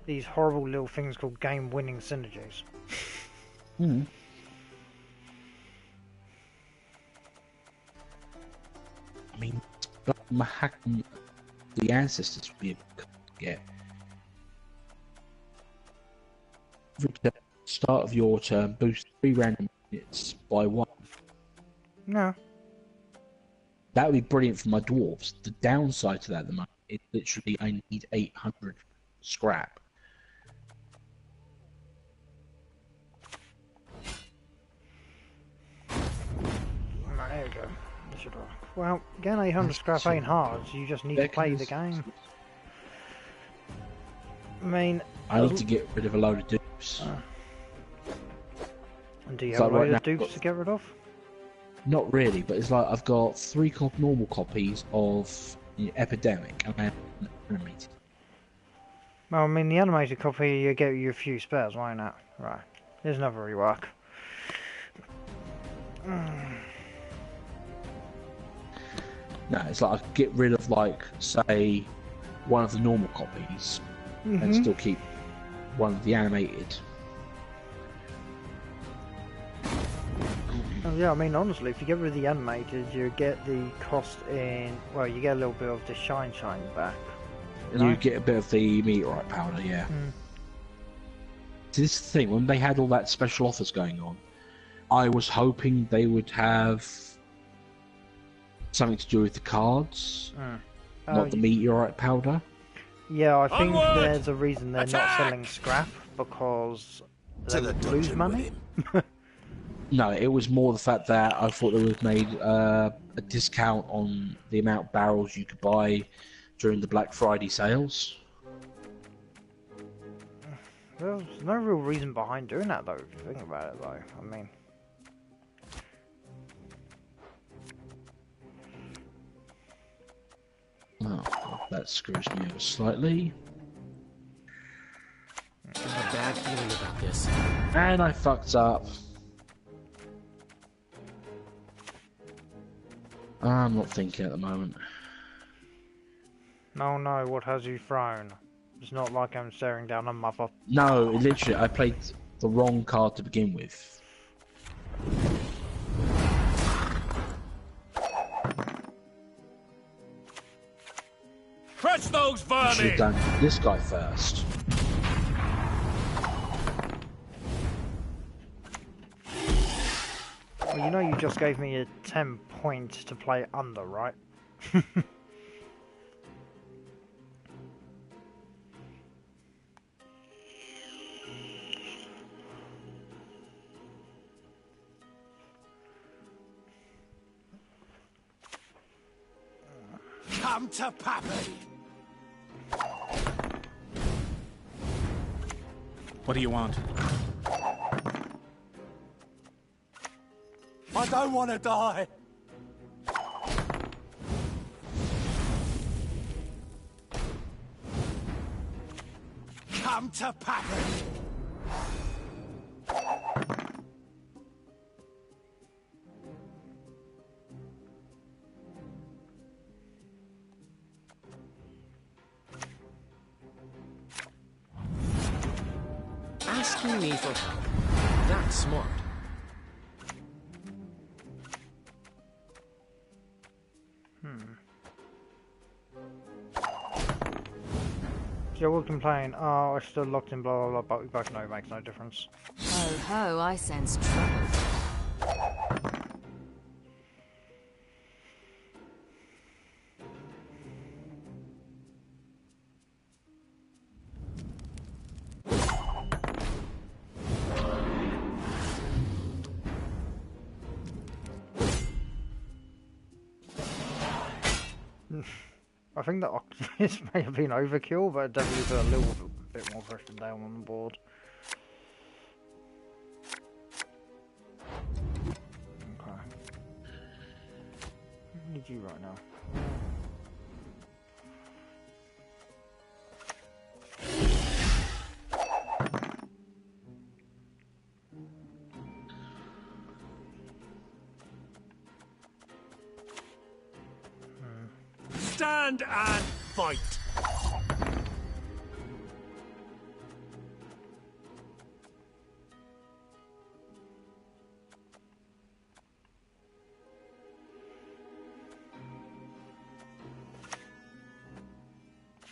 these horrible little things called game-winning synergies. I mean, the ancestors would be able to get. Start of your turn, boost 3 random units by 1. No. That would be brilliant for my dwarves. The downside to that at the moment is literally I need 800 scrap. There we go. This should work. Well, getting 800 scrap ain't hard. You just need to play the game. I mean, I need to get rid of a load of dupes. And do you have a load of dupes to get rid of? Not really, but it's like I've got 3 normal copies of Epidemic and animated. Well, I mean, the animated copy, you get you a few spares, why not? Right. Here's another rework. No, it's like I get rid of, like, say, one of the normal copies and still keep one of the animated. Oh, yeah, I mean, honestly, if you get rid of the animated, you get the cost in... Well, you get a little bit of the shine back. You get a bit of the meteorite powder, yeah. See, this is the thing, when they had all that special offers going on, I was hoping they would have something to do with the cards, not the meteorite powder. Yeah, I think there's a reason they're not selling scrap, because they would lose money. No, it was more the fact that I thought they would have made a discount on the amount of barrels you could buy during the Black Friday sales. There's no real reason behind doing that, though, if you think about it, though. I mean... Oh, that screws me over slightly. I have a bad feeling about this. And I fucked up. I'm not thinking at the moment. No, what has you thrown? It's not like I'm staring down a mother. No, literally, I played the wrong card to begin with. Crush those vermin! I should have done this guy first. Well, you know you just gave me a 10 point to play under, right? Come to Pappy! What do you want? I don't want to die. Come to Pappy! Asking me for help. That's smart. So we'll complain, oh, I'm still locked in, blah, blah, blah, but we both know it makes no difference. Ho ho, I sense trouble. I think that Octopus may have been overkill, but it definitely put a little bit more pressure down on the board. Okay. I need you right now. Stand and fight!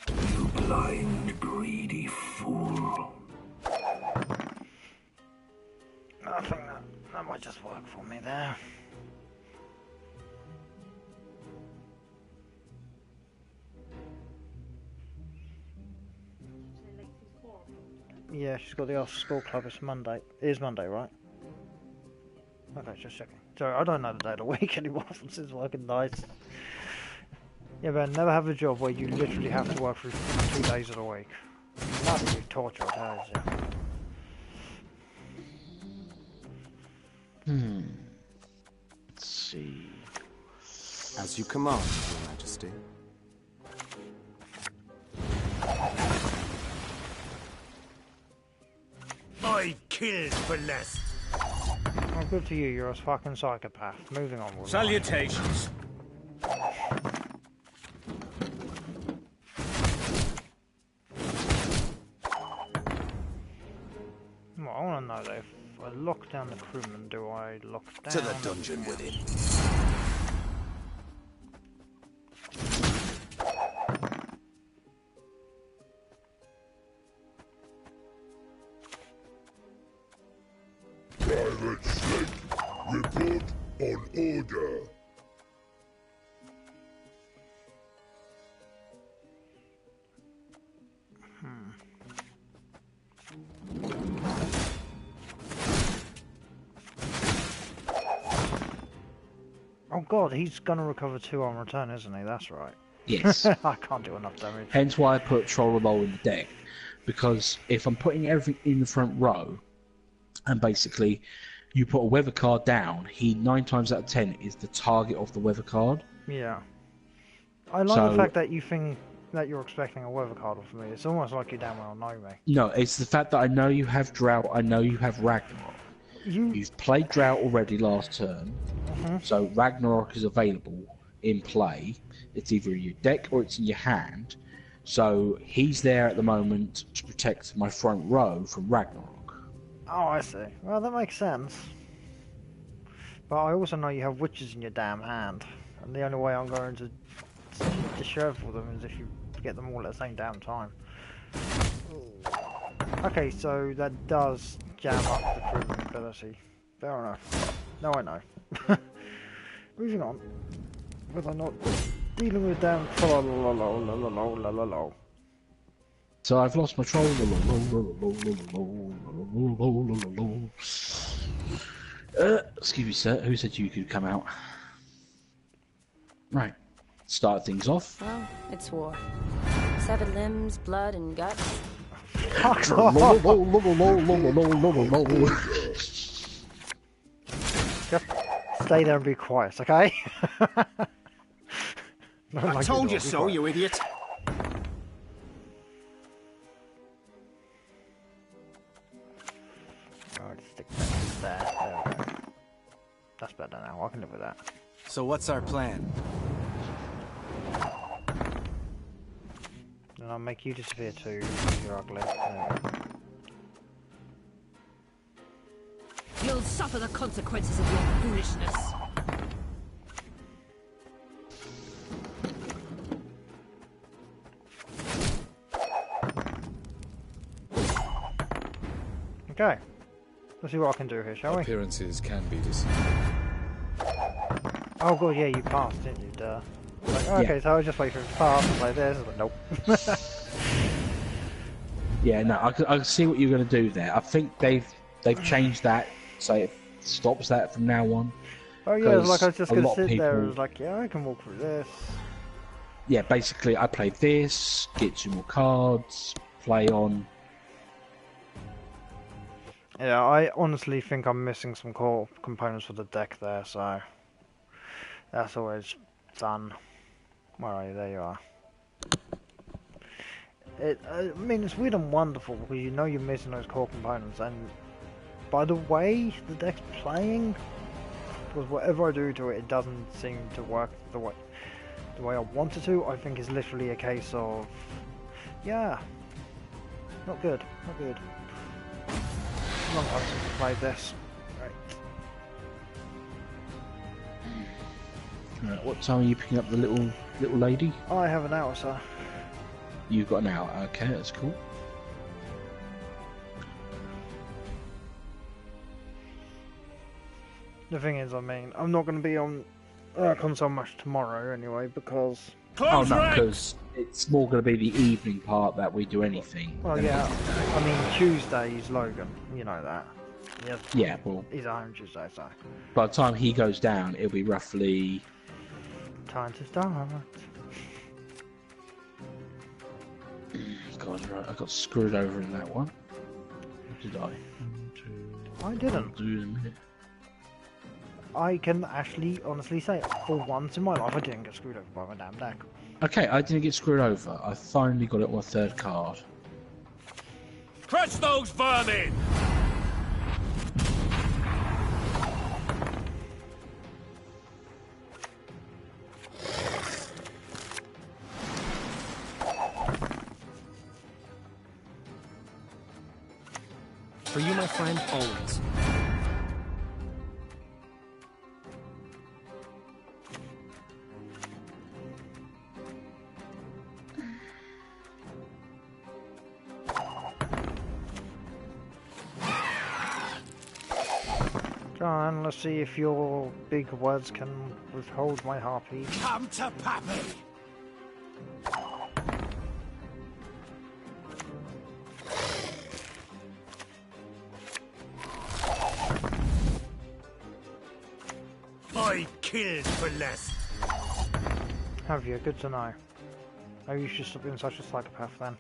You blind, greedy fool. I think that might just work for me there. Yeah, she's got the after school club. It's Monday. It is Monday, right? Okay, just checking. Sorry, I don't know the day of the week anymore since it's working nights. Yeah, but never have a job where you literally have to work for 2 days of the week. That'd be torture, I tell you. Let's see. As you command, Your Majesty. I killed for less. Oh, good for you. You're a fucking psychopath. Moving on. With Salutations. Well, I want to know though, if I lock down the crewman, do I lock down... To the dungeon with it. Private Snake, report on order. Oh god, he's gonna recover 2 on return, isn't he? That's right. Yes. I can't do enough damage. Hence why I put Trollolo in the deck. Because if I'm putting everything in the front row, and basically you put a weather card down, he 9 times out of 10 is the target of the weather card. Yeah. I like the fact that you think that you're expecting a weather card off me. It's almost like you damn well know me. No, it's the fact that I know you have Drought, I know you have Ragnarok. You've played Drought already last turn, so Ragnarok is available in play. It's either in your deck or it's in your hand. So he's there at the moment to protect my front row from Ragnarok. Oh, I see. Well, that makes sense. But I also know you have witches in your damn hand. And the only way I'm going to dishevel them is if you get them all at the same damn time. Okay, so that does jam up the crewman ability. Fair enough. Now I know. Moving on. Because I'm not dealing with damn So I've lost my troll. Excuse me, sir. Who said you could come out? Right. Start things off. Well, it's war. Severed limbs, blood, and guts. Just stay there and be quiet, okay? I told you so, you idiot! Stick that there. There we go. That's better now. I can live with that. So what's our plan? And I'll make you disappear too. You're ugly. You'll suffer the consequences of your foolishness. Okay. Let's see what I can do here, shall we? Appearances can be deceiving. Oh god, yeah, you passed, didn't you, duh? Like, okay, so I'll just wait for it to pass and play this. Like, nope. Yeah, no, I can see what you're going to do there. I think they've changed that, so it stops that from now on. Oh yeah, it's like I was just going to sit there and was like, yeah, I can walk through this. Yeah, basically I play this, get 2 more cards, play on. Yeah, I honestly think I'm missing some core components for the deck there, so that's always done. Where are you? There you are. I mean, it's weird and wonderful because you know you're missing those core components, and by the way the deck's playing, because whatever I do to it, it doesn't seem to work the way I want it to. I think it's literally a case of, yeah, not good, not good. Long time since I played this. Right, what time are you picking up the little lady? I have an hour, sir. You've got an hour. Okay, that's cool. The thing is, I mean, I'm not going to be on console much tomorrow anyway, because... Oh no, because it's more going to be the evening part that we do anything. Well, yeah, I mean, Tuesday is Logan, you know that. Yep. Yeah, well... He's 100, so. By the time he goes down, it'll be roughly... Time to start. God, right, I got screwed over in that one. Or did I? I didn't. I can actually honestly say, for once in my life, I didn't get screwed over by my damn deck. Okay, I didn't get screwed over. I finally got it on my third card. Crush those vermin! For you, my friend, always. John, let's see if your big words can withhold my heartbeat. Come to Pappy! I killed for less. Have you? Good to know. Maybe you should stop being such a psychopath then.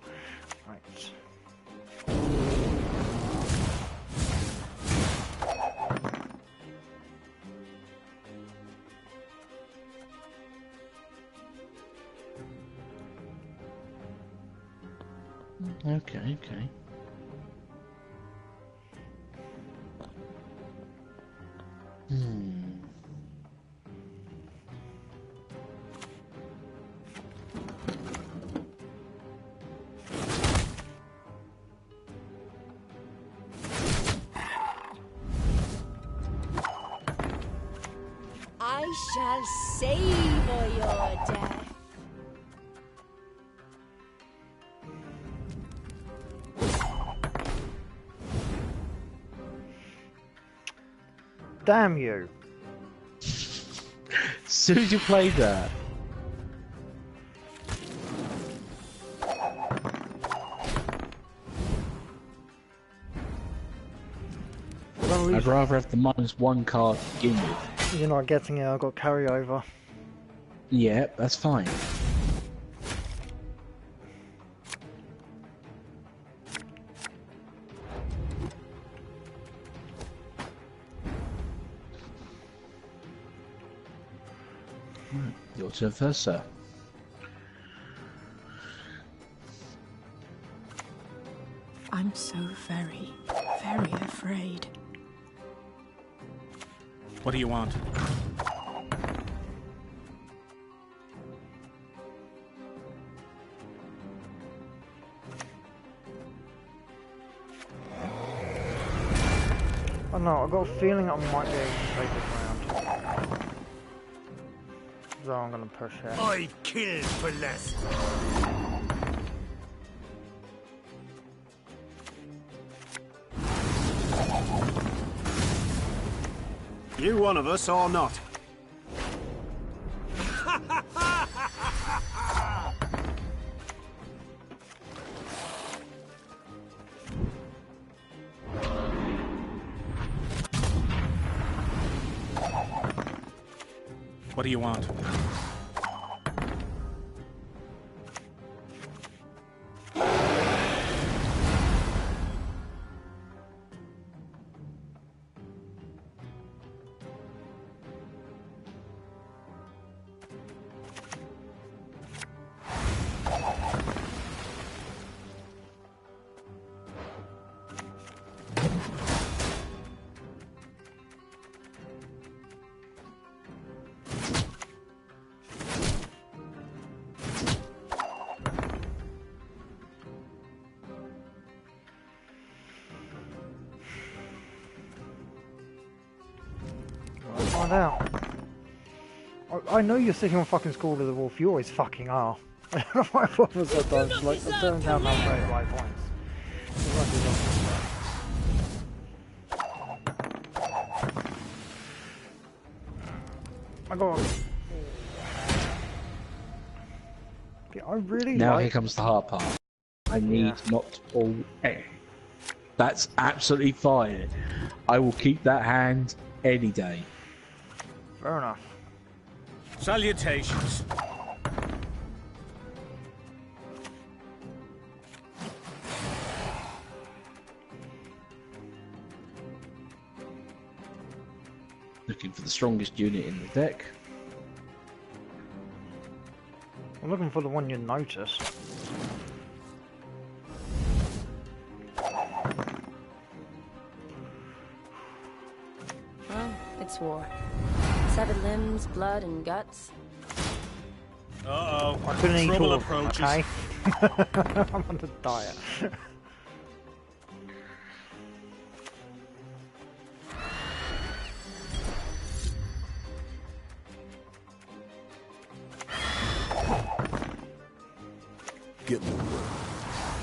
Right. Okay. I shall savor your death. Damn you! As soon as you played that. I'd rather have the -1 card to begin with. You're not getting it, I've got carryover. Yeah, that's fine. Your turn first, sir. I'm so very, very afraid. What do you want? Oh no, I've got a feeling I might be able to take this round. So I'm gonna push it. I killed for less. You one of us or not? What do you want? Find out. I know you're sitting on fucking School of the Wolf, you always fucking are. I don't know why I thought was sometimes, like, I'm turning down that very high points. My god. Yeah, I really now like... here comes the hard part. I need not all... That's absolutely fine. I will keep that hand any day. Fair enough. Salutations. Looking for the strongest unit in the deck. I'm looking for the one you notice. Well, it's war. Severed limbs, blood, and guts. Uh-oh. I couldn't eat Trouble all of them, approaches. okay? I'm on a diet.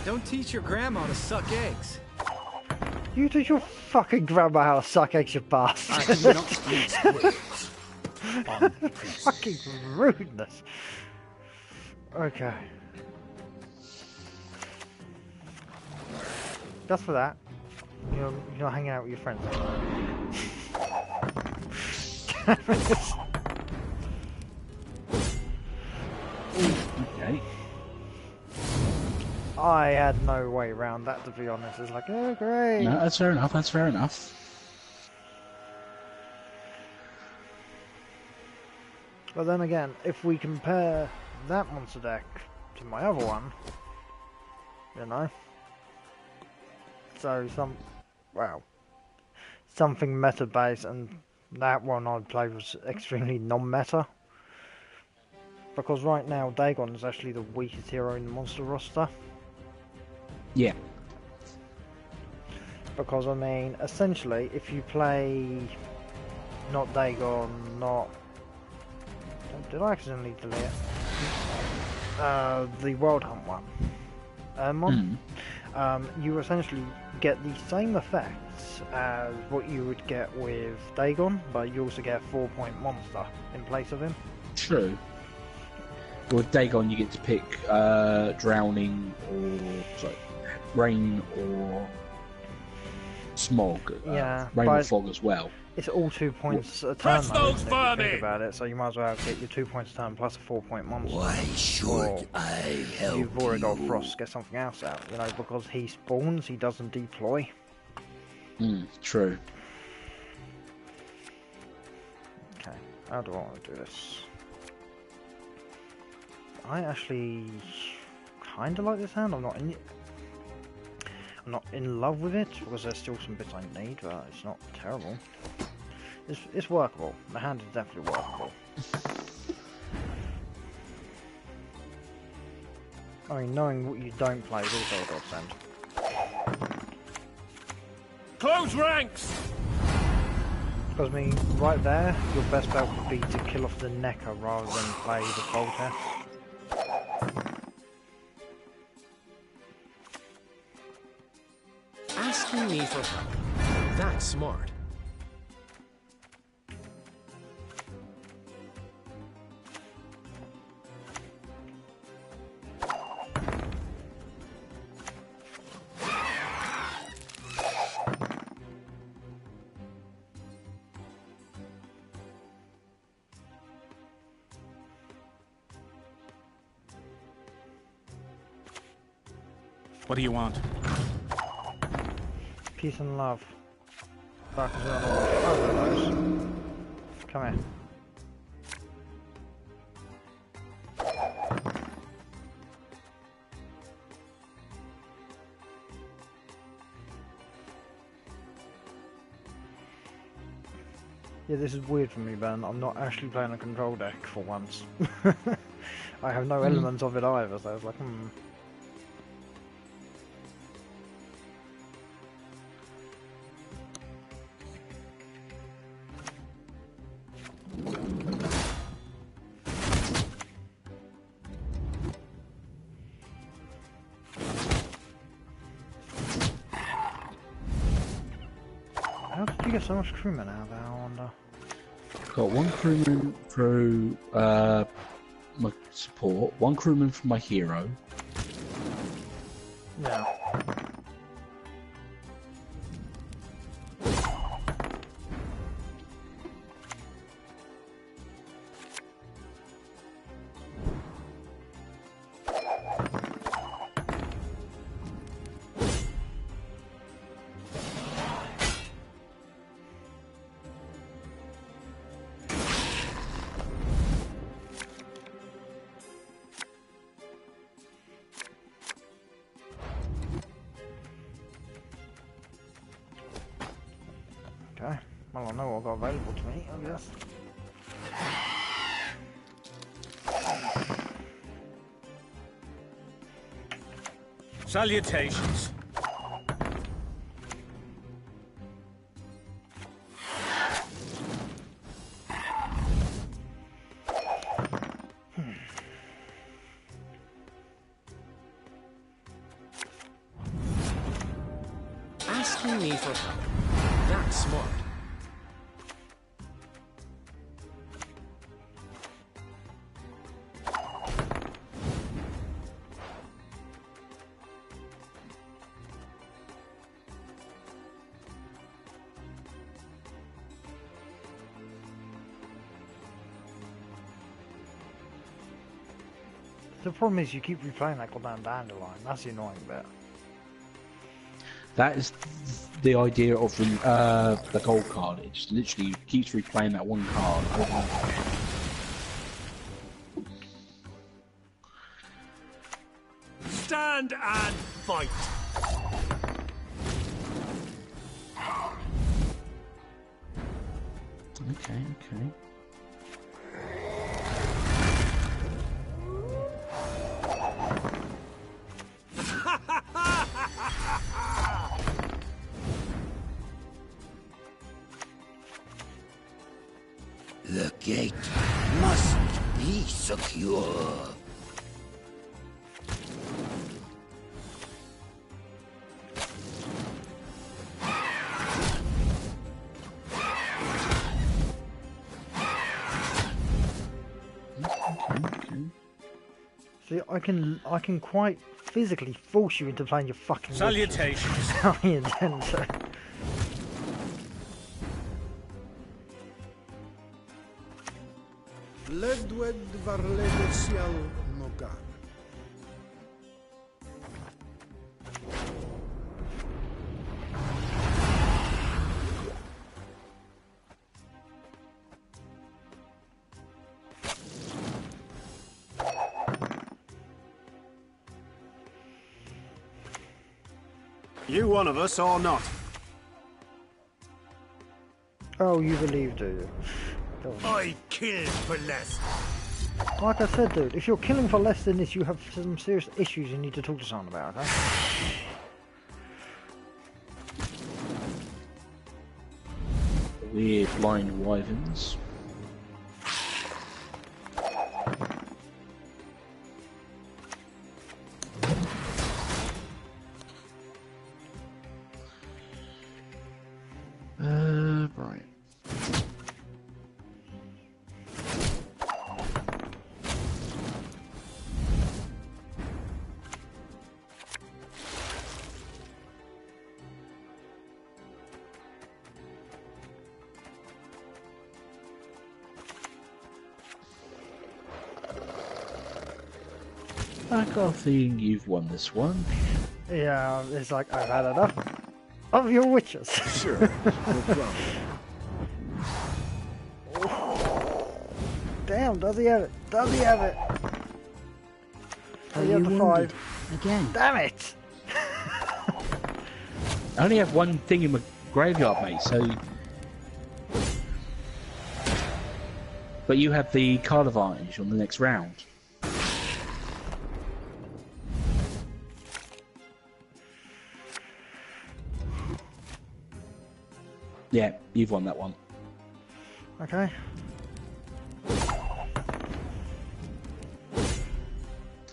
Don't teach your grandma to suck eggs. You teach your fucking grandma how to suck eggs, you bastard. Fucking rudeness. Okay. Just for that, you're hanging out with your friends. Okay. I had no way around that, to be honest. It's like, oh, great. No, that's fair enough. That's fair enough. But then again, if we compare that monster deck to my other one, you know, so something meta based, and that one I'd play was extremely non-meta. Because right now, Dagon is actually the weakest hero in the monster roster. Yeah. Because, I mean, essentially, if you play not Dagon, not... Did I accidentally delete it? The World Hunt one. You essentially get the same effects as what you would get with Dagon, but you also get a 4-point monster in place of him. True. With Dagon, you get to pick Drowning or Rain or Smog. Yeah, Rain or Fog as well. It's all 2 points a turn, Press though, those isn't it, if you think vermin! about it, so you might as well get your 2 points a turn plus a 4-point monster. Why should I help you? You've already got Frost, get something else out, you know, because he spawns, he doesn't deploy. True. Okay, how do I want to do this? I actually kind of like this hand. I'm not in love with it because there's still some bits I need, but it's not terrible. It's workable. The hand is definitely workable. I mean, knowing what you don't play is also a godsend. Close ranks! Because, I mean, right there, your best bet would be to kill off the Necker rather than play the Volta. Asking me for help. That's smart. What do you want? Peace and love. Back as well. Oh, there it is. Come here. Yeah, this is weird for me, Ben. I'm not actually playing a control deck for once. I have no elements of it either, so I was like, How did you get so much crewmen out there, I wonder? Got one crewman through my support, one crewman from my hero. Yeah. Well, I know what I've got available to me, I guess. Salutations. Asking me for help. That's smart. The problem is you keep replaying that goddamn dandelion. That's the annoying bit. That is the idea of the gold card. It just literally keeps replaying that one card over and over again. Stand and fight. Okay, okay. The gate must be secure. See, I can quite physically force you into playing your fucking Salutations. I intend to. Ledwed varledosial nogar. You one of us or not? Oh, you believe, do you? I killed for less. Like I said, dude, if you're killing for less than this, you have some serious issues you need to talk to someone about, okay? Weird blind wyverns. Right. I got a feeling you've won this one. Yeah, it's like, I've had enough of your witches. Sure, no problem. Damn, does he have it? Does he have it? Are He you had the wounded? 5. Again? Damn it! I only have one thing in my graveyard, mate, so... But you have the card advantage on the next round. Yeah, you've won that one. Okay.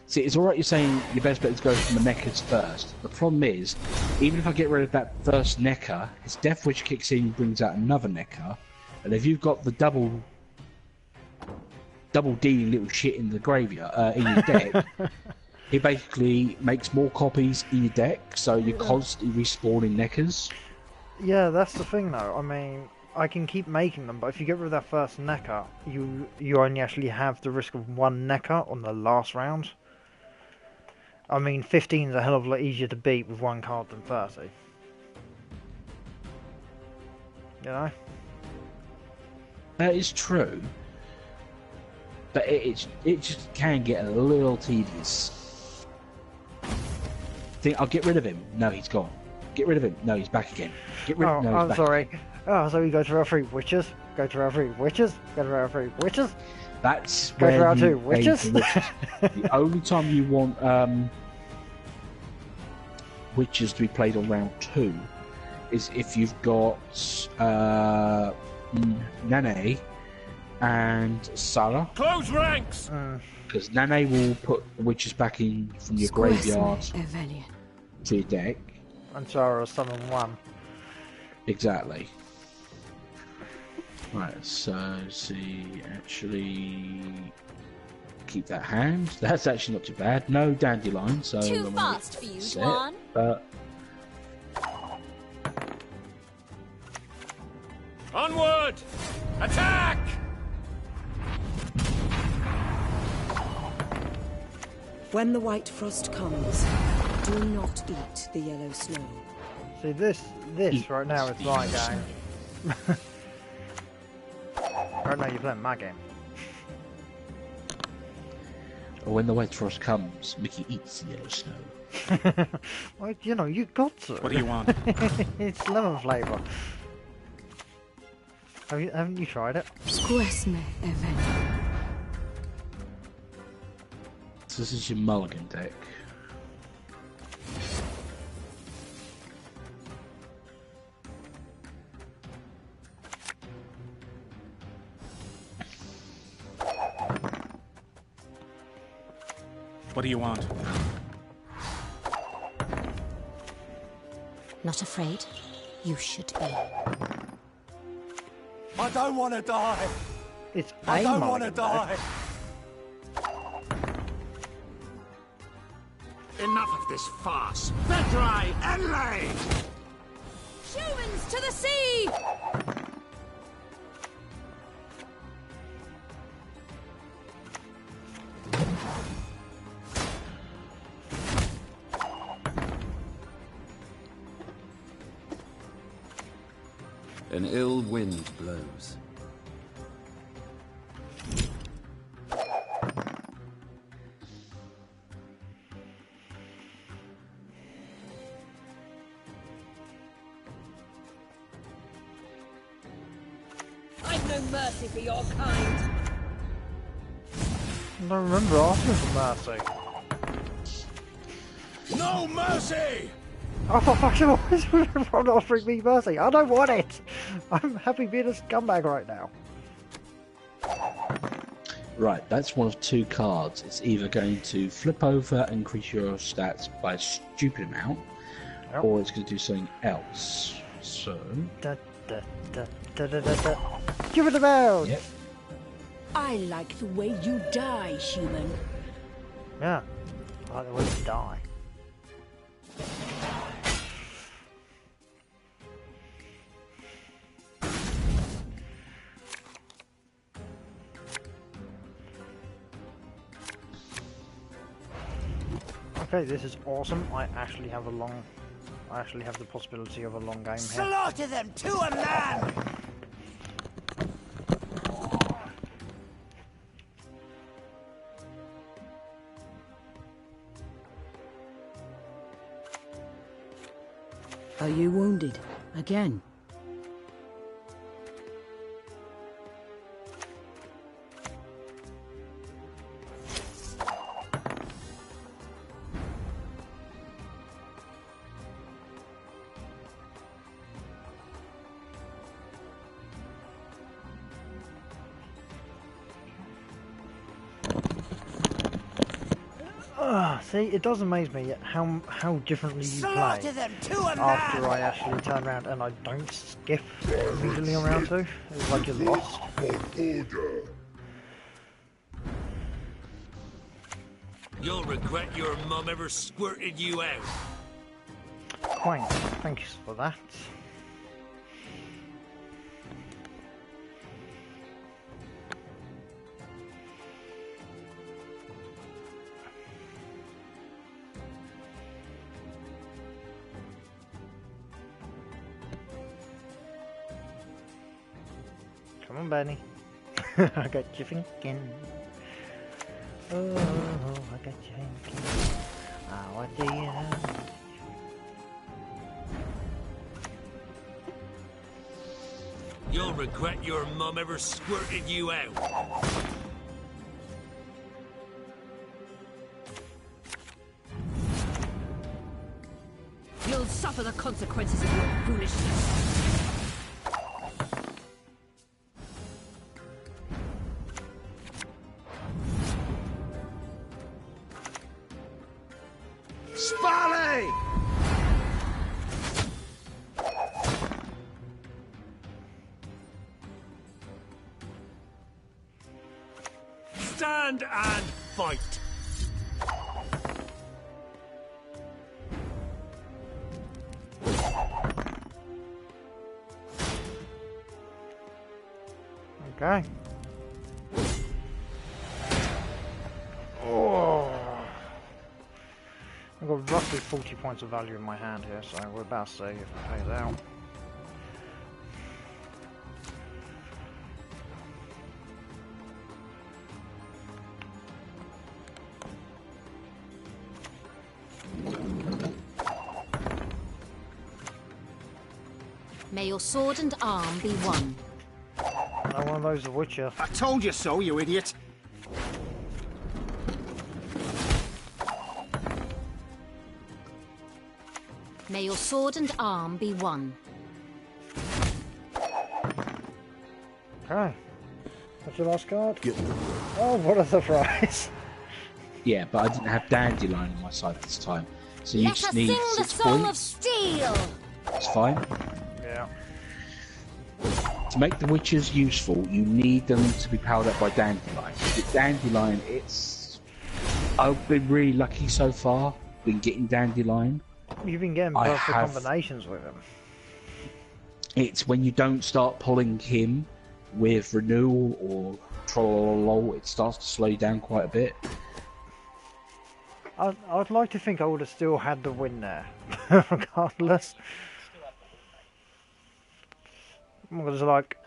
See, it's alright you're saying your best bet is to go from the Neckers first. The problem is, even if I get rid of that first Necker, his Death Wish kicks in, brings out another Necker, and if you've got the double dealing little shit in the graveyard, in your deck, he basically makes more copies in your deck, so you're constantly respawning Neckers. Yeah, that's the thing though. I mean, I can keep making them, but if you get rid of that first Necker, you only actually have the risk of one Necker on the last round. I mean, 15 is a hell of a lot easier to beat with one card than 30. You know? That is true, but it just can get a little tedious. Think I'll get rid of him. No, he's gone. Get rid of him. No, he's back again. Get rid. Oh, no, he's I'm back sorry. again. Oh, so we go to our 3 witches, go to our 3 witches, go to our 3 witches. That's go where to our you 2 witches. The only time you want witches to be played on round 2 is if you've got Nene and Sarah. Close ranks! Because Nene will put the witches back in from your graveyard to your deck. And Sarah summon 1. Exactly. Right, so see, actually keep that hand. That's actually not too bad. No dandelion, so too fast for you, Juan. But onward! Attack! When the white frost comes, do not eat the yellow snow. See, this right now is my game. Right now you're playing my game. when the white frost comes, Mickey eats the yellow snow. Well, you know, you got to. What do you want? It's lemon flavour. Haven't you tried it? Squesme event. So this is your mulligan deck. What do you want? Not afraid? You should be. I don't want to die. It's I don't want to die. Enough of this farce. Vetrai, Enlay! Humans to the sea! An ill wind blows. I've no mercy for your kind. I don't remember asking for mercy. No mercy! Oh, for fuck's sake, why is everyone offering me mercy? I don't want it! I'm happy being a scumbag right now. Right, that's one of two cards. It's either going to flip over and increase your stats by a stupid amount, or it's going to do something else. So... Give it a bounce! Yep. I like the way you die, human. Yeah, I like the way you die. Okay, this is awesome. I actually have the possibility of a long game here. Slaughter them to a man! Are you wounded? Again? See, it does amaze me how differently you play after I actually turn around and I don't skiff immediately on round 2. It's like you're lost. You'll regret your mum ever squirted you out. Quaint, thanks for that. Come on, Benny. I got you thinking. Oh, I got you thinking. Oh, I do. regret your mum ever squirted you out. You'll suffer the consequences of your foolishness. Spally! Stand and fight. Okay. Oh. I've got roughly 40 points of value in my hand here, so we're about to see if it pays out. May your sword and arm be one. No one of those is a Witcher. I told you so, you idiot. May your sword and arm be one. Okay. What's your last card? Oh, what a surprise. Yeah, but I didn't have Dandelion on my side this time. So you Let just us need sing the 6 song points. of steel! It's fine. Yeah. To make the witches useful, you need them to be powered up by Dandelion. With Dandelion, I've been really lucky so far, been getting Dandelion. You've been getting perfect combinations with him. It's when you don't start pulling him with renewal or trollolol, it starts to slow you down quite a bit. I'd like to think I would have still had the win there, regardless. Because like,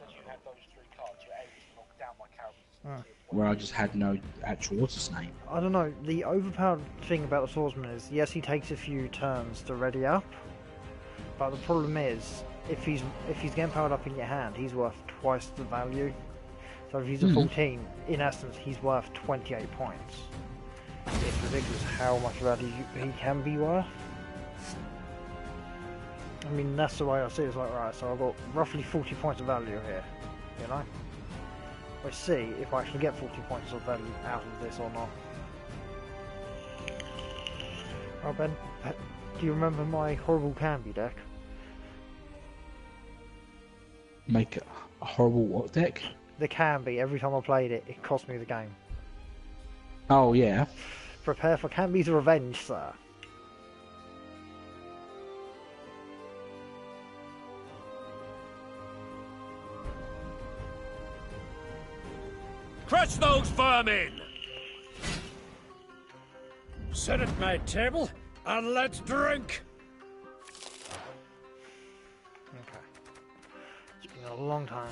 where I just had no actual what's his name. I don't know. The overpowered thing about the swordsman is, yes, he takes a few turns to ready up, but the problem is, if he's getting powered up in your hand, he's worth twice the value. So if he's a 14, in essence, he's worth 28 points. It's ridiculous how much value he can be worth. I mean, that's the way I see it. It's like, right, so I've got roughly 40 points of value here, you know? Let's see if I actually get 40 points of value out of this or not. Oh, Ben, do you remember my horrible Canby deck? Make a horrible what deck? The Canby, every time I played it, it cost me the game. Oh, yeah. Prepare for Canby's revenge, sir. Crush those vermin! Sit at my table and let's drink. Okay. It's been a long time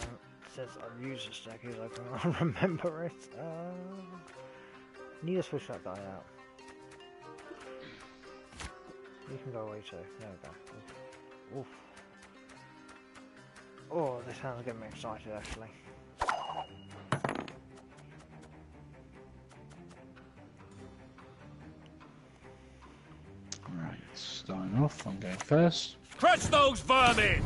since I've used this deck, because I can't remember it. Need to switch that guy out. You can go away too. There we go. Oof. Oh, this sounds getting me excited actually. Right, starting off, I'm going first. Crush those vermin!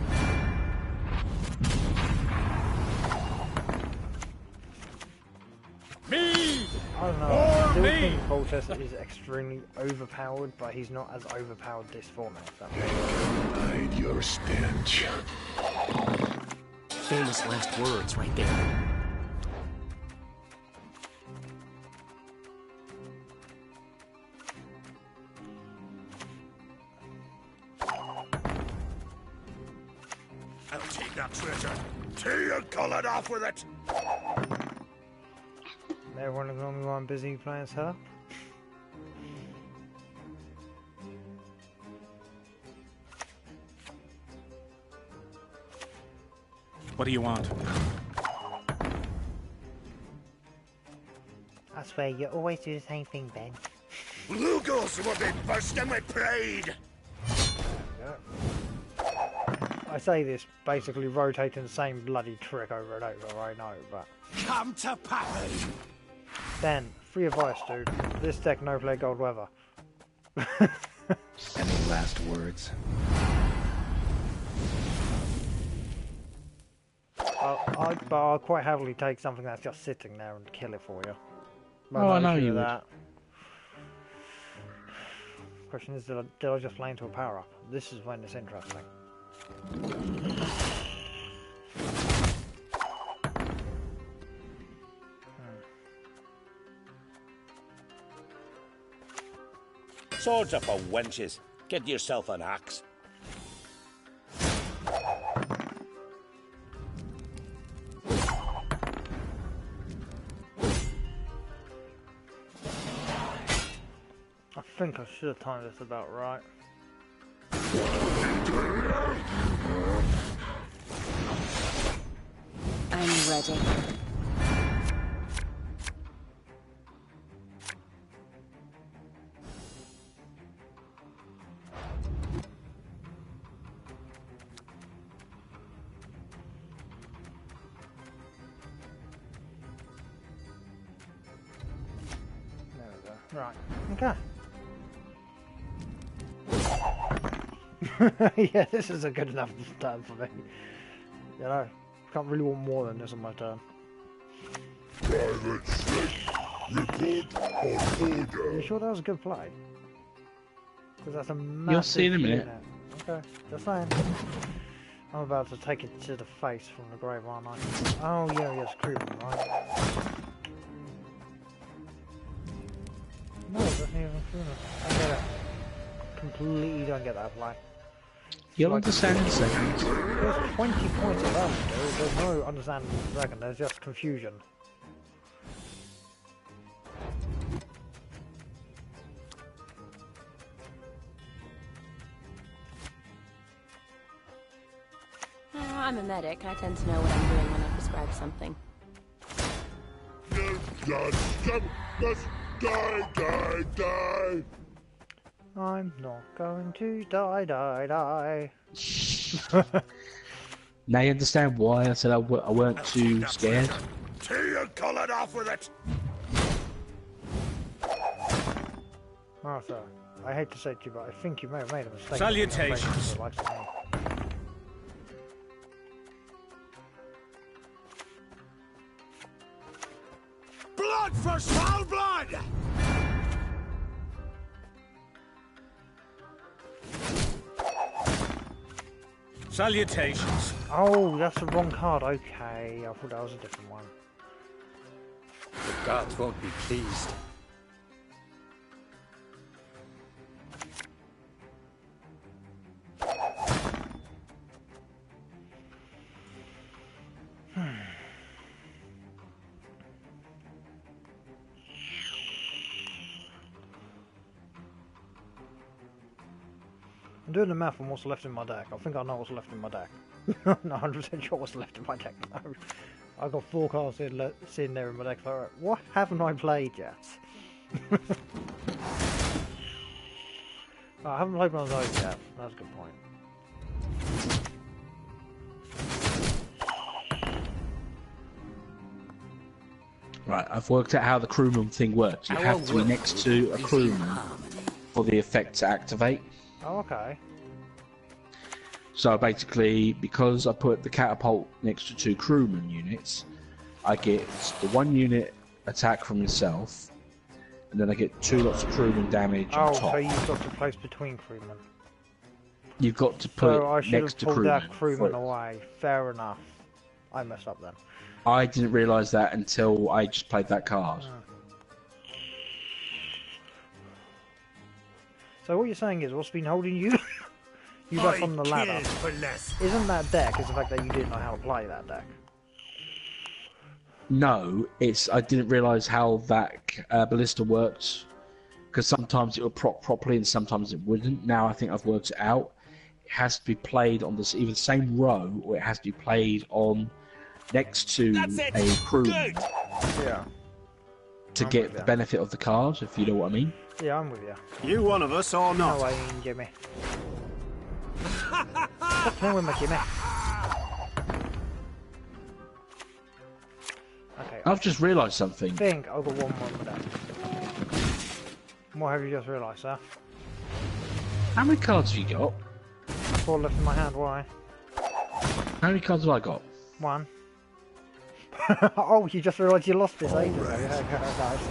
Me! I don't know, I still think Voltes is extremely overpowered, but he's not as overpowered this format. Hide your stench. Famous last words right there. I'll take that treasure till you're coloured off with it! Everyone is the only one busy playing setup. What do you want? I swear, you always do the same thing, Ben. Lugos will be bursting with pride! I say this basically rotating the same bloody trick over and over, I know, but... Come to Pappy! Then, free advice, dude. This deck no play gold weather. Any last words? I'll quite happily take something that's just sitting there and kill it for you. Oh, I know you would. That. Question is, did I just play into a power-up? This is when it's interesting. Swords are for wenches. Get yourself an axe. I think I should have timed this about right. I'm ready. There we go. Right. Okay. Yeah, this is a good enough turn for me. You know, can't really want more than this on my turn. Private Snake, report on order. Are you sure that was a good play? Because that's a massive... You'll see in a minute. unit. Okay, just saying. I'm about to take it to the face from the grave, aren't I? Oh yeah, yes, creeping, right? No, it doesn't even feel it. I get it. Completely don't get that play. You'll understand in a second. There's 20 points above, dude. There's no understanding in a second. There's just confusion. I'm a medic. I tend to know what I'm doing when I prescribe something. Die. I'm not going to die. Now you understand why I said I weren't too scared? Tea and collared off with it. Martha, I hate to say to you, but I think you may have made a mistake. Salutations. Blood for soul blood! Salutations. Oh, that's the wrong card. Okay, I thought that was a different one. The gods won't be pleased. I'm doing the math on what's left in my deck. I think I know what's left in my deck. I'm not 100% sure what's left in my deck. No. I've got 4 cards sitting there in my deck. So, what haven't I played yet? I haven't played one of those yet. That's a good point. Right, I've worked out how the crewman thing works. You have to be next to a crewman for the effect to activate. Oh, okay. So basically, because I put the catapult next to 2 crewman units, I get the 1 unit attack from yourself, and then I get 2 lots of crewman damage on top. Oh, so you've got to place between crewmen. You've got to put so I should next have to pulled crewman. that crewman away. Fair enough. I messed up then. I didn't realise that until I just played that card. So what you're saying is, what's been holding you back on the ladder isn't that deck, it's the fact that you didn't know how to play that deck. No, I didn't realise how that ballista worked, because sometimes it would proc properly and sometimes it wouldn't. Now I think I've worked it out. It has to be played on either the same row, or it has to be played on next to a crewman. Yeah. To get the benefit of the card, if you know what I mean. Yeah, I'm with you. You one of us or not? No, I ain't Jimmy. Stop playing with my Jimmy. Okay. I've just realised something. I think I've got one more with that. What have you just realised, sir? How many cards have you got? 4 left in my hand, why? How many cards have I got? 1. Oh, you just realised you lost this ages ago. Nice.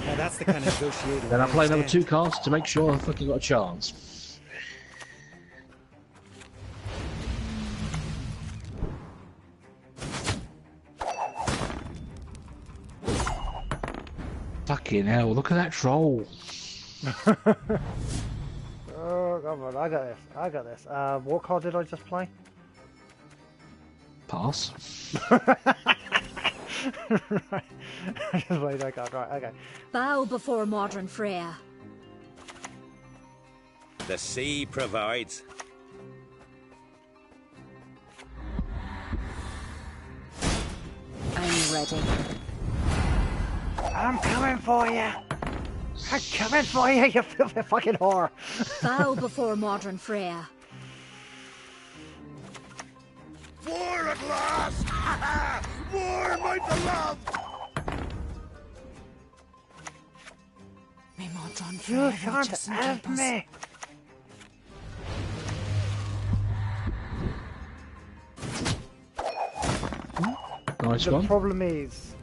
Now that's the kind of negotiator. Then I play another 2 cards to make sure I fucking got a chance. Fucking hell, look at that troll. Oh, come on, I got this. I got this. What card did I just play? Pass. Right. I just played that card, right, okay. Bow before modern Freya. The sea provides. I'm ready. I'm coming for you! I'm coming for you, you filthy fucking whore! Bow before modern Freya. War at last! War, my beloved! May modern You Freya can't watch us and have keep us. me! Nice the one. problem is,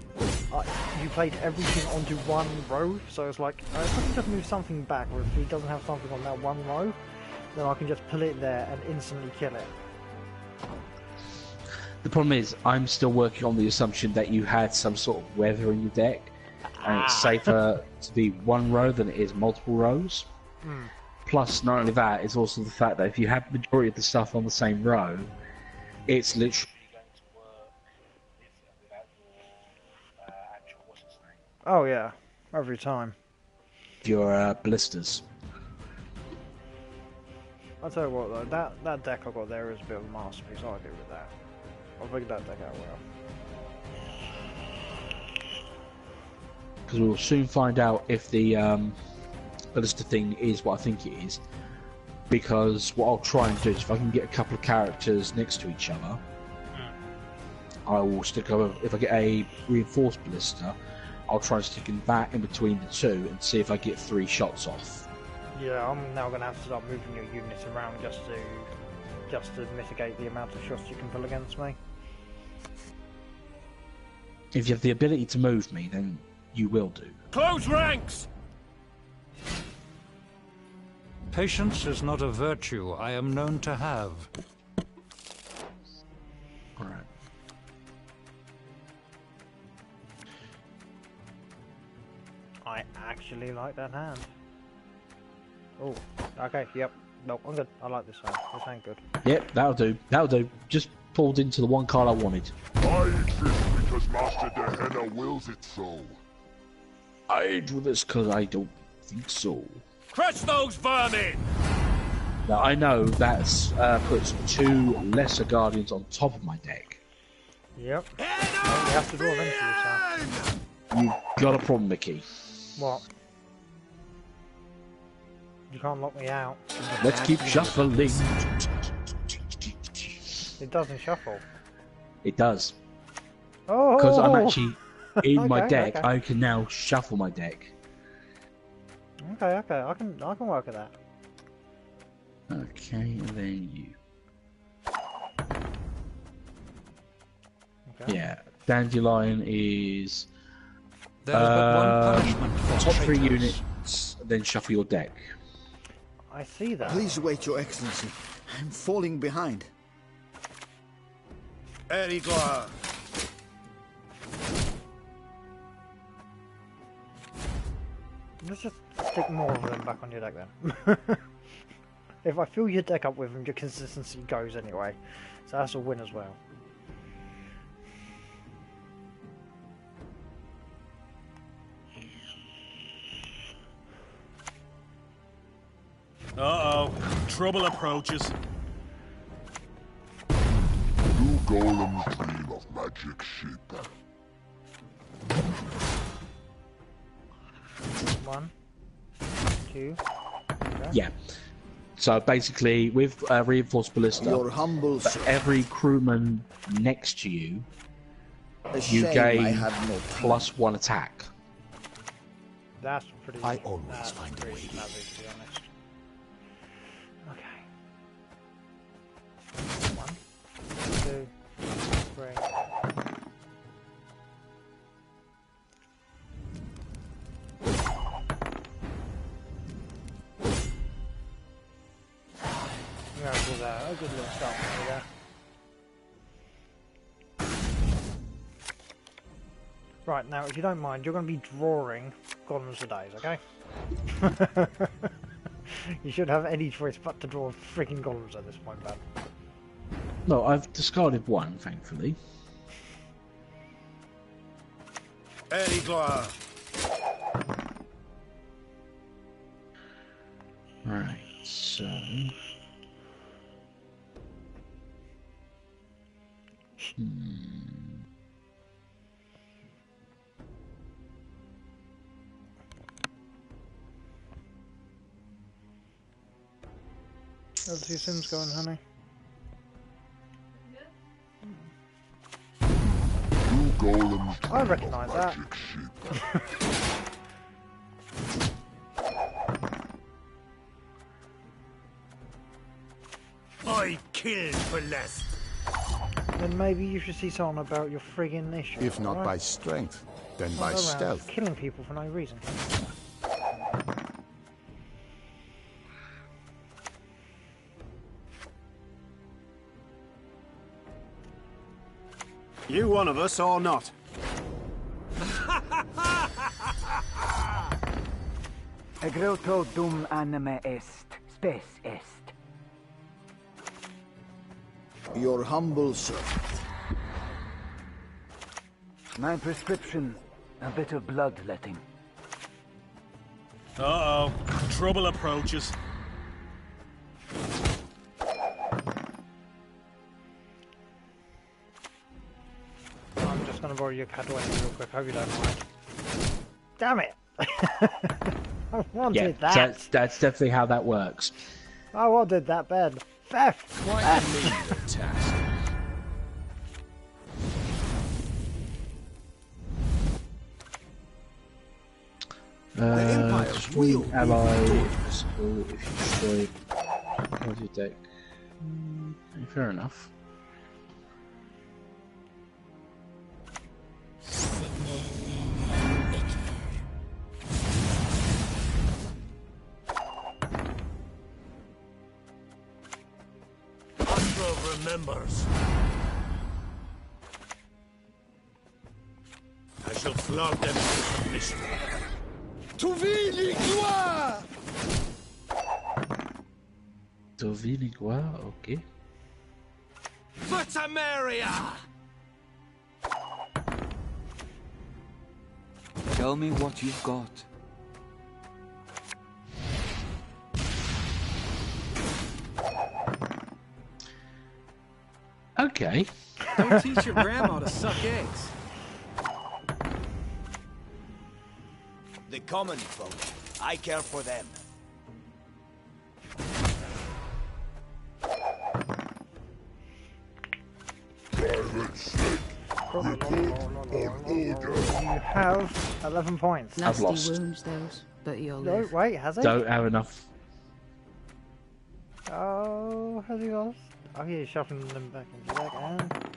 you played everything onto one row, so it's like, if I can just move something back, or if he doesn't have something on that one row, then I can just pull it there and instantly kill it. The problem is, I'm still working on the assumption that you had some sort of weather in your deck, and it's safer to be one row than it is multiple rows. Plus, not only that, it's also the fact that if you have the majority of the stuff on the same row, it's literally going to work without your actual, what's its name? Oh yeah, every time. Your blisters. I'll tell you what though, that deck I got there is a bit of a masterpiece, I'll agree with that. I'll figure that deck out well. Because we'll soon find out if the blister thing is what I think it is. Because what I'll try and do is if I can get a couple of characters next to each other, I will stick over. If I get a reinforced blister, I'll try and stick in that in between the two and see if I get 3 shots off. Yeah, I'm now going to have to start moving your units around just to mitigate the amount of shots you can pull against me. If you have the ability to move me, then you will do. Close ranks! Patience is not a virtue I am known to have. Alright. I actually like that hand. Oh, okay, yep. No, I'm good. I like this hand. This hand good. Yep, that'll do. That'll do. Just pulled into the one card I wanted. I exist because Master Gehenna wills it so. I do this because I don't think so. Crush those vermin! Now I know that's puts 2 lesser guardians on top of my deck. Yep. Well, you have to do eventually, so. You've got a problem, Mickey. What? You can't lock me out. Let's keep shuffling. It doesn't shuffle. It does. Oh! Because I'm actually in my Okay, deck, okay. I can now shuffle my deck. Okay, I can work with that. Okay, and then you. Okay. Yeah, Dandelion is There is but one punishment for top 3 traitors. units, then shuffle your deck. I see that. Please wait, Your Excellency. I'm falling behind. Erigor. Let's just stick more of them back on your deck then. If I fill your deck up with them, your consistency goes anyway. So that's a win as well. Uh-oh. Trouble approaches. You golems dream of magic sheep. 1, 2. Okay. Yeah. So basically, with reinforced ballista, Your humble for every crewman next to you, A you shame I gain had no time. +1 attack. That's pretty. I always find a way. Snazzy, to be honest. Okay. 1, 2, 3. Yeah, with a good little start there. Right, now if you don't mind, you're going to be drawing golems for days, okay? You shouldn't have any choice but to draw freaking golems at this point, man. No, I've discarded one, thankfully. Early gloire. Right, so... How's the Sims going, honey? You golems. I recognise that. I killed for less. Then maybe you should see someone about your friggin' issue. If not right? by strength, then Not by around stealth. killing people for no reason. You one of us or not? Egreto dum anime est, spes est. Your humble servant. My prescription, a bit of bloodletting. Uh-oh. Trouble approaches. I'm just going to borrow your cat away real quick, hope you don't mind. Damn it! I wanted that! That's definitely how that works. I wanted that bad. Theft! Quite a meager task. Destroy allies, or if you destroy part of your deck. Fair enough. Osgrove remembers. I shall flog them into submission. Toviligua, okay. For Tamaria! Tell me what you've got. Okay. Don't teach your grandma to suck eggs. The common folk. I care for them. You have 11 points. I've lost. wounds, those, but you'll No, live. wait, has he? Don't have enough. Oh, has he lost? Oh, yeah, he's shuffling them back into the deck and...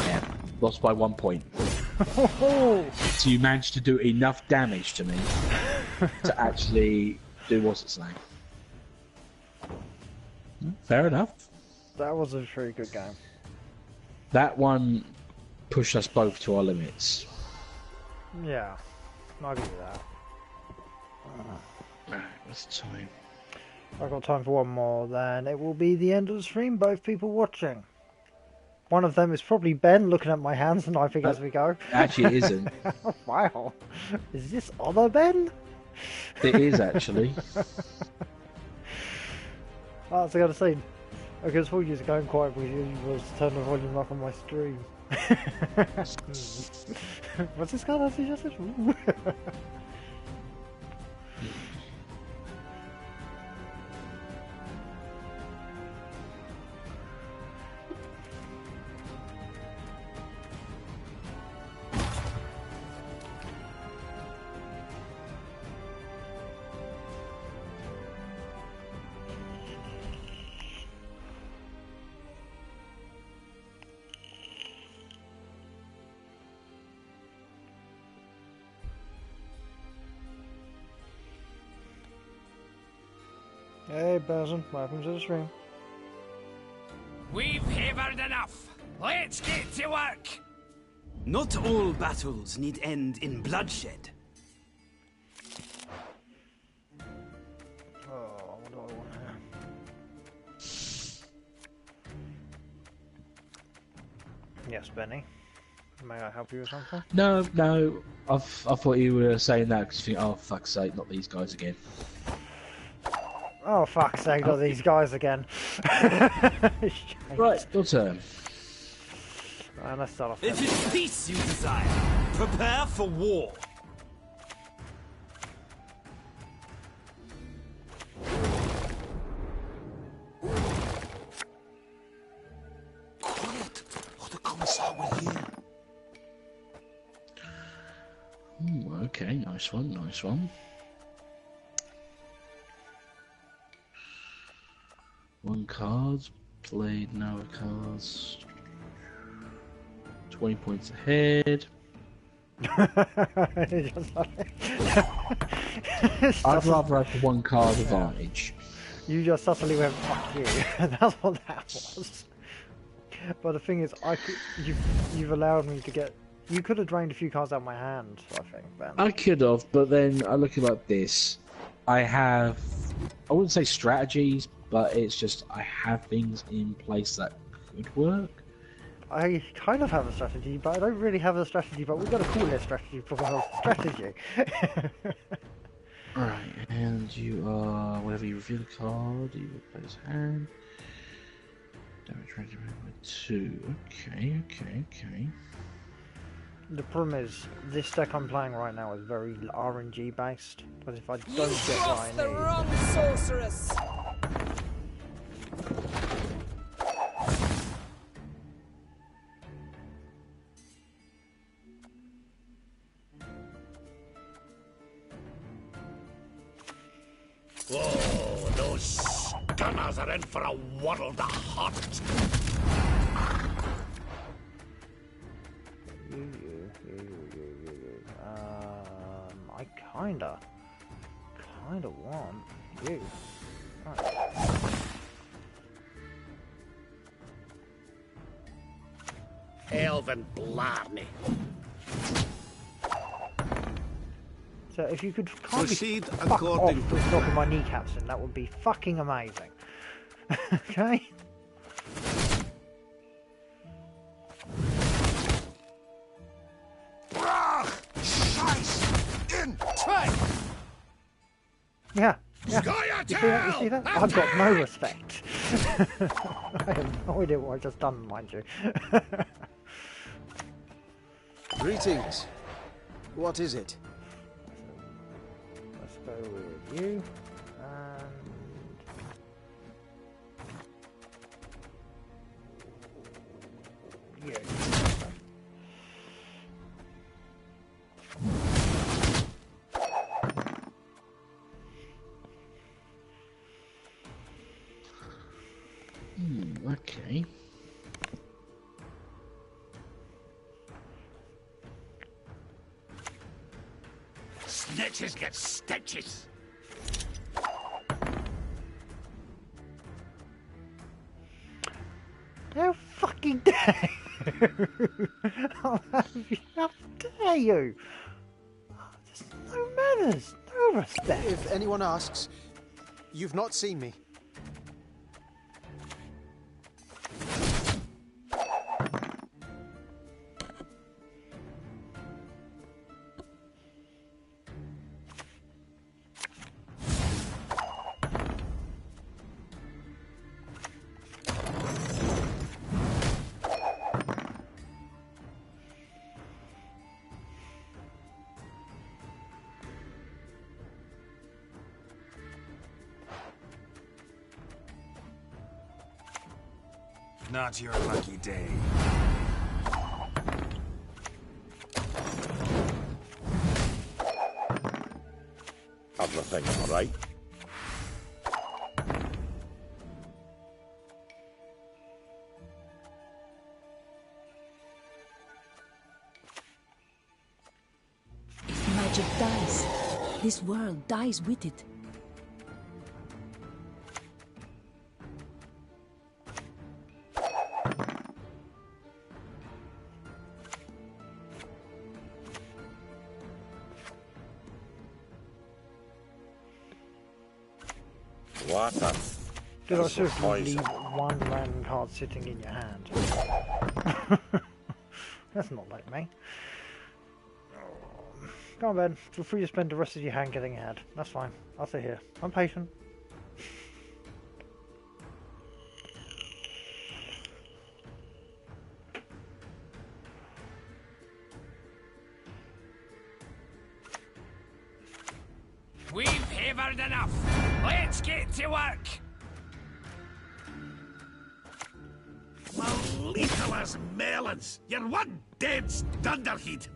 Yeah, lost by 1 point. Oh! So you managed to do enough damage to me to actually do what's it saying. Fair enough. That was a very good game. That one pushed us both to our limits. Yeah, I'll give you that. Right, what's the time? I've got time for one more, then it will be the end of the stream, both people watching. One of them is probably Ben looking at my hands and knifing as we go. Actually, it isn't. Wow. Is this other Ben? It is, actually. Oh, so I gotta say, because before you was going quiet, we was turning the volume up on my stream. What's this guy that just said? Hey, Basil, welcome to the stream. We've havered enough. Let's get to work. Not all battles need end in bloodshed. Oh, what do I want here? Yes, Benny. May I help you with something? No, no. I thought you were saying that because you think, oh, fuck's sake, not these guys again. Oh, fuck's sake, not these guys again. Right, your turn. Right, let's start off. If it's peace you desire, prepare for war. Quiet, or the Commissar will hear. Okay, nice one, nice one. One card, played no cards. 20 points ahead. I'd rather have one card advantage. You just suddenly went, fuck you. That's what that was. But the thing is, you've allowed me to get... You could have drained a few cards out of my hand, I think, Ben. I could have, but then I look at it like this. I have... I wouldn't say strategies, but it's just I have things in place that could work. I kind of have a strategy, but I don't really have a strategy, but we've got to call it a strategy for a strategy. Alright, and you are... Whenever you reveal a card, you will play his hand. Damage rated by 2. Okay, okay, okay. The problem is, this deck I'm playing right now is very RNG based, because if I don't get what I need... the wrong sorceress! Whoa, those gunners are in for a world of hurt. I kinda want you. Right. Elven Blarney. So if you could kindly Proceed fuck off according with knocking my kneecaps in, that would be fucking amazing. Okay? Yeah. You see that? I've got no respect. I have no idea what I just done, mind you. Greetings. What is it? Let's go with you. And you. Okay. Snitches get stitches. How fucking dare you? How dare you? There's no manners, no respect. If anyone asks, you've not seen me. Not your lucky day. Everything all right? If magic dies, this world dies with it. What a... Did I seriously leave one random card sitting in your hand? That's not like me. Go on, Ben. Feel free to spend the rest of your hand getting ahead. That's fine. I'll sit here. I'm patient. We've havered enough. Let's get to work. Lethal as melons. You're one dead dunderhead.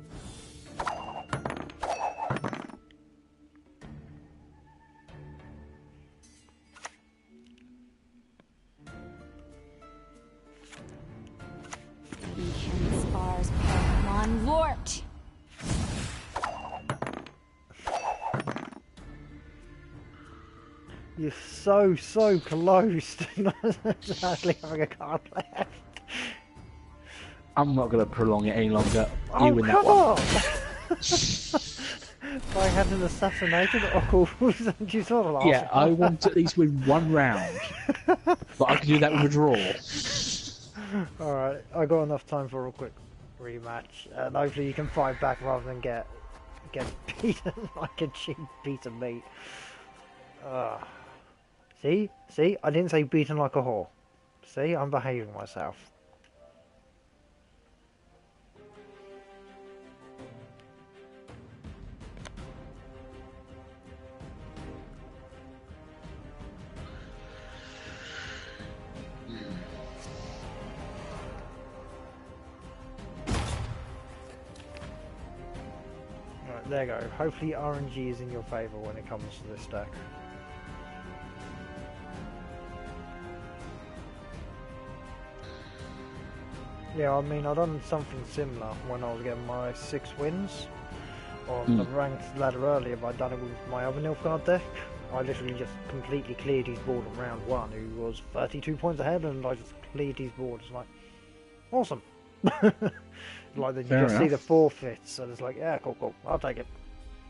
Beacon spars Pokemon Lort. You're so close to not actually having a card left. I'm not going to prolong it any longer. Oh, You win that come one. on! By having assassinated Oracles and you saw the last Yeah, I want to at least win one round. But I can do that with a draw. Alright, I got enough time for a quick rematch. And hopefully you can fight back rather than get beaten like a cheap piece of meat. See? I didn't say beaten like a whore. See? I'm behaving myself. Right, there you go. Hopefully RNG is in your favour when it comes to this deck. Yeah, I mean, I've done something similar when I was getting my 6 wins on the ranked ladder earlier, but I'd done it with my other Nilfgaard deck. I literally just completely cleared his board on round 1, who was 32 points ahead, and I just cleared his board. It's like, awesome. Like, then you Fair just see enough. the forfeits, and it's like, yeah, cool, I'll take it.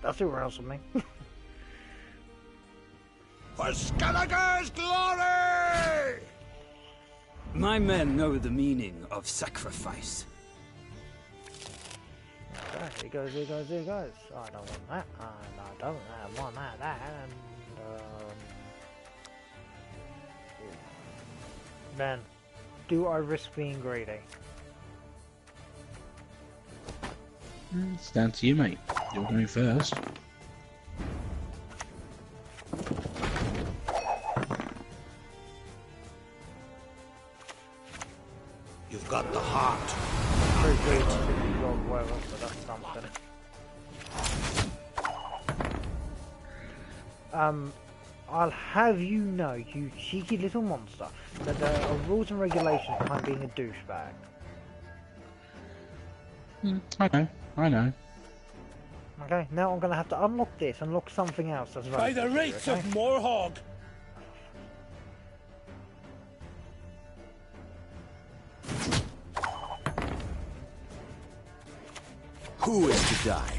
That's super else with me. For Skellige's glory! My men know the meaning of sacrifice. Okay, here goes. I don't want that, and I don't want that, and man, do I risk being greedy? It's down to you, mate. You're going first. You've got the heart. But that's something. I'll have you know, you cheeky little monster, that there are rules and regulations behind being a douchebag. I know. Okay, now I'm going to have to unlock this and lock something else that's By the rates of Morhog! Who is to die?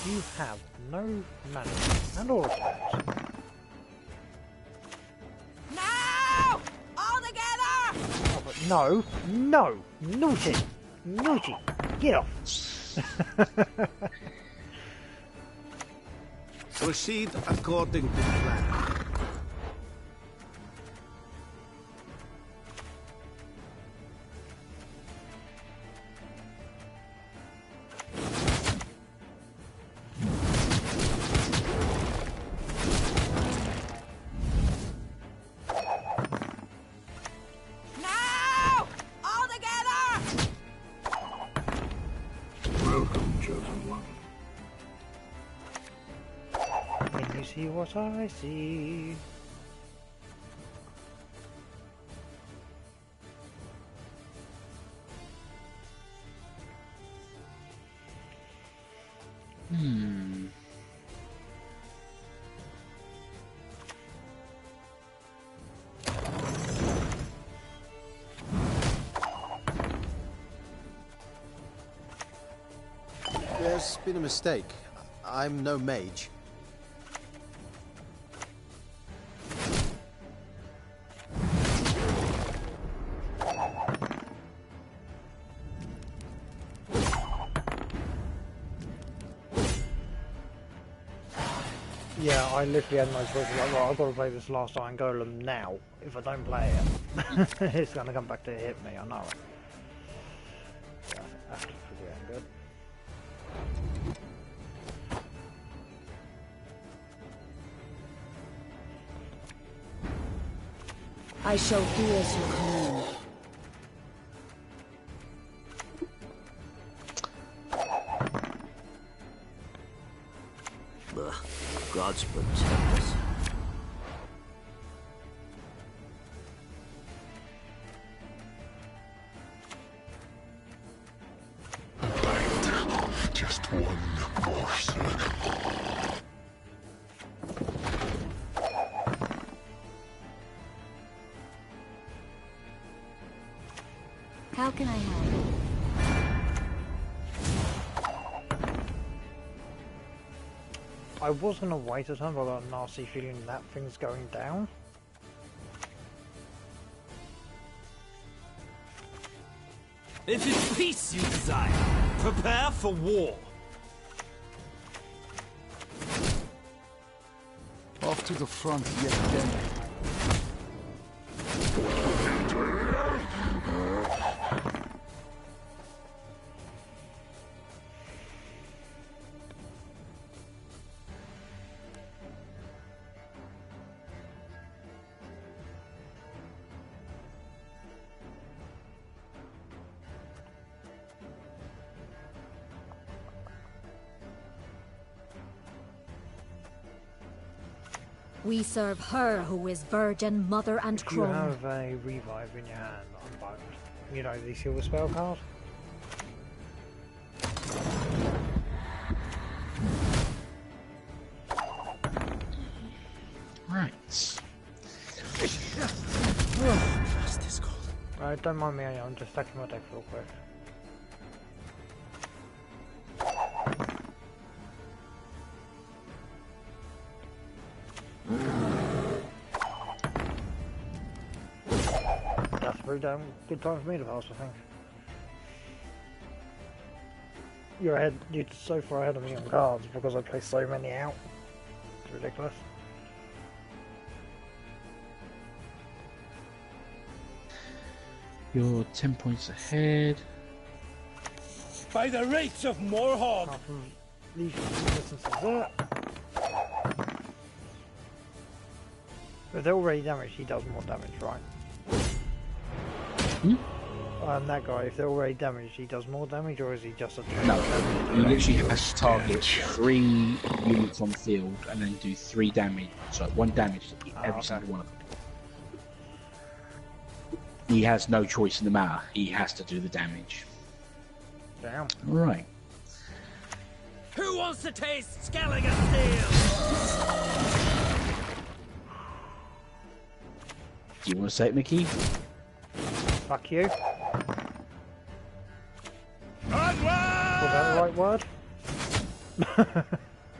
You have no manners and or respect. No! All together! Oh, but no, naughty, get off. Proceed according to plan. No! All together! Welcome, chosen one. Can you see what I see? There's been a mistake. I'm no mage. Yeah, I literally had no choice. Like, well, I've got to play this last Iron Golem now. If I don't play it, it's going to come back to hit me, I know it. Yeah, that's actually pretty damn good. I shall do as you command. The gods protect us. Just one more circle. How can I help? I was going to wait a time, but I got a nasty feeling that thing's going down. If it's peace you desire, prepare for war. Off to the front yet again. We serve her who is virgin, mother, and If you crone. have a revive in your hand, unboned. You know, the silver spell card? Right. What's this called? Right, don't mind me, I'm just stacking my deck real quick. That's a pretty damn good time for me to pass, I think. You're so far ahead of me on cards because I play so many out. It's ridiculous. You're 10 points ahead. By the rates of Morhog! Apart from these distances there. If they're already damaged, he does more damage, right? Hmm? That guy, if they're already damaged, he does more damage, or is he just a... No, he literally has to target 3 units on the field and then do 3 damage. So 1 damage to every single one of them. He has no choice in the matter. He has to do the damage. Damn. Right. Who wants to taste Skelliger Steel? Do you want to say it, Mickey? Fuck you. Onward! Was that the right word?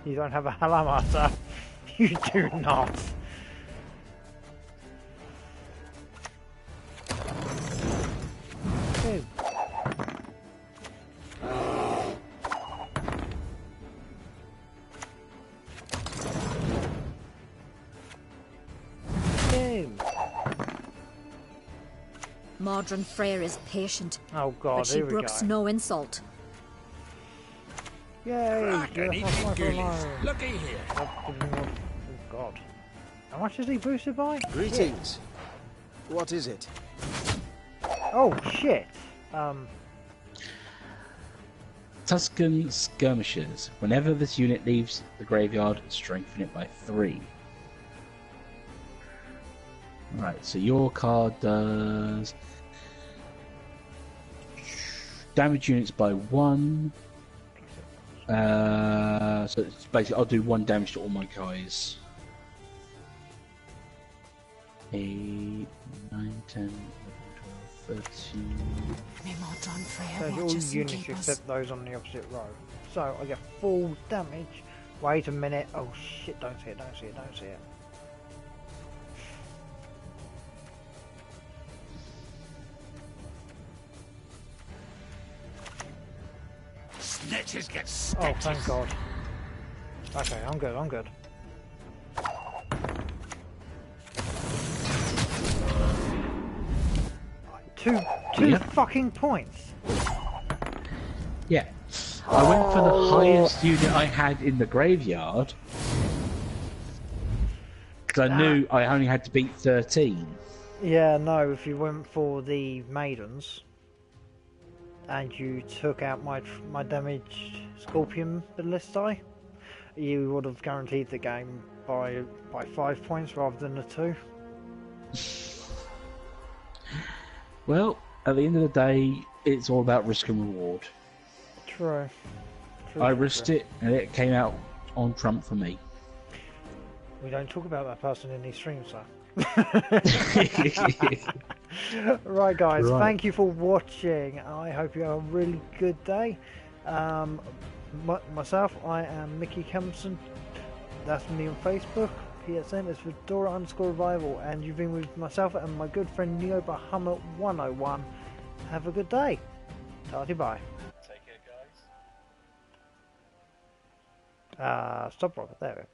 You don't have a halamata. You do not. Dude. Dude. Modern Freyr is patient, Oh god, but she here we brooks go. no insult. Yay! Looky here. Oh god. How much is he boosted by? Greetings. What is it? Oh shit. Tuscan Skirmishers. Whenever this unit leaves the graveyard, strengthen it by 3. Right, so your card does damage units by 1. So it's basically, I'll do 1 damage to all my guys. 8, 9, 10, 11, 12, 13. So all units except those on the opposite row. So I get full damage. Wait a minute. Oh shit, don't see it, don't see it, don't see it. Snitches get Oh, stitches. thank god. Okay, I'm good, I'm good. Two fucking points. Yeah. I went for the highest unit I had in the graveyard. Because I knew I only had to beat 13. Yeah, no, if you went for the maidens and you took out my damaged Scorpion Ballistae, you would have guaranteed the game by 5 points rather than the 2. Well, at the end of the day, it's all about risk and reward. True. I risked it, and it came out on Trump for me. We don't talk about that person in these streams, sir. Right, guys, thank you for watching. I hope you have a really good day. Myself, I am Mickey Kempson. That's me on Facebook. PSN is Fedora_Revival, and you've been with myself and my good friend Neo Bahamut 101. Have a good day. Tarty bye. Take care, guys. Stop Robert, there we go.